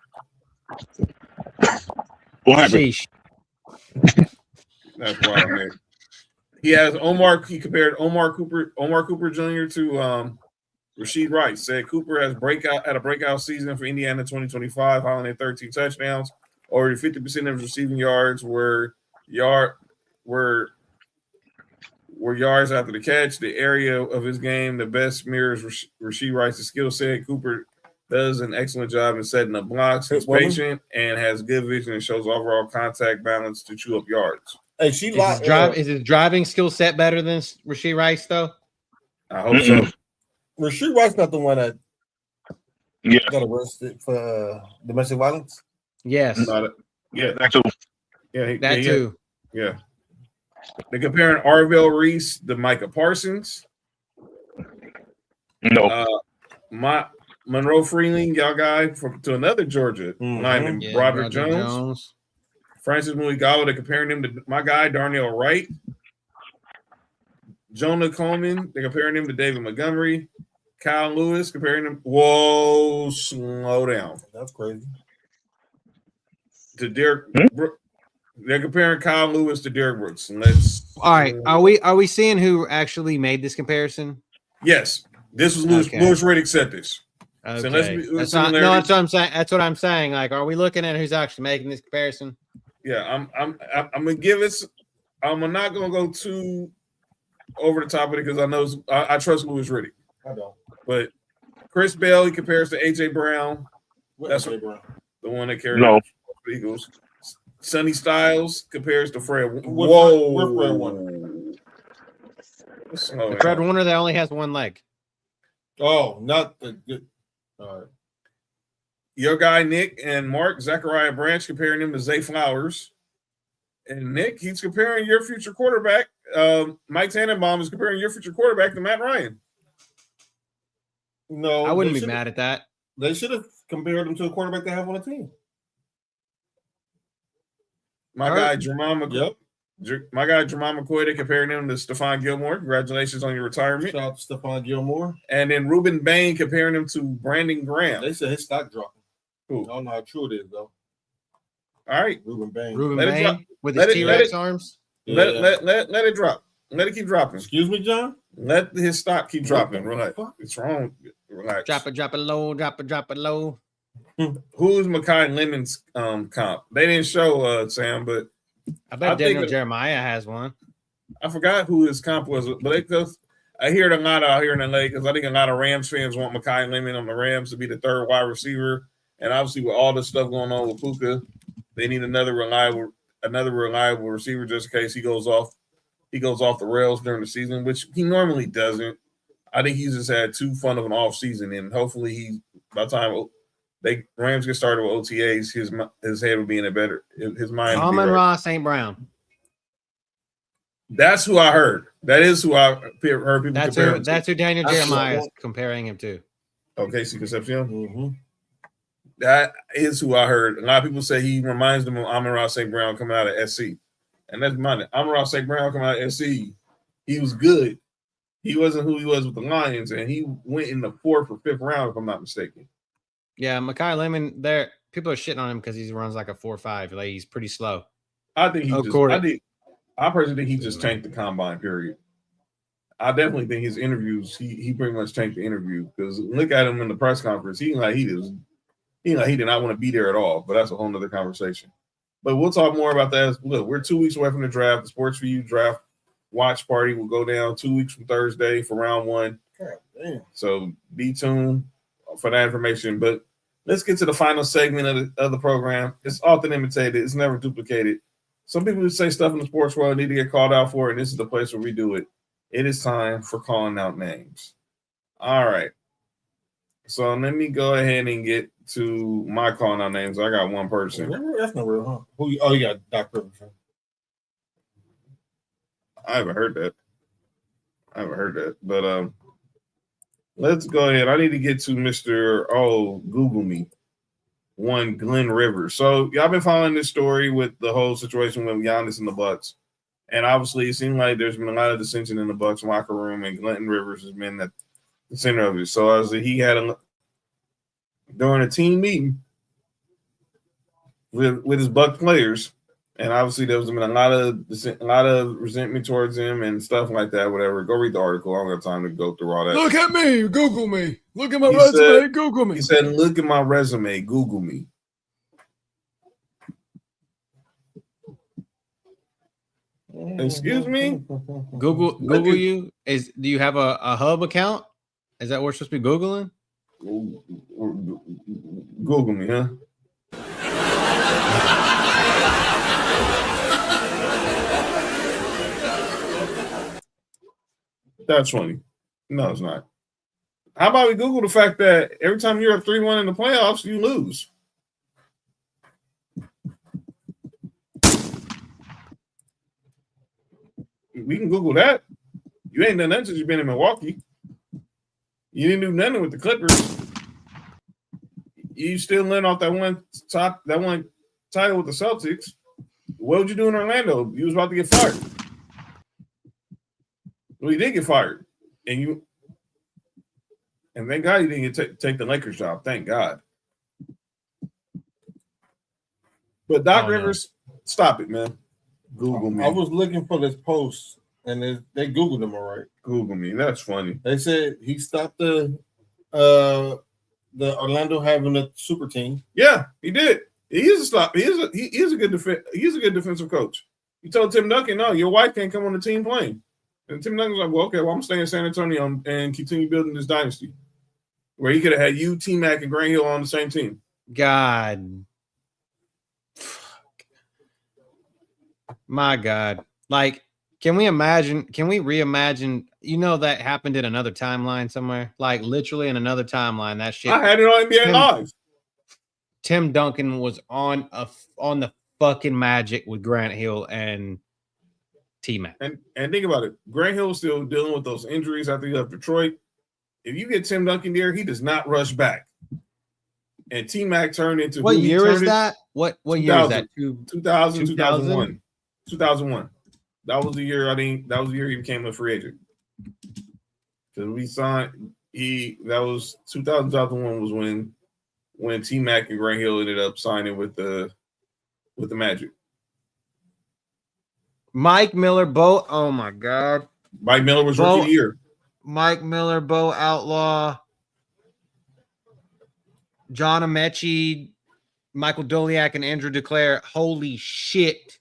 What happened? Sheesh. That's wild, Nick. He compared Omar Cooper Jr. to Rasheed Rice. Said Cooper had a breakout season for Indiana 2025, hauling in 13 touchdowns. Over 50% of his receiving yards were yards after the catch. The area of his game that best mirrors Rasheed Rice's skill set. Cooper does an excellent job in setting up blocks. He's patient and has good vision and shows overall contact balance to chew up yards. Hey, is his driving skill set better than Rasheed Rice, though? I hope so. Rasheed Rice not the one that got arrested for domestic violence? Yes. That too. That too. Yeah. They're comparing Arvell Reese to Micah Parsons. No. Monroe Freeling, y'all guy, to another Georgia lineman, Broderick Jones. Francis Muigala, they're comparing him to my guy, Darnell Wright. Jonah Coleman, they're comparing him to David Montgomery. Kyle Lewis, comparing him. Whoa, slow down. That's crazy. To Derek. They're comparing Kyle Lewis to Derek Brooks. All right. Are we seeing who actually made this comparison? Yes. This was Lewis Riddick said this. Okay. So that's what I'm saying. That's what I'm saying. Like, are we looking at who's actually making this comparison? Yeah, I'm gonna give it. I'm not gonna go too over the top of it because I trust Lewis Riddick. I don't. But Chris Bell, he compares to AJ Brown. That's AJ Brown. The one that carries the Eagles. Sonny Styles compares to Fred. Whoa. With Fred Warner. The Fred Warner that only has one leg. Oh, not the good. All right. Your guy Nick and Mark Zachariah Branch comparing him to Zay Flowers. And Nick, he's comparing your future quarterback. Mike Tannenbaum is comparing your future quarterback to Matt Ryan. No, I wouldn't be mad at that. They should have compared him to a quarterback they have on the team. My guy Jermon McCoy, they comparing him to Stephon Gilmore. Congratulations on your retirement. Shout out to Stephon Gilmore. And then Ruben Bain comparing him to Brandon Graham. They said his stock dropping. Cool. I don't know how true it is, though. All right. Ruben Bain. With his T-Rex arms? Let it drop. Let it keep dropping. Excuse me, John? Let his stock keep dropping. Relax. It's wrong. Relax. Drop it low. Drop it low. Who's Mekhi Lemon's comp? They didn't show Sam, but I bet Daniel Jeremiah has one. I forgot who his comp was, but I hear it a lot out here in LA because I think a lot of Rams fans want Mekhi Lemon on the Rams to be the third wide receiver. And obviously, with all the stuff going on with Puka, they need another reliable receiver just in case he goes off the rails during the season, which he normally doesn't. I think he's just had too fun of an off season, and hopefully by the time Rams get started with OTAs, his head will be in a better his mind. Amon-Ra St. Brown. That's who I heard. That is who I heard people. That's who Daniel Jeremiah is comparing him to. Oh, Casey Concepcion. Mm-hmm. That is who I heard. A lot of people say he reminds them of Amon-Ra St. Brown coming out of SC. And that's mine. Amon-Ra St. Brown coming out of SC, he was good. He wasn't who he was with the Lions, and he went in the 4th or 5th round, if I'm not mistaken. Yeah, Mekhi Lemon, people are shitting on him because he runs like a 4.5. Like he's pretty slow. I think I personally think he just tanked the combine, period. I definitely think his interviews, he pretty much tanked the interview because look at him in the press conference. He did not want to be there at all, but that's a whole nother conversation. But we'll talk more about that. Look, we're 2 weeks away from the draft. The Sports4U draft watch party will go down 2 weeks from Thursday for round 1. God damn. So be tuned for that information. But let's get to the final segment of the program. It's often imitated. It's never duplicated. Some people who say stuff in the sports world need to get called out for it, and this is the place where we do it. It is time for calling out names. All right. So let me go ahead and get to my calling out names. I got one person. That's not real, huh? You got Doc Rivers. I haven't heard that. But let's go ahead. I need to get to Mr. Google me. One Glenn Rivers. So y'all been following this story with the whole situation with Giannis and the Bucks. And obviously it seemed like there's been a lot of dissension in the Bucks locker room, and Glenn Rivers has been at the center of it. So as he had during a team meeting with his Buck players, and obviously there was been a lot of resentment towards him and stuff like that. Whatever. Go read the article. I don't have time to go through all that. Look at me. Google me. Look at my resume. Google me. He said, "Look at my resume. Google me." Excuse me. Google you? Do you have a Hub account? Is that what we're supposed to be Googling? Google me, huh? That's funny. No, it's not. How about we Google the fact that every time you're up 3-1 in the playoffs, you lose? We can Google that. You ain't done nothing since you've been in Milwaukee. You didn't do nothing with the Clippers. You still lent off that one title with the Celtics. What would you do in Orlando? You was about to get fired. Well, you did get fired, and thank God you didn't take the Lakers job. Thank God. But Doc Rivers, stop it, man. Google me. I was looking for this post, and they Googled him all right. Google me. That's funny. They said he stopped the Orlando having a super team. Yeah, he did. He is a stop. He is a good defensive coach. He told Tim Duncan, "No, your wife can't come on the team playing." And Tim Duncan was like, "Well, okay, well, I'm staying in San Antonio and continue building this dynasty." Where he could have had you, T-Mac, and Grant Hill on the same team. God. Fuck. My God. Like, can we reimagine? You know, that happened in another timeline somewhere? Like, literally in another timeline. That shit. I had it on NBA Live. Tim Duncan was on the fucking Magic with Grant Hill and T-Mac. And think about it. Grant Hill is still dealing with those injuries after he left Detroit. If you get Tim Duncan there, he does not rush back. And T-Mac turned into what year is that? What year is that? 2001. That was the year he became a free agent. Because we signed that was 2001 was when T-Mac and Grant Hill ended up signing with the Magic. Mike Miller, Bo. Oh my God. Mike Miller was rookie of the year. Mike Miller, Bo Outlaw, John Ameche, Michael Doliak, and Andrew DeClaire. Holy shit.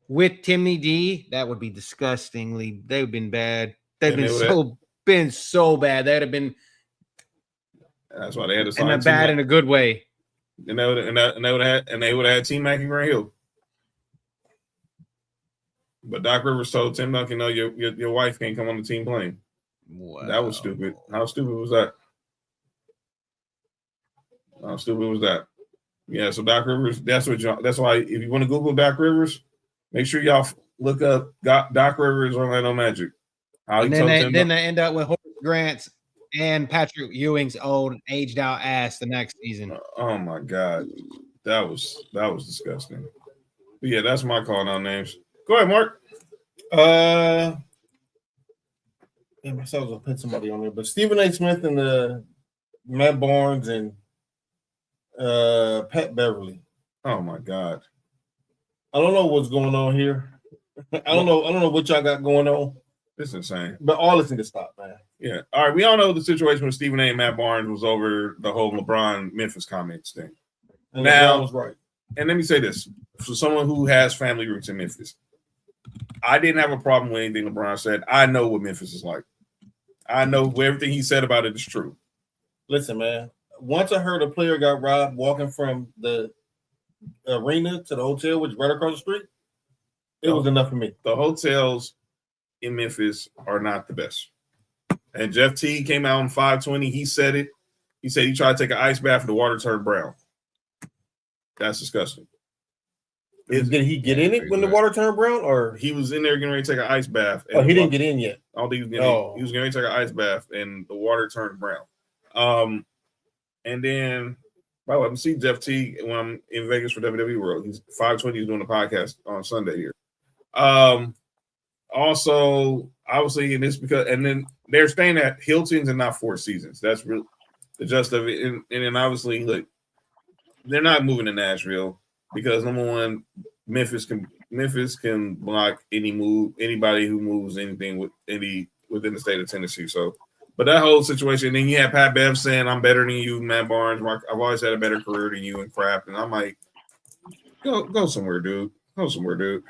With Timmy D, that would be disgustingly. They would have been bad. They've been so bad. They'd have been. That's why they had to sign. And bad in a good way. And they would have had T-Mac and Grant Hill. But Doc Rivers told Tim Duncan, "No, your wife can't come on the team playing." Wow. That was stupid. How stupid was that? How stupid was that? Yeah. So Doc Rivers. That's why if you want to Google Doc Rivers, make sure y'all look up Doc Rivers Orlando Magic. Then they end up with Horace Grant's and Patrick Ewing's old aged out ass the next season. Oh my God, that was disgusting. But yeah, that's my call now names. Go ahead, Mark. I was gonna put somebody on there, but Stephen A. Smith and Matt Barnes and Pat Beverly. Oh my God. I don't know what's going on here. I don't know what y'all got going on. It's insane. But all this need to stop, man. Yeah. All right. We all know the situation with Stephen A. and Matt Barnes was over the whole LeBron Memphis comments thing. And now LeBron was right. And let me say this: for someone who has family roots in Memphis, I didn't have a problem with anything LeBron said. I know what Memphis is like. I know everything he said about it is true. Listen, man. Once I heard a player got robbed walking from the arena to the hotel, which is right across the street, it was enough for me. The hotels in Memphis are not the best. And Jeff T came out on 520. He said it. He said he tried to take an ice bath and the water turned brown. That's disgusting. Did he get in it when the water turned brown, or he was in there getting ready to take an ice bath? Oh, he didn't get in yet. I don't think he was he was getting ready to take an ice bath and the water turned brown. And then, by the way, I'm seeing Jeff T when I'm in Vegas for WWE World. He's 520. He's doing a podcast on Sunday here. Also, obviously, and then they're staying at Hilton's and not Four Seasons. That's really the gist of it. And then obviously, look, they're not moving to Nashville because number one, Memphis can block anybody who moves anything within the state of Tennessee. So, but that whole situation, then you have Pat Bev saying, "I'm better than you, Matt Barnes. I've always had a better career than you in crap." And I'm like, go somewhere, dude. Go somewhere, dude.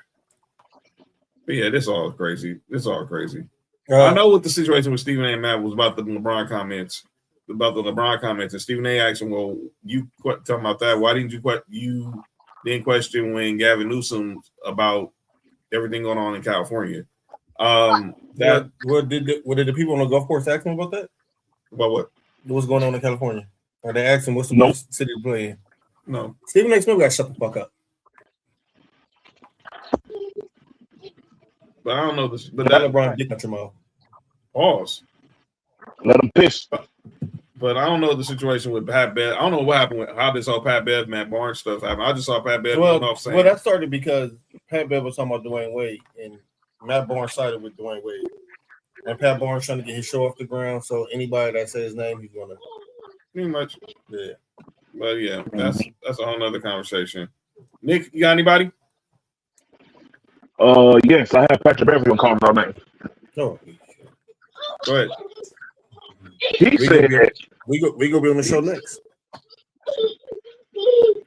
But yeah, this all crazy. I know what the situation with Stephen A. and Matt was about the LeBron comments. And Stephen A. asked him, "Well, you talking about that? Why didn't you didn't question when Gavin Newsom about everything going on in California?" What did the people on the golf course ask him about that? About what? What's going on in California? Or they asked him what's the best city to play in? No. Stephen A. Smith got to shut the fuck up. But I don't know this. But that LeBron did not your mouth. Pause. Let him piss. But I don't know the situation with Pat Bev. I don't know what happened with how this whole Pat Bev, Matt Barnes stuff happened. I just saw Pat Bev off saying. Well, that started because Pat Bev was talking about Dwayne Wade, and Matt Barnes sided with Dwayne Wade. And Pat Barnes trying to get his show off the ground, so anybody that says his name, he's gonna. Pretty much. Yeah. But yeah, that's a whole nother conversation. Nick, you got anybody? Yes, I have Patrick Beverly on call name. Oh. Go ahead. He said we go be on the show next.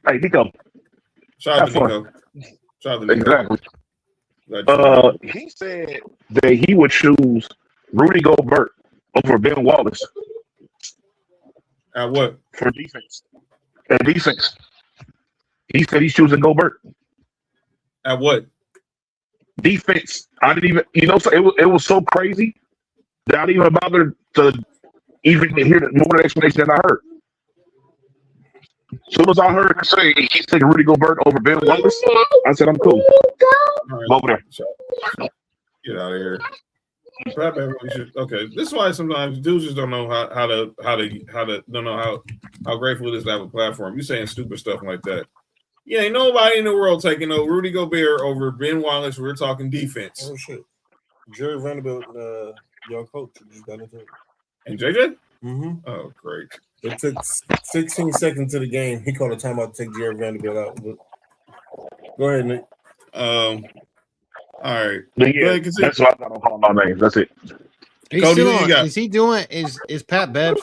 Hey, Nico. Shout out to Nico. Exactly. He said that he would choose Rudy Gobert over Ben Wallace. At what? For defense. At defense. He said he's choosing Gobert. At what? Defense. I didn't even, so it was so crazy that I didn't even bother to even hear more explanation than I heard. As soon as I heard him say he's taking Rudy Gobert over Ben Wallace, I said, I'm cool. Right. Over there. Get out of here. Okay, this is why sometimes dudes just don't know how don't know how grateful it is to have a platform. You saying stupid stuff like that. Yeah, ain't nobody in the world taking no Rudy Gobert over Ben Wallace. We're talking defense. Oh shit, Jerry Vanderbilt, young coach, just got into it. And JJ? Mm-hmm. Oh, great. It took 16 seconds to the game. He called a timeout to take Jerry Vanderbilt out. But go ahead, Nick. All right. But yeah, that's why I don't call my names. That's it. Cody, who you got? Is he doing? Is Pat Bev?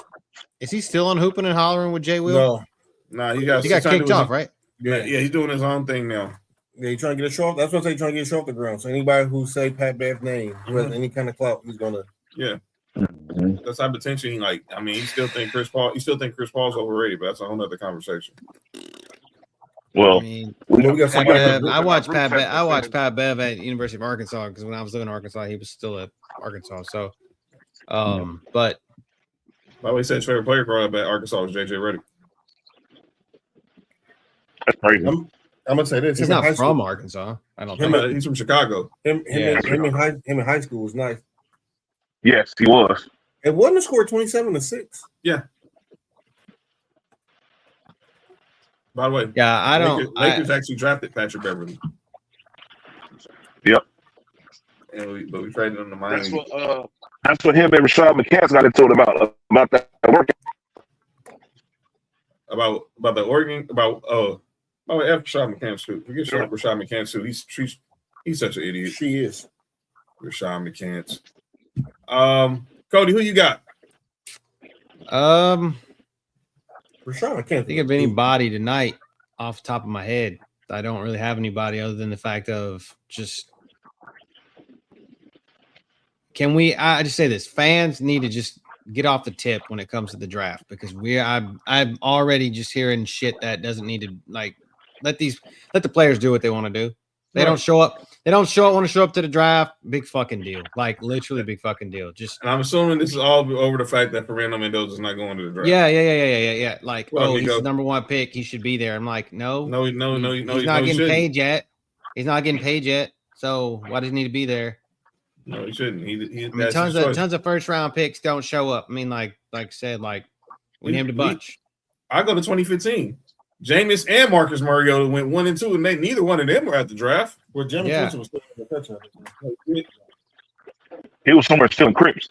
Is he still on hooping and hollering with Jay Will? No, he got kicked off, right? Yeah, he's doing his own thing now. Yeah, he's trying to get a show off. That's what I'm saying, trying to get a show off the ground. So anybody who say Pat Bev's name, who has any kind of clout, he's gonna. Yeah. That's type of attention. He still think Chris Paul's overrated, but that's a whole nother conversation. Well, I watched Pat Bev at University of Arkansas because when I was living in Arkansas, he was still at Arkansas. So, but by the way, he said his favorite player growing up at Arkansas was JJ Redick. That's crazy. I'm gonna say this: he's not from Arkansas. I don't think he's from Chicago. Him in high school was nice. Yes, he was. It wasn't a score 27-6. Yeah. By the way, Lakers actually drafted Patrick Beverly. Yep. But we traded him to Miami. That's what him and Rashad McCants got into it about that work. About the Oregon Rashad McCants too. Forget Rashad McCants too. He's such an idiot. She is. Rashad McCants. Cody, who you got? Rashad, I can't think of anybody tonight off the top of my head. I don't really have anybody other than the fact of just I just say this: fans need to just get off the tip when it comes to the draft because I'm already just hearing shit that doesn't need to let the players do what they want to do. They don't show up. They want to show up to the draft. Big fucking deal. Literally big fucking deal. And I'm assuming this is all over the fact that Fernando Mendoza's not going to the draft. Yeah. He's the number one pick. He should be there. I'm like, no. He's not getting paid yet. He's not getting paid yet. So why does he need to be there? No, he shouldn't. Tons of first round picks don't show up. I mean, like I said, we named a bunch. I go to 2015. Jameis and Marcus Mariota went 1 and 2, and neither one of them were at the draft. Well, Jameis was still in the touchdown. He was somewhere stealing crips.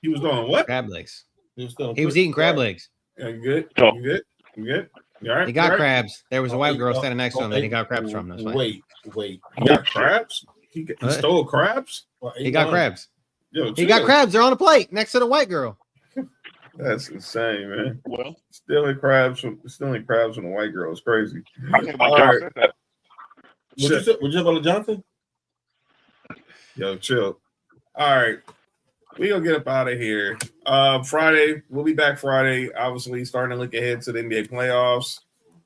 He was doing what? Crab legs. He was eating crab legs. Yeah, you good? Oh. You good? You all right? He got crabs. There was a white girl standing next to him that he got crabs from. That's wait. He got crabs? He stole crabs? He got crabs. Yo, he got crabs. They're on a plate next to the white girl. That's insane, man. Well, stealing crabs from a white girl is crazy. I think my John said that. Would you have on Johnson? Yo, chill. All right. We gonna get up out of here. Friday, we'll be back Friday. Obviously, starting to look ahead to the NBA playoffs.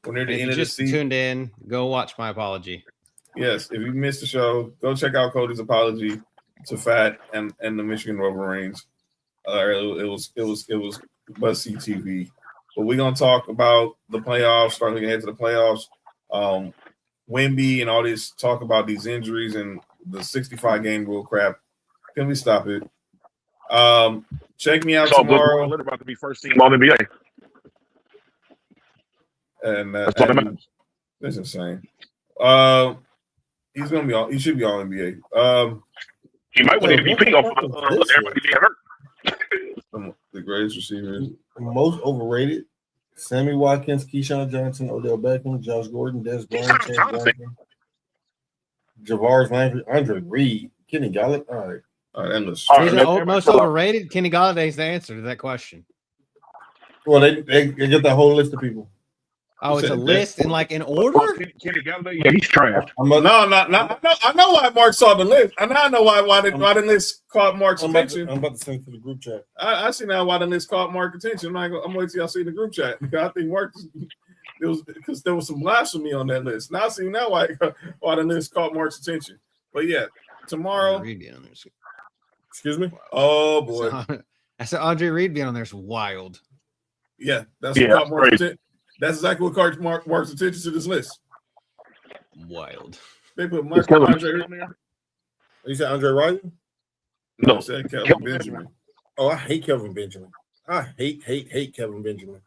We're near the end of the season. Tuned in. Go watch my apology. Yes, if you missed the show, go check out Cody's apology to Fat and the Michigan Wolverines. It was must-see TV. But we're gonna talk about the playoffs, starting ahead to the playoffs. Wemby and all this talk about these injuries and the 65-game rule crap. Can we stop it? Check me out tomorrow. Good. About to be first team on NBA. And that's insane. He's gonna be all. He should be all NBA. He might win MVP off of everybody being hurt. The greatest receiver. Most overrated: Sammy Watkins, Keyshawn Johnson, Odell Beckham, Josh Gordon, Des Bryant, Chance Johnson, Javaris Landry, Andre Reed, Kenny Gallup. All right. He's the most overrated. Kenny Galladay's the answer to that question. Well, they get that whole list of people. Oh, it's a list and like in order? Yeah, he's trash. I know why Mark saw the list. I know why the list caught Mark's attention. I'm about to send it to the group chat. I see now why the list caught Mark's attention. I'm waiting till y'all see the group chat. Because I think Mark, because there was some blasphemy on that list. Now I see now why the list caught Mark's attention. But yeah, tomorrow. Excuse me? Oh boy. I said Andre Reed being on there is wild. Yeah, that's what caught Mark's attention. That's exactly what caught Mark's attention to this list. Wild. They put Andre on there. You said Andre Ryan? No, I said Kelvin Benjamin. Oh, I hate Kelvin Benjamin. I hate Kelvin Benjamin.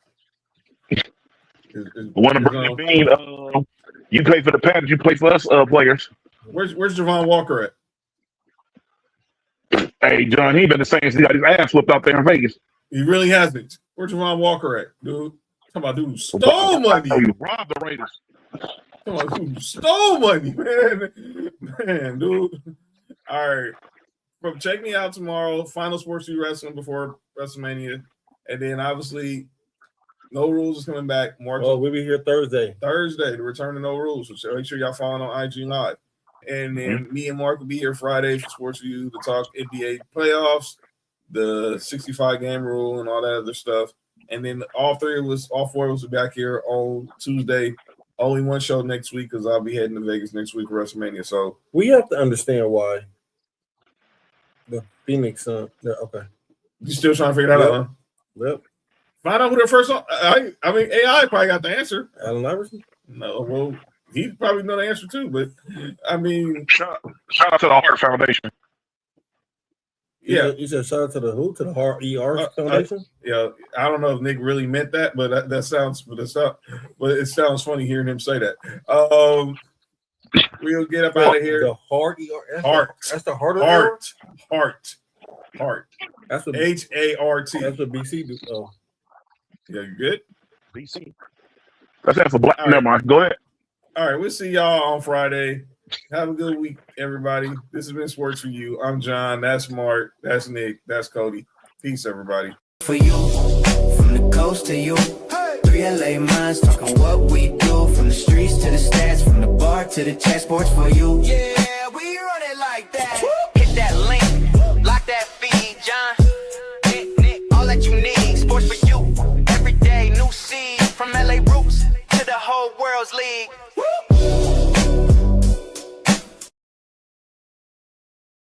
Want to bring the bean? You play for the Panthers. You play for us, players. Where's Javon Walker at? Hey, John, he been the same. He got his ass flipped out there in Vegas. He really hasn't. Where's Javon Walker at, dude? Come on, dude. Stole money. You robbed the Raiders. Come on, dude. Stole money, man, dude. All right. Check me out tomorrow. Final Sports4U Wrestling before WrestleMania. And then obviously No Rules is coming back. We'll be here Thursday. The return to No Rules. So make sure y'all following on IG Live. And then me and Mark will be here Friday for Sports4U to talk NBA playoffs, the 65-game rule, and all that other stuff. And then all four of us will be back here on Tuesday. Only one show next week because I'll be heading to Vegas next week for WrestleMania. So we have to understand why the Phoenix Sun. Okay, you still trying to figure that out, huh? Yep. Find out who their first. I mean, AI probably got the answer. Allen Iverson? No, well, he probably know the answer too. But I mean, shout out to the Heart Foundation. Yeah, you said shout out to the who? To the Heart Foundation? Yeah, I don't know if Nick really meant that, but that sounds, but it sounds funny hearing him say that. We'll get up out of here. The Heart Heart. That's the Heart. Heart. That's what HART. That's what BC do. Oh, yeah, you good? BC. That's for black. Never mind. Go ahead. All right, we'll see y'all on Friday. Have a good week, everybody. This has been Sports4U. I'm John. That's Mark. That's Nick. That's Cody. Peace, everybody. For you, from the coast to you, 3 LA minds talking what we do, from the streets to the stats, from the bar to the chat. Sports4U. Yeah.